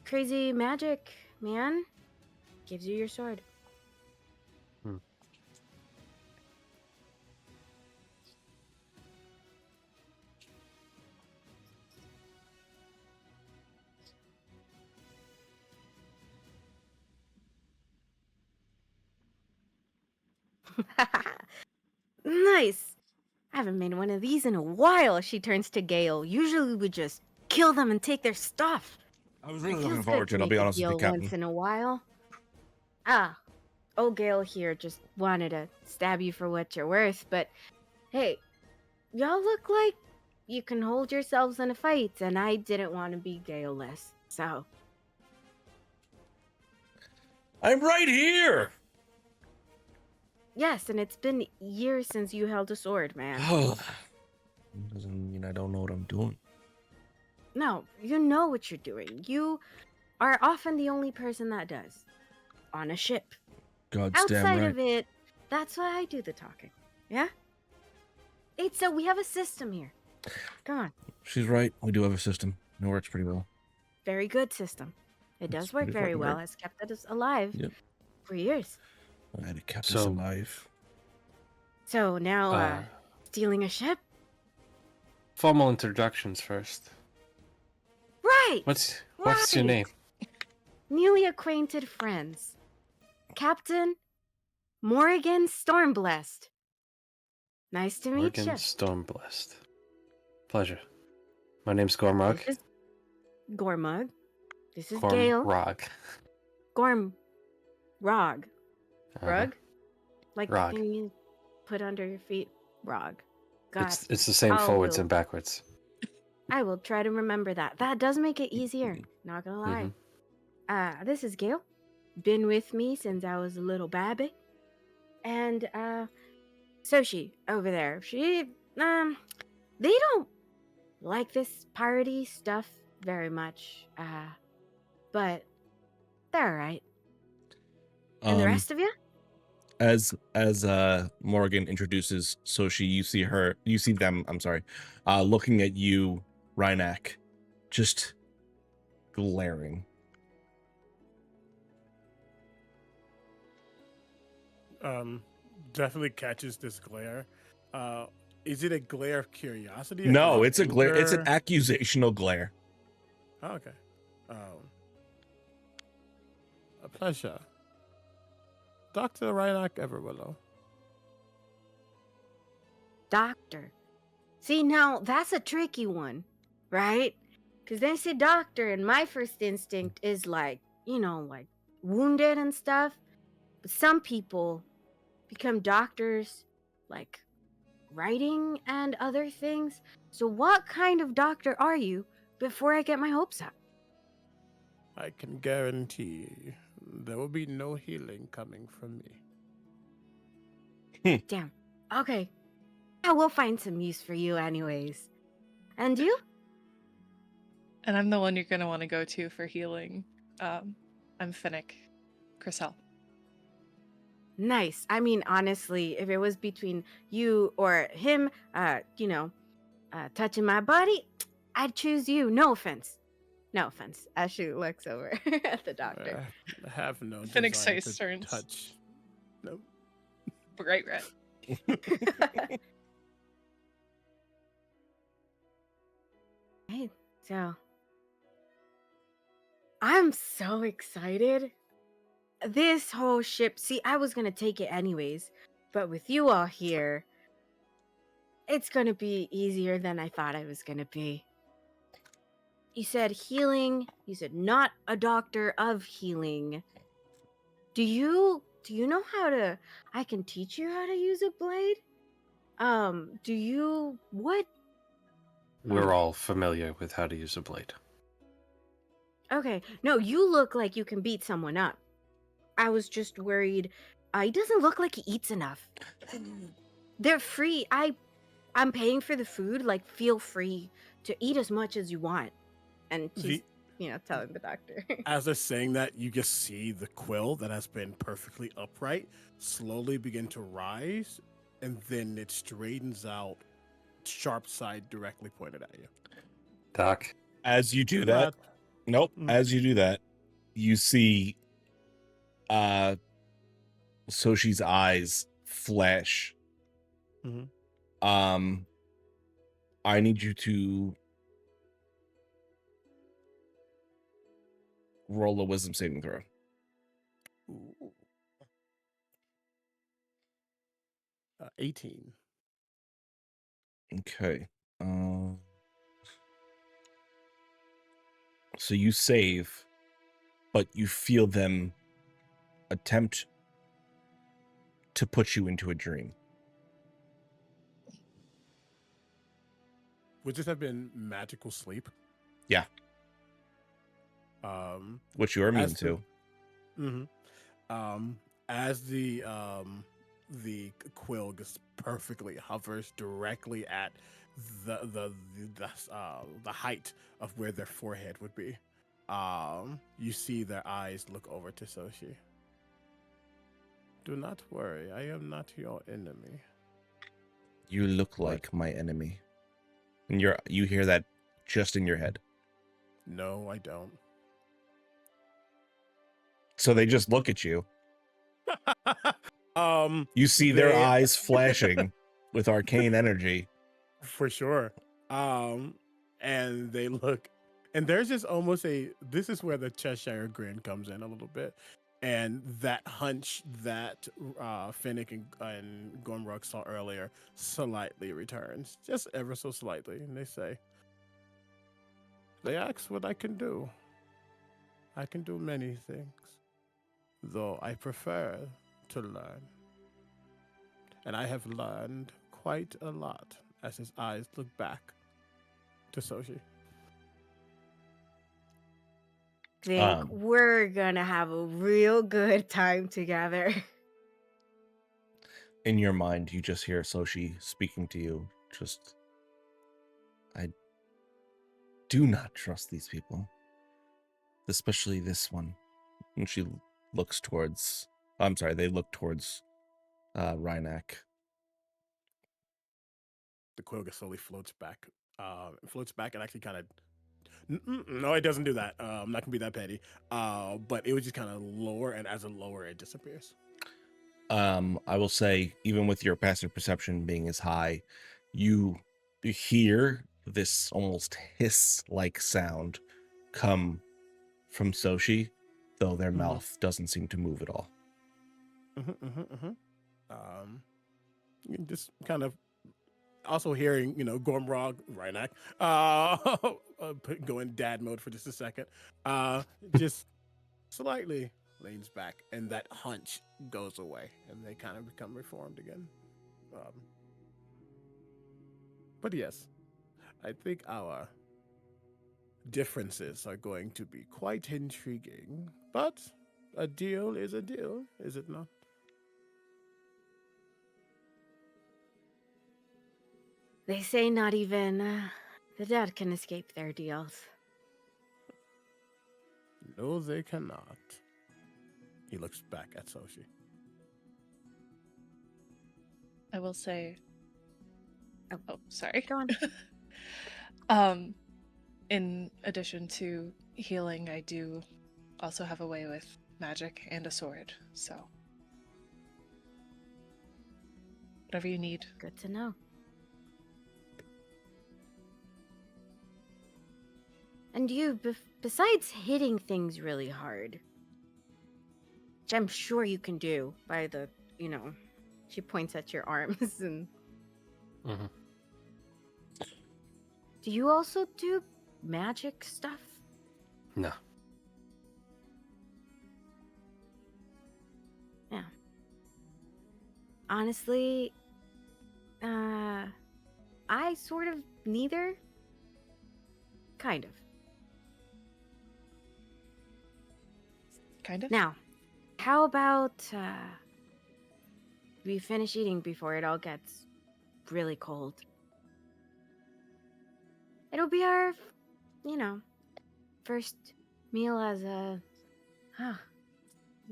crazy magic, man. Gives you your sword. Nice. I haven't made one of these in a while, she turns to Gale. Usually we just kill them and take their stuff. I was It really looking feels forward good to it. to I'll be make a honest with you, deal Captain. once in a while. Ah, old Gale here just wanted to stab you for what you're worth, but hey, y'all look like you can hold yourselves in a fight, and I didn't want to be Gale-less, so... I'm right here. Yes, and it's been years since you held a sword, man. Doesn't mean I don't know what I'm doing. No, you know what you're doing. You are often the only person that does. On a ship. God's damn Outside right. of it, that's why I do the talking. Yeah? It's so we have a system here. Come on. She's right. We do have a system. It works pretty well. Very good system. It It's does work pretty very fucking well. great. Has kept us alive Yep. for years. I had to kept us So- alive. So now, stealing a ship? Formal introductions first. Right! What's Right. your name? Newly acquainted friends. Captain Morrigan Stormblessed. Nice to meet Morgan you. Stormblessed. Pleasure. My name's Gormrog. This is Gormug. This is Gale. Gormrog. Gorm. Rog. Uh-huh. Rug? Like Rog. the thing you put under your feet? Rog. Got It's the same I forwards will- and backwards. I will try to remember that. That does make it easier. Not gonna lie. This is Gale. Been with me since I was a little baby. And, Soshi over there. She, they don't like this piratey stuff very much. But they're alright. And the rest of you? As Morgan introduces Soshi, you see them, I'm sorry, looking at you, Rhynak, just glaring. Definitely catches this glare. Is it a glare of curiosity? No, glare of it's a glare. It's an anger? accusational glare. Oh, okay. A pleasure. Dr. Rhynak Everwillow. Doctor. See, now that's a tricky one, right? Because they say doctor, and my first instinct is like, like wounded and stuff. But some people become doctors, like writing and other things. So, what kind of doctor are you before I get my hopes up? I can guarantee there will be no healing coming from me. Damn. Okay. I will find some use for you, anyways. And you? And I'm the one you're going to want to go to for healing. I'm Finnick. Chriselle. Nice. I mean, honestly, if it was between you or him, touching my body, I'd choose you. No offense. No offense. As she looks over at the doctor. I have no Finnick's desire face to turns. touch. No. Bright red. Hey, so I'm so excited. This whole ship, see, I was gonna take it anyways, but with you all here, it's gonna be easier than I thought it was gonna be. You said healing, you said not a doctor of healing. Do you know how to, I can teach you how to use a blade? What? We're all familiar with how to use a blade. Okay, no, you look like you can beat someone up. I was just worried. He doesn't look like he eats enough. They're free. I'm paying for the food. Like, feel free to eat as much as you want. And she's, telling the doctor. As they're saying that, you just see the quill that has been perfectly upright slowly begin to rise, and then it straightens out, sharp side directly pointed at you. Doc. As you do that, nope. As you do that, you see Soshi's eyes flash. Mhm. I need you to roll a wisdom saving throw. Ooh. 18. Okay. So you save, but you feel them attempt to put you into a dream. Would this have been magical sleep? Yeah. Which you are immune to. As the quill just perfectly hovers directly at the height of where their forehead would be, you see their eyes look over to Soshi. Do not worry, I am not your enemy. You look like my enemy. And you hear that just in your head. No, I don't. So they just look at you. You see their they- eyes flashing with arcane energy. For sure. And they look, and there's just almost this is where the Cheshire grin comes in a little bit. And that hunch that Finnick and Gormrug saw earlier slightly returns, just ever so slightly. And they ask what I can do. I can do many things, though I prefer to learn. And I have learned quite a lot as his eyes look back to Soshi. Think we're gonna have a real good time together. In your mind, you just hear Soshi speaking to you. I do not trust these people. Especially this one. And she looks towards... they look towards Rhynak. The Quilga slowly floats back. And actually kind of... No, it doesn't do that. I'm not going to be that petty. But it was just kind of lower, and as a lower, it disappears. I will say, even with your passive perception being as high, you hear this almost hiss-like sound come from Soshi, though their mouth doesn't seem to move at all. Just kind of also hearing, Gormrog, Rhynak, go in dad mode for just a second. Just slightly leans back, and that hunch goes away, and they kind of become reformed again. But yes, I think our differences are going to be quite intriguing. But a deal is a deal, is it not? They say not even the dead can escape their deals. No, they cannot. He looks back at Soshi. I will say. Oh, sorry. Go on. In addition to healing, I do also have a way with magic and a sword. So, whatever you need. Good to know. And you, besides hitting things really hard, which I'm sure you can do by the, she points at your arms and... Do you also do magic stuff? No. Yeah. Honestly, I sort of neither. Kind of. Kind of. Now, how about we finish eating before it all gets really cold? It'll be our, first meal as a,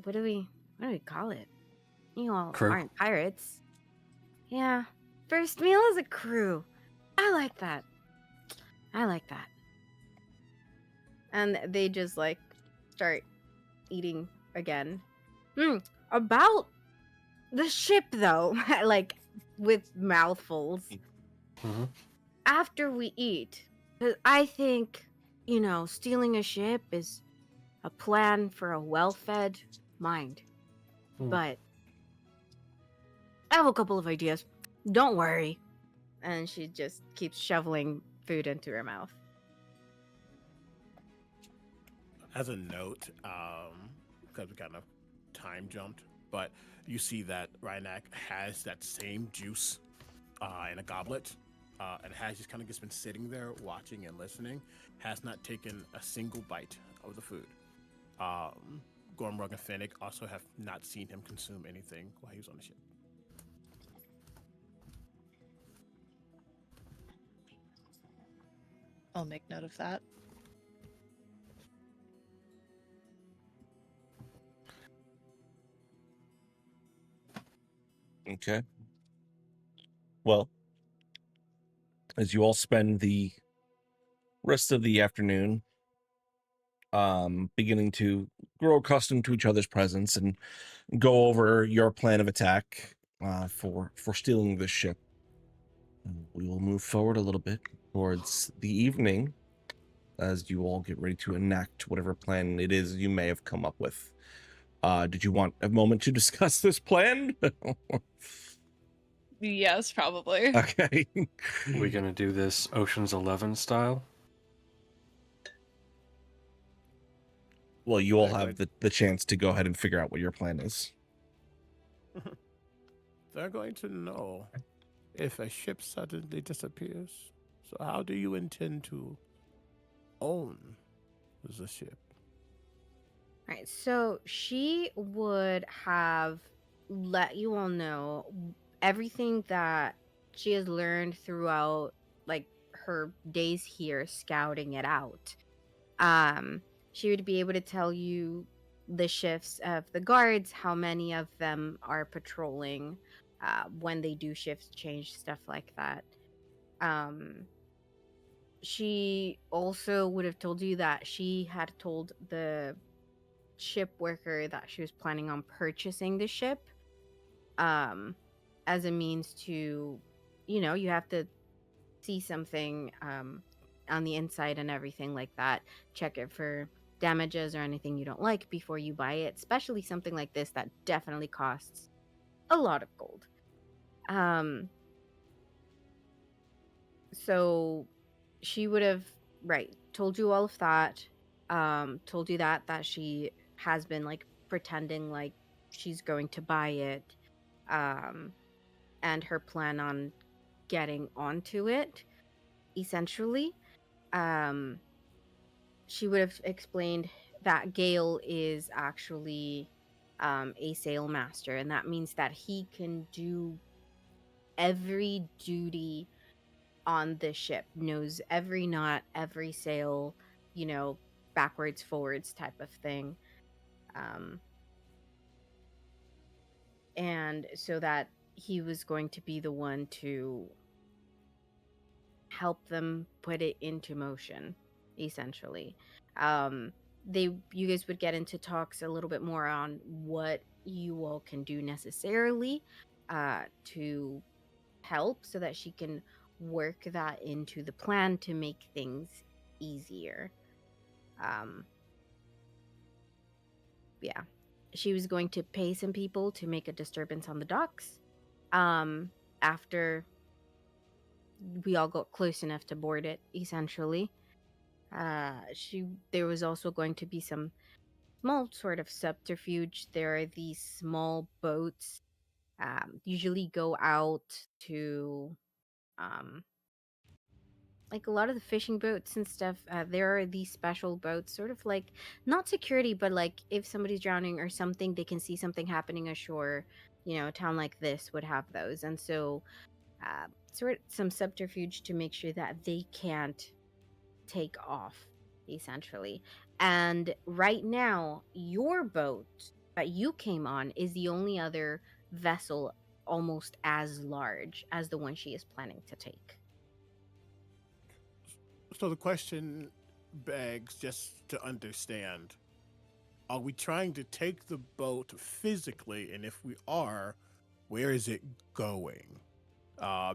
what do we call it? You all Crew. aren't pirates. Yeah, first meal as a crew. I like that. And they just start eating again. About the ship though, with mouthfuls. After we eat, 'cause I think, stealing a ship is a plan for a well-fed mind. But I have a couple of ideas. Don't worry. And she just keeps shoveling food into her mouth. As a note, because we kind of time jumped, but you see that Rhinak has that same juice in a goblet, and has just kind of just been sitting there watching and listening, has not taken a single bite of the food. Gormrug and Fennec also have not seen him consume anything while he was on the ship. I'll make note of that. Okay. Well, as you all spend the rest of the afternoon beginning to grow accustomed to each other's presence and go over your plan of attack for stealing this ship, we will move forward a little bit towards the evening as you all get ready to enact whatever plan it is you may have come up with. Did you want a moment to discuss this plan? Yes, probably. Okay. Are we gonna do this Ocean's 11 style? Well, you all Exactly. have the chance to go ahead and figure out what your plan is. They're going to know if a ship suddenly disappears. So how do you intend to own the ship? Right. So she would have let you all know everything that she has learned throughout like her days here scouting it out. She would be able to tell you the shifts of the guards, how many of them are patrolling, when they do shifts change, stuff like that. She also would have told you that she had told the ship worker that she was planning on purchasing the ship as a means to, you have to see something on the inside and everything like that, check it for damages or anything you don't like before you buy it, especially something like this that definitely costs a lot of gold. So she would have told you all of that, told you that she has been like pretending like she's going to buy it, and her plan on getting onto it essentially. She would have explained that Gale is actually a sail master, and that means that he can do every duty on the ship, knows every knot, every sail, backwards, forwards type of thing. And so that he was going to be the one to help them put it into motion, essentially. You guys would get into talks a little bit more on what you all can do necessarily to help so that she can work that into the plan to make things easier. Yeah, she was going to pay some people to make a disturbance on the docks after we all got close enough to board it, essentially. There was also going to be some small sort of subterfuge. There are these small boats, usually go out to like a lot of the fishing boats and stuff. There are these special boats, sort of like not security, but like if somebody's drowning or something, they can see something happening ashore. A town like this would have those, and so sort of some subterfuge to make sure that they can't take off, essentially. And right now, your boat that you came on is the only other vessel almost as large as the one she is planning to take. So the question begs, just to understand, are we trying to take the boat physically? And if we are, where is it going?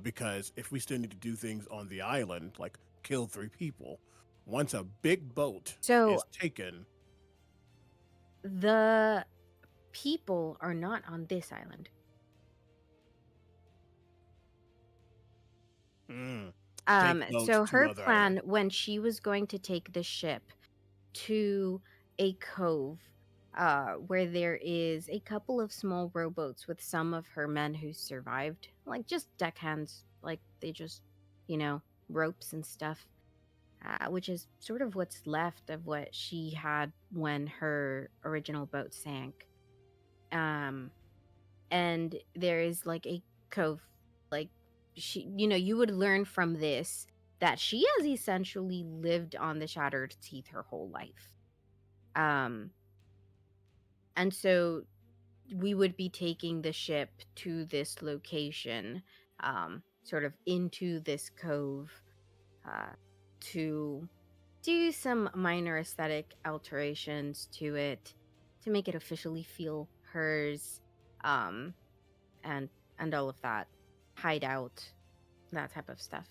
Because if we still need to do things on the island, like kill 3 people, once a big boat is taken. The people are not on this island. Mm. So notes to her other plan items. when she was going to take the ship to a cove where there is a couple of small rowboats with some of her men who survived, like just deckhands, like they just, ropes and stuff, which is sort of what's left of what she had when her original boat sank. And there is like a cove, like you would learn from this that she has essentially lived on the Shattered Teeth her whole life. And so we would be taking the ship to this location, sort of into this cove, to do some minor aesthetic alterations to it to make it officially feel hers, um, and all of that, hide out, that type of stuff.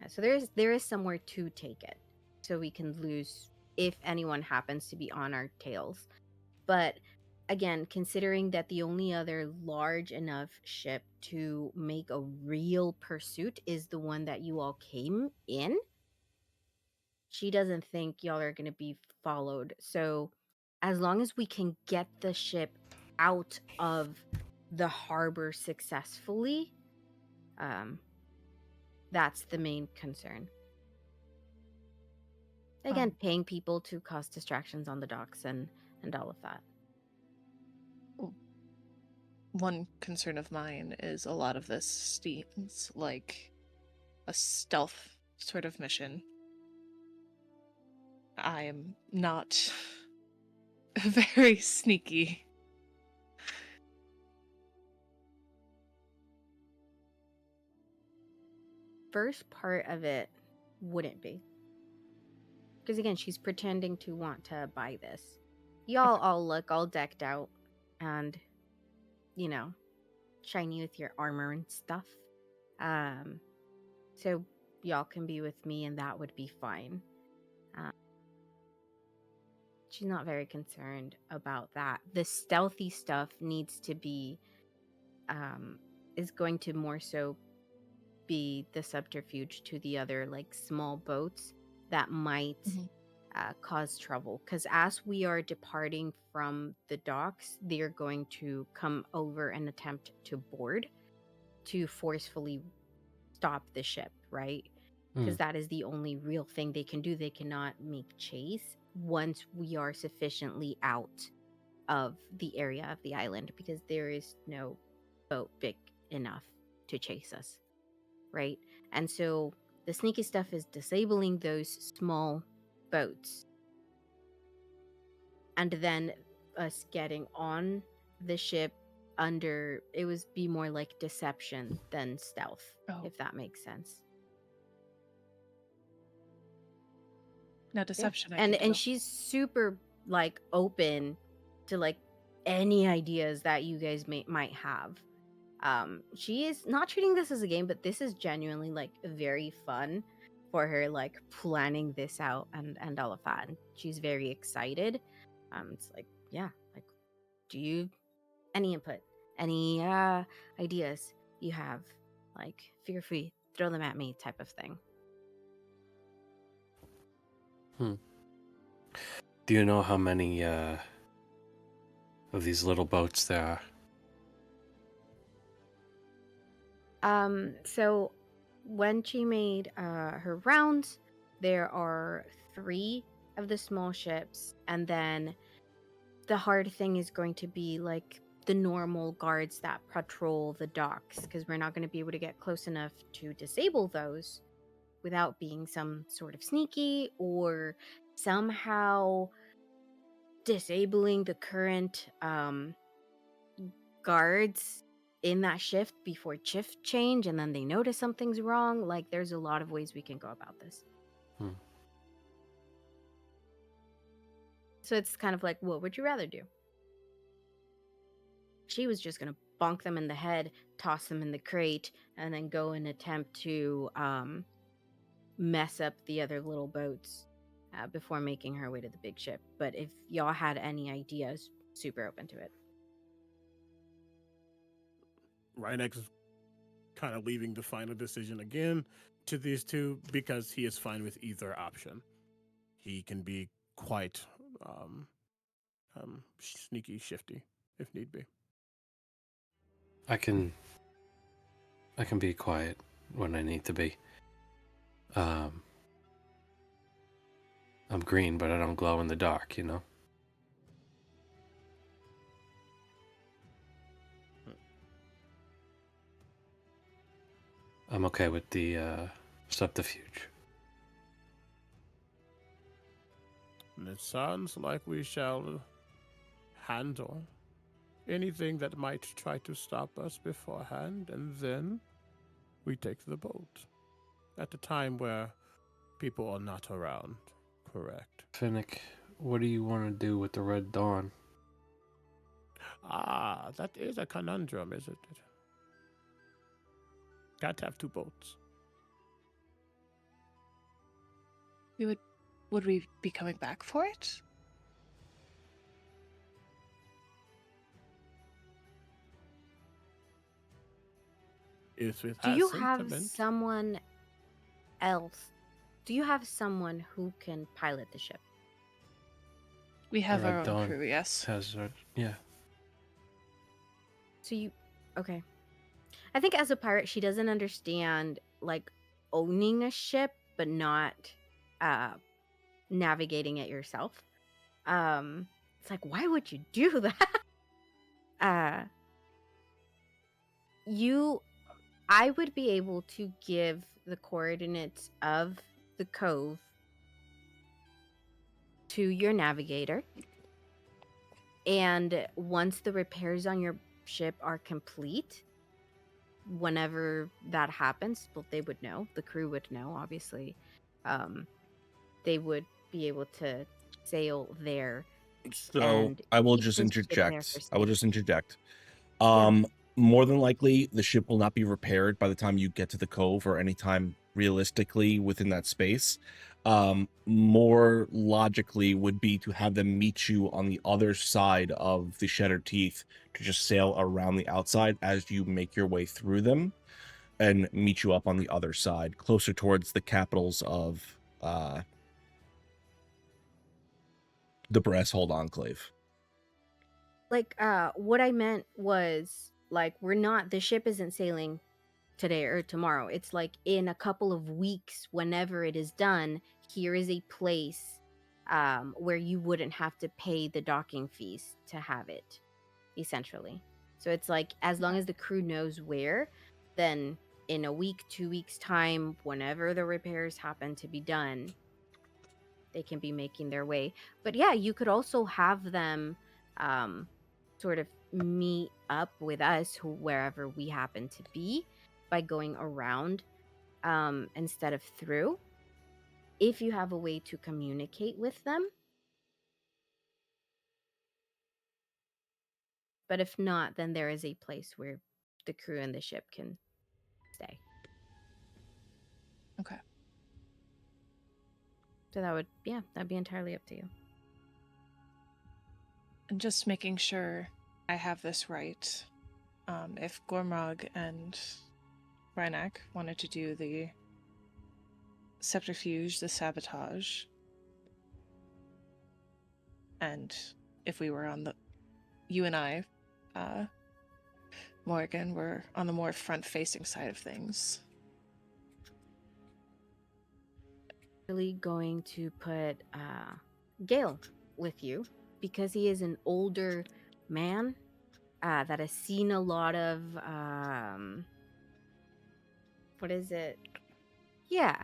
Yeah, so there is somewhere to take it, so we can lose if anyone happens to be on our tails. But again, considering that the only other large enough ship to make a real pursuit is the one that you all came in, she doesn't think y'all are going to be followed. So as long as we can get the ship out of the harbor successfully, that's the main concern. Again, paying people to cause distractions on the docks and all of that. One concern of mine is a lot of this seems like a stealth sort of mission. I am not very sneaky. First part of it wouldn't be. Because again, she's pretending to want to buy this. Y'all all look all decked out and, shiny with your armor and stuff. So y'all can be with me and that would be fine. She's not very concerned about that. The stealthy stuff needs to be, is going to more so be the subterfuge to the other, like, small boats that might cause trouble. Because as we are departing from the docks, they're going to come over and attempt to board to forcefully stop the ship, right? Because that is the only real thing they can do. They cannot make chase once we are sufficiently out of the area of the island, because there is no boat big enough to chase us, right? And so the sneaky stuff is disabling those small boats, and then us getting on the ship under it was be more like deception than stealth, if that makes sense. Now, deception. Yeah. And she's super like open to like any ideas that you guys might have. She is not treating this as a game, but this is genuinely like very fun for her, like planning this out and all of that. And she's very excited. It's like, yeah, like, do you any input, any ideas you have? Like, feel free, throw them at me, type of thing. Do you know how many of these little boats there are? So when she made her rounds, there are 3 of the small ships, and then the hard thing is going to be like the normal guards that patrol the docks, because we're not going to be able to get close enough to disable those without being some sort of sneaky or somehow disabling the current guards in that shift before shift change, and then they notice something's wrong. Like, there's a lot of ways we can go about this. So it's kind of like, what would you rather do? She was just gonna bonk them in the head, toss them in the crate, and then go and attempt to mess up the other little boats before making her way to the big ship. But if y'all had any ideas, super open to it. Rhinex kind of leaving the final decision again to these two because he is fine with either option. He can be quite sneaky, shifty if need be. I can be quiet when I need to be. I'm green, but I don't glow in the dark, you know? I'm okay with the subterfuge. And it sounds like we shall handle anything that might try to stop us beforehand, and then we take the boat at a time where people are not around. Correct. Finnick, what do you want to do with the Red Dawn? Ah, that is a conundrum, isn't it? Got to have two boats. Would we be coming back for it? If it Do has you have sentiment, someone else? Do you have someone who can pilot the ship? We have The our Red own Dawn crew, yes. has yeah. So you okay. I think as a pirate she doesn't understand like owning a ship but not navigating it yourself. It's like why would you do that? I would be able to give the coordinates of the cove to your navigator. And once the repairs on your ship are complete, whenever that happens, well, they would know. The crew would know, obviously. They would be able to sail there. So And I will keep just the ship there interject. for I will safety. just interject. Yeah. More than likely, the ship will not be repaired by the time you get to the cove or any time realistically within that space. More logically would be to have them meet you on the other side of the Shattered Teeth to just sail around the outside as you make your way through them and meet you up on the other side, closer towards the capitals of the Brasshold Enclave. Like, what I meant was, like, the ship isn't sailing today or tomorrow. It's like in a couple of weeks, whenever it is done, here is a place where you wouldn't have to pay the docking fees to have it, essentially. So it's like, as long as the crew knows where, then in a week, 2 weeks' time, whenever the repairs happen to be done, they can be making their way. But yeah, you could also have them sort of meet up with us wherever we happen to be by going around instead of through, if you have a way to communicate with them. But if not, then there is a place where the crew and the ship can stay. Okay. So that'd be entirely up to you. And just making sure I have this right. If Gormrog and Rhynak wanted to do the subterfuge, the sabotage, and if we were on you and I, Morgan, were on the more front-facing side of things. Really going to put Gale with you because he is an older man that has seen a lot of what is it? Yeah.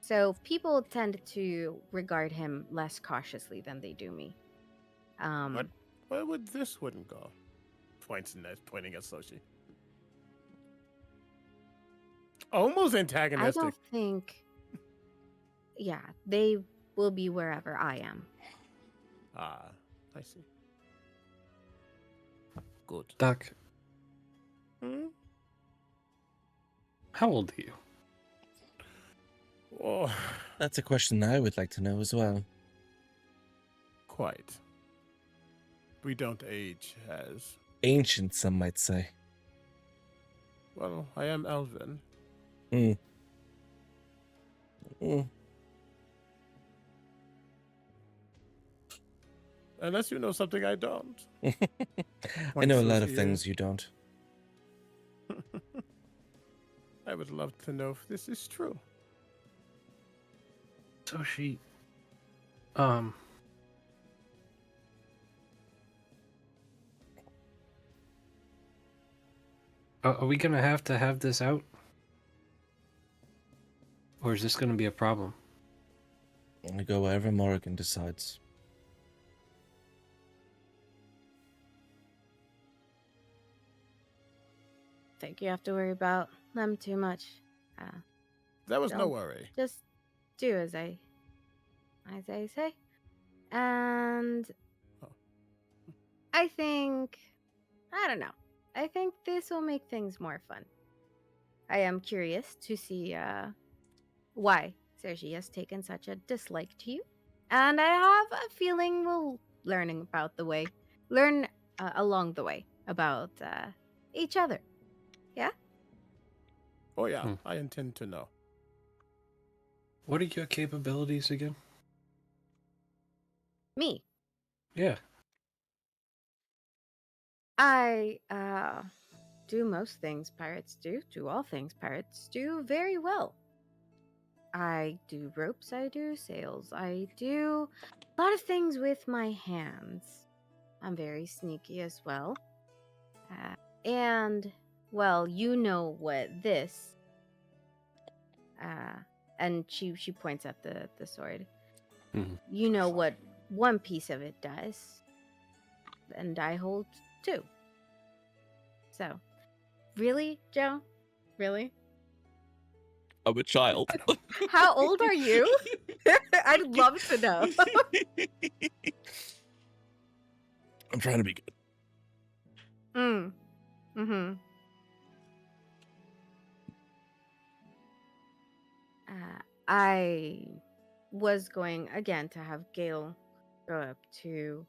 So people tend to regard him less cautiously than they do me. Where would this one go? Pointing at Soshi. Almost I antagonistic. don't think. Yeah, they will be wherever I am. Ah, I see. Good. Doc, how old are you? Oh, That's a question I would like to know as well. quite. We don't age as Ancient, some might say. Well, I am Elvin. Hmm. Hmm. Unless you know something I don't. I know a Points lot those of things ears. you don't. I would love to know if this is true. So she, um, are we gonna have to have this out, or is this gonna be a problem? I go wherever Morrigan decides. Think you have to worry about them too much. That was no Don't worry. just do as I say. And Oh. I don't know. I think this will make things more fun. I am curious to see why Sergi has taken such a dislike to you. And I have a feeling we'll learn along the way about each other. Yeah? Oh yeah, Hmm. I intend to know. What are your capabilities again? Me. Yeah. I do most things pirates do all things pirates do very well. I do ropes, I do sails, I do a lot of things with my hands. I'm very sneaky as well. And, well, you know what this. And she points at the sword. Mhm. You know what one piece of it does, and I hold two. So, really, Joe? Really? I'm a child. How old are you? I'd love to know. I'm trying to be good. Mm-hmm. I was going again to have Gail go up to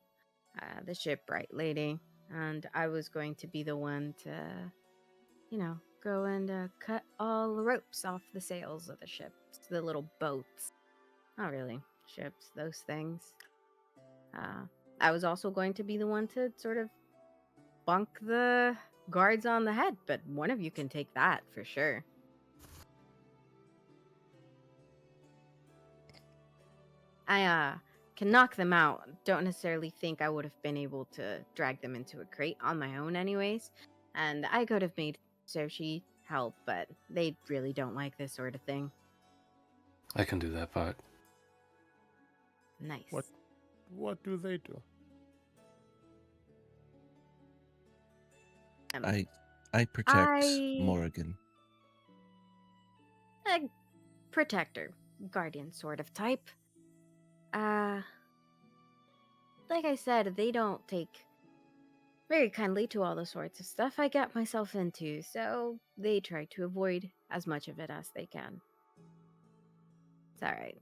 the shipwright lady, and I was going to be the one to, go and cut all the ropes off the sails of the ships, the little boats. Not really ships, those things. I was also going to be the one to sort of bunk the guards on the head, but one of you can take that for sure. I can knock them out. Don't necessarily think I would have been able to drag them into a crate on my own anyways. And I could have made Soshi help, but they really don't like this sort of thing. I can do that part. Nice. What do they do? I protect Morrigan. A protector, guardian sort of type. Like I said, they don't take very kindly to all the sorts of stuff I get myself into, so they try to avoid as much of it as they can. It's alright.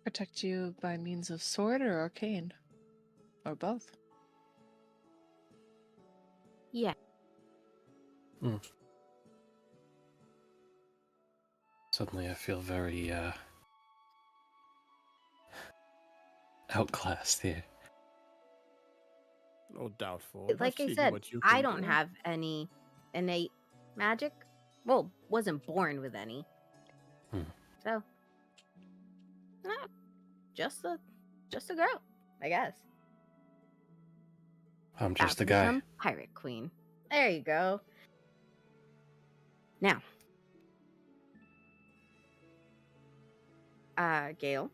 Protect you by means of sword or arcane? Or both? Yeah. Suddenly I feel very, outclassed here. No doubtful. Let's Like I see said, what you I can don't do. have any innate magic. Well, wasn't born with any. So, just a girl, I guess. I'm About just to a guy. become pirate queen. There you go. Now, Gail,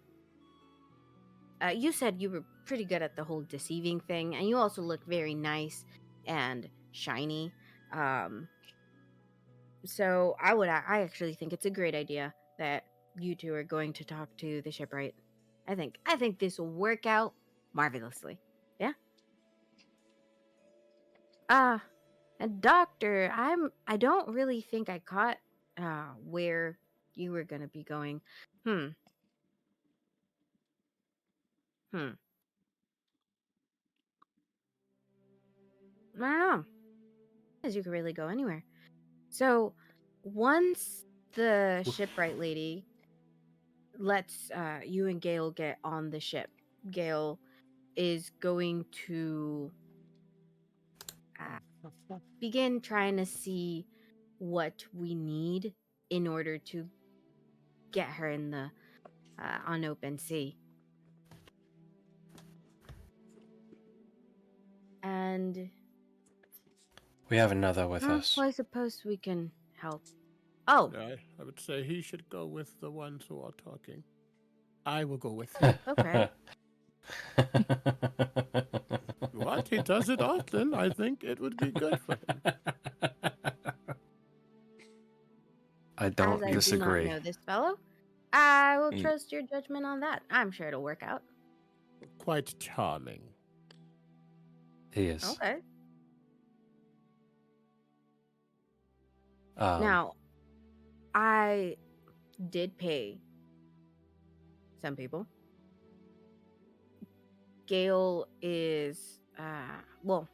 you said you were pretty good at the whole deceiving thing, and you also look very nice and shiny. So I actually think it's a great idea that you two are going to talk to the shipwright. I think this will work out marvelously. Yeah. And doctor, I don't really think I caught where you were gonna be going. Hmm. Hmm. I don't know. Because you could really go anywhere. So once the shipwright lady lets you and Gale get on the ship, Gale is going to begin trying to see what we need in order to get her in the on open sea. And We have another with us. well, I suppose we can help. Oh, I would say he should go with the ones who are talking. I will go with him. okay. What? He does it often. I think it would be good for him. I As don't I disagree. do not know this fellow, I will Mm. trust your judgment on that. I'm sure it'll work out. Quite charming. He is. Okay. Um, Now, I did pay some people. Gale is, well,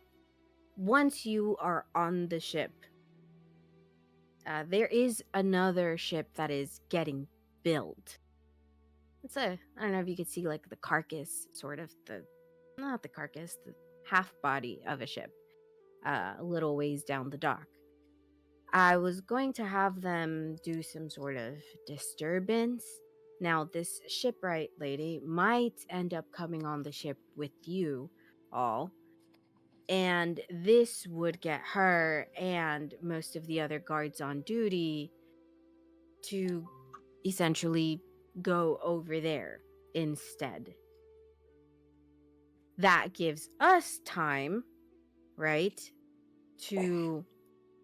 once you are on the ship, there is another ship that is getting built. I don't know if you could see like the carcass, sort of not the carcass, the half body of a ship, a little ways down the dock. I was going to have them do some sort of disturbance. Now, this shipwright lady might end up coming on the ship with you all, and this would get her and most of the other guards on duty to essentially go over there instead. That gives us time, right, to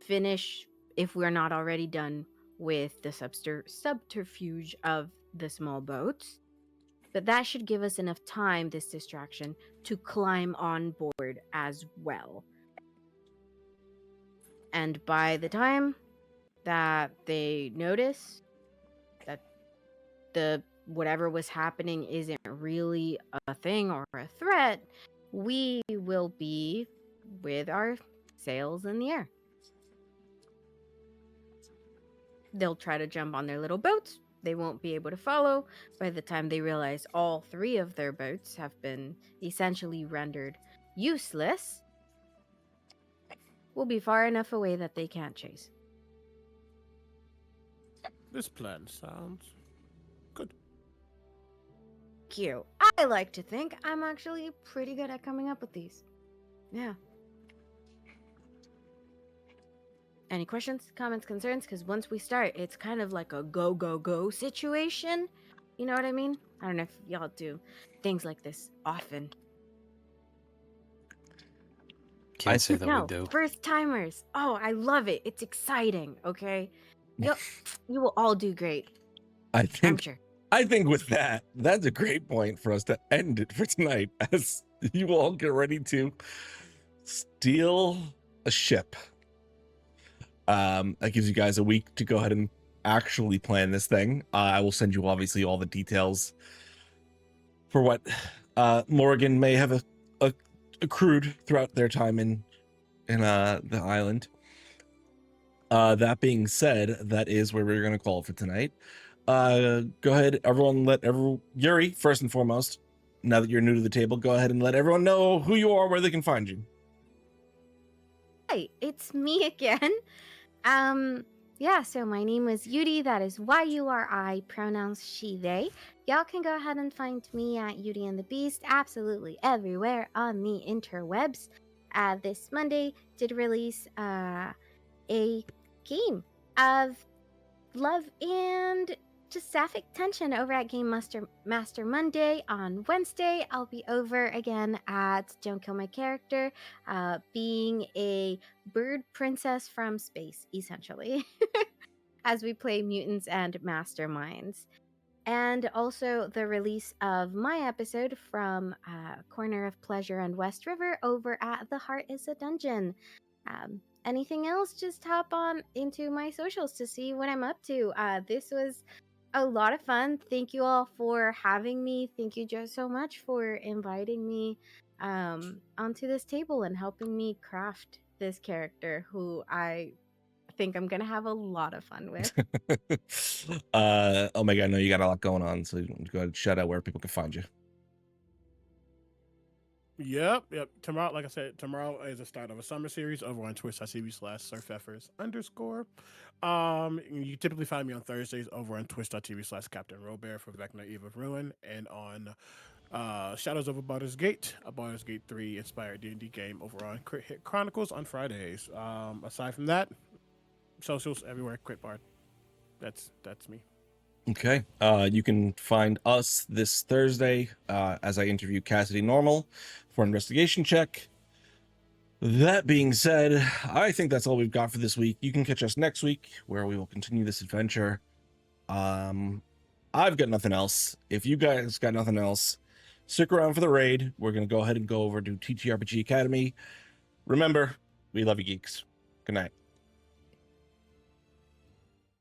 finish, if we're not already done, with the subterfuge of the small boats. But that should give us enough time, this distraction, to climb on board as well. And by the time that they notice that the whatever was happening isn't really a thing or a threat, we will be with our sails in the air. They'll try to jump on their little boats. They won't be able to follow. By the time they realize all 3 of their boats have been essentially rendered useless, we'll be far enough away that they can't chase. This plan sounds good. Cute. I like to think I'm actually pretty good at coming up with these. Yeah. Any questions, comments, concerns? Because once we start, it's kind of like a go, go, go situation. You know what I mean? I don't know if y'all do things like this often. can't say that we No, do. first timers. Oh, I love it. It's exciting. Okay. You will all do great. I I'm think sure. with that, that's a great point for us to end it for tonight, as you all get ready to steal a ship. That gives you guys a week to go ahead and actually plan this thing. I will send you obviously all the details for what Morgan may have accrued throughout their time in the island. That being said, that is where we're going to call it for tonight. Go ahead, everyone. Yuri, first and foremost, now that you're new to the table, go ahead and let everyone know who you are, where they can find you. Hi, it's me again. Yeah, so my name is Yuri, that is Yuri, pronouns she, they. Y'all can go ahead and find me at Yuri and the Beast absolutely everywhere on the interwebs. This Monday did release a game of love and just sapphic tension over at Game Master Monday. On Wednesday, I'll be over again at Don't Kill My Character, being a bird princess from space, essentially, as we play mutants and masterminds. And also the release of my episode from Corner of Pleasure and West River over at The Heart is a Dungeon. Anything else, just hop on into my socials to see what I'm up to. This was a lot of fun. Thank you all for having me. Thank you, Joe, so much for inviting me onto this table and helping me craft this character who I think I'm gonna have a lot of fun with. Oh my god, no, you got a lot going on, so go ahead and shout out where people can find you. Yep. Tomorrow, like I said, tomorrow is the start of a summer series over on twitch.tv/surfeffers_. You typically find me on Thursdays over on twitch.tv/Captain Robert for Vecna Eve of Ruin, and on Shadows over Baldur's Gate, a Baldur's Gate 3 inspired D&D game over on Crit Hit Chronicles on Fridays. Aside from that, socials everywhere, Crit Bard. That's me. Okay. You can find us this Thursday as I interview Cassidy Normal for Investigation Check. That being said, I think that's all we've got for this week. You can catch us next week where we will continue this adventure. I've got nothing else. If you guys got nothing else, stick around for the raid. We're going to go ahead and go over to TTRPG Academy. Remember, we love you, geeks. Good night.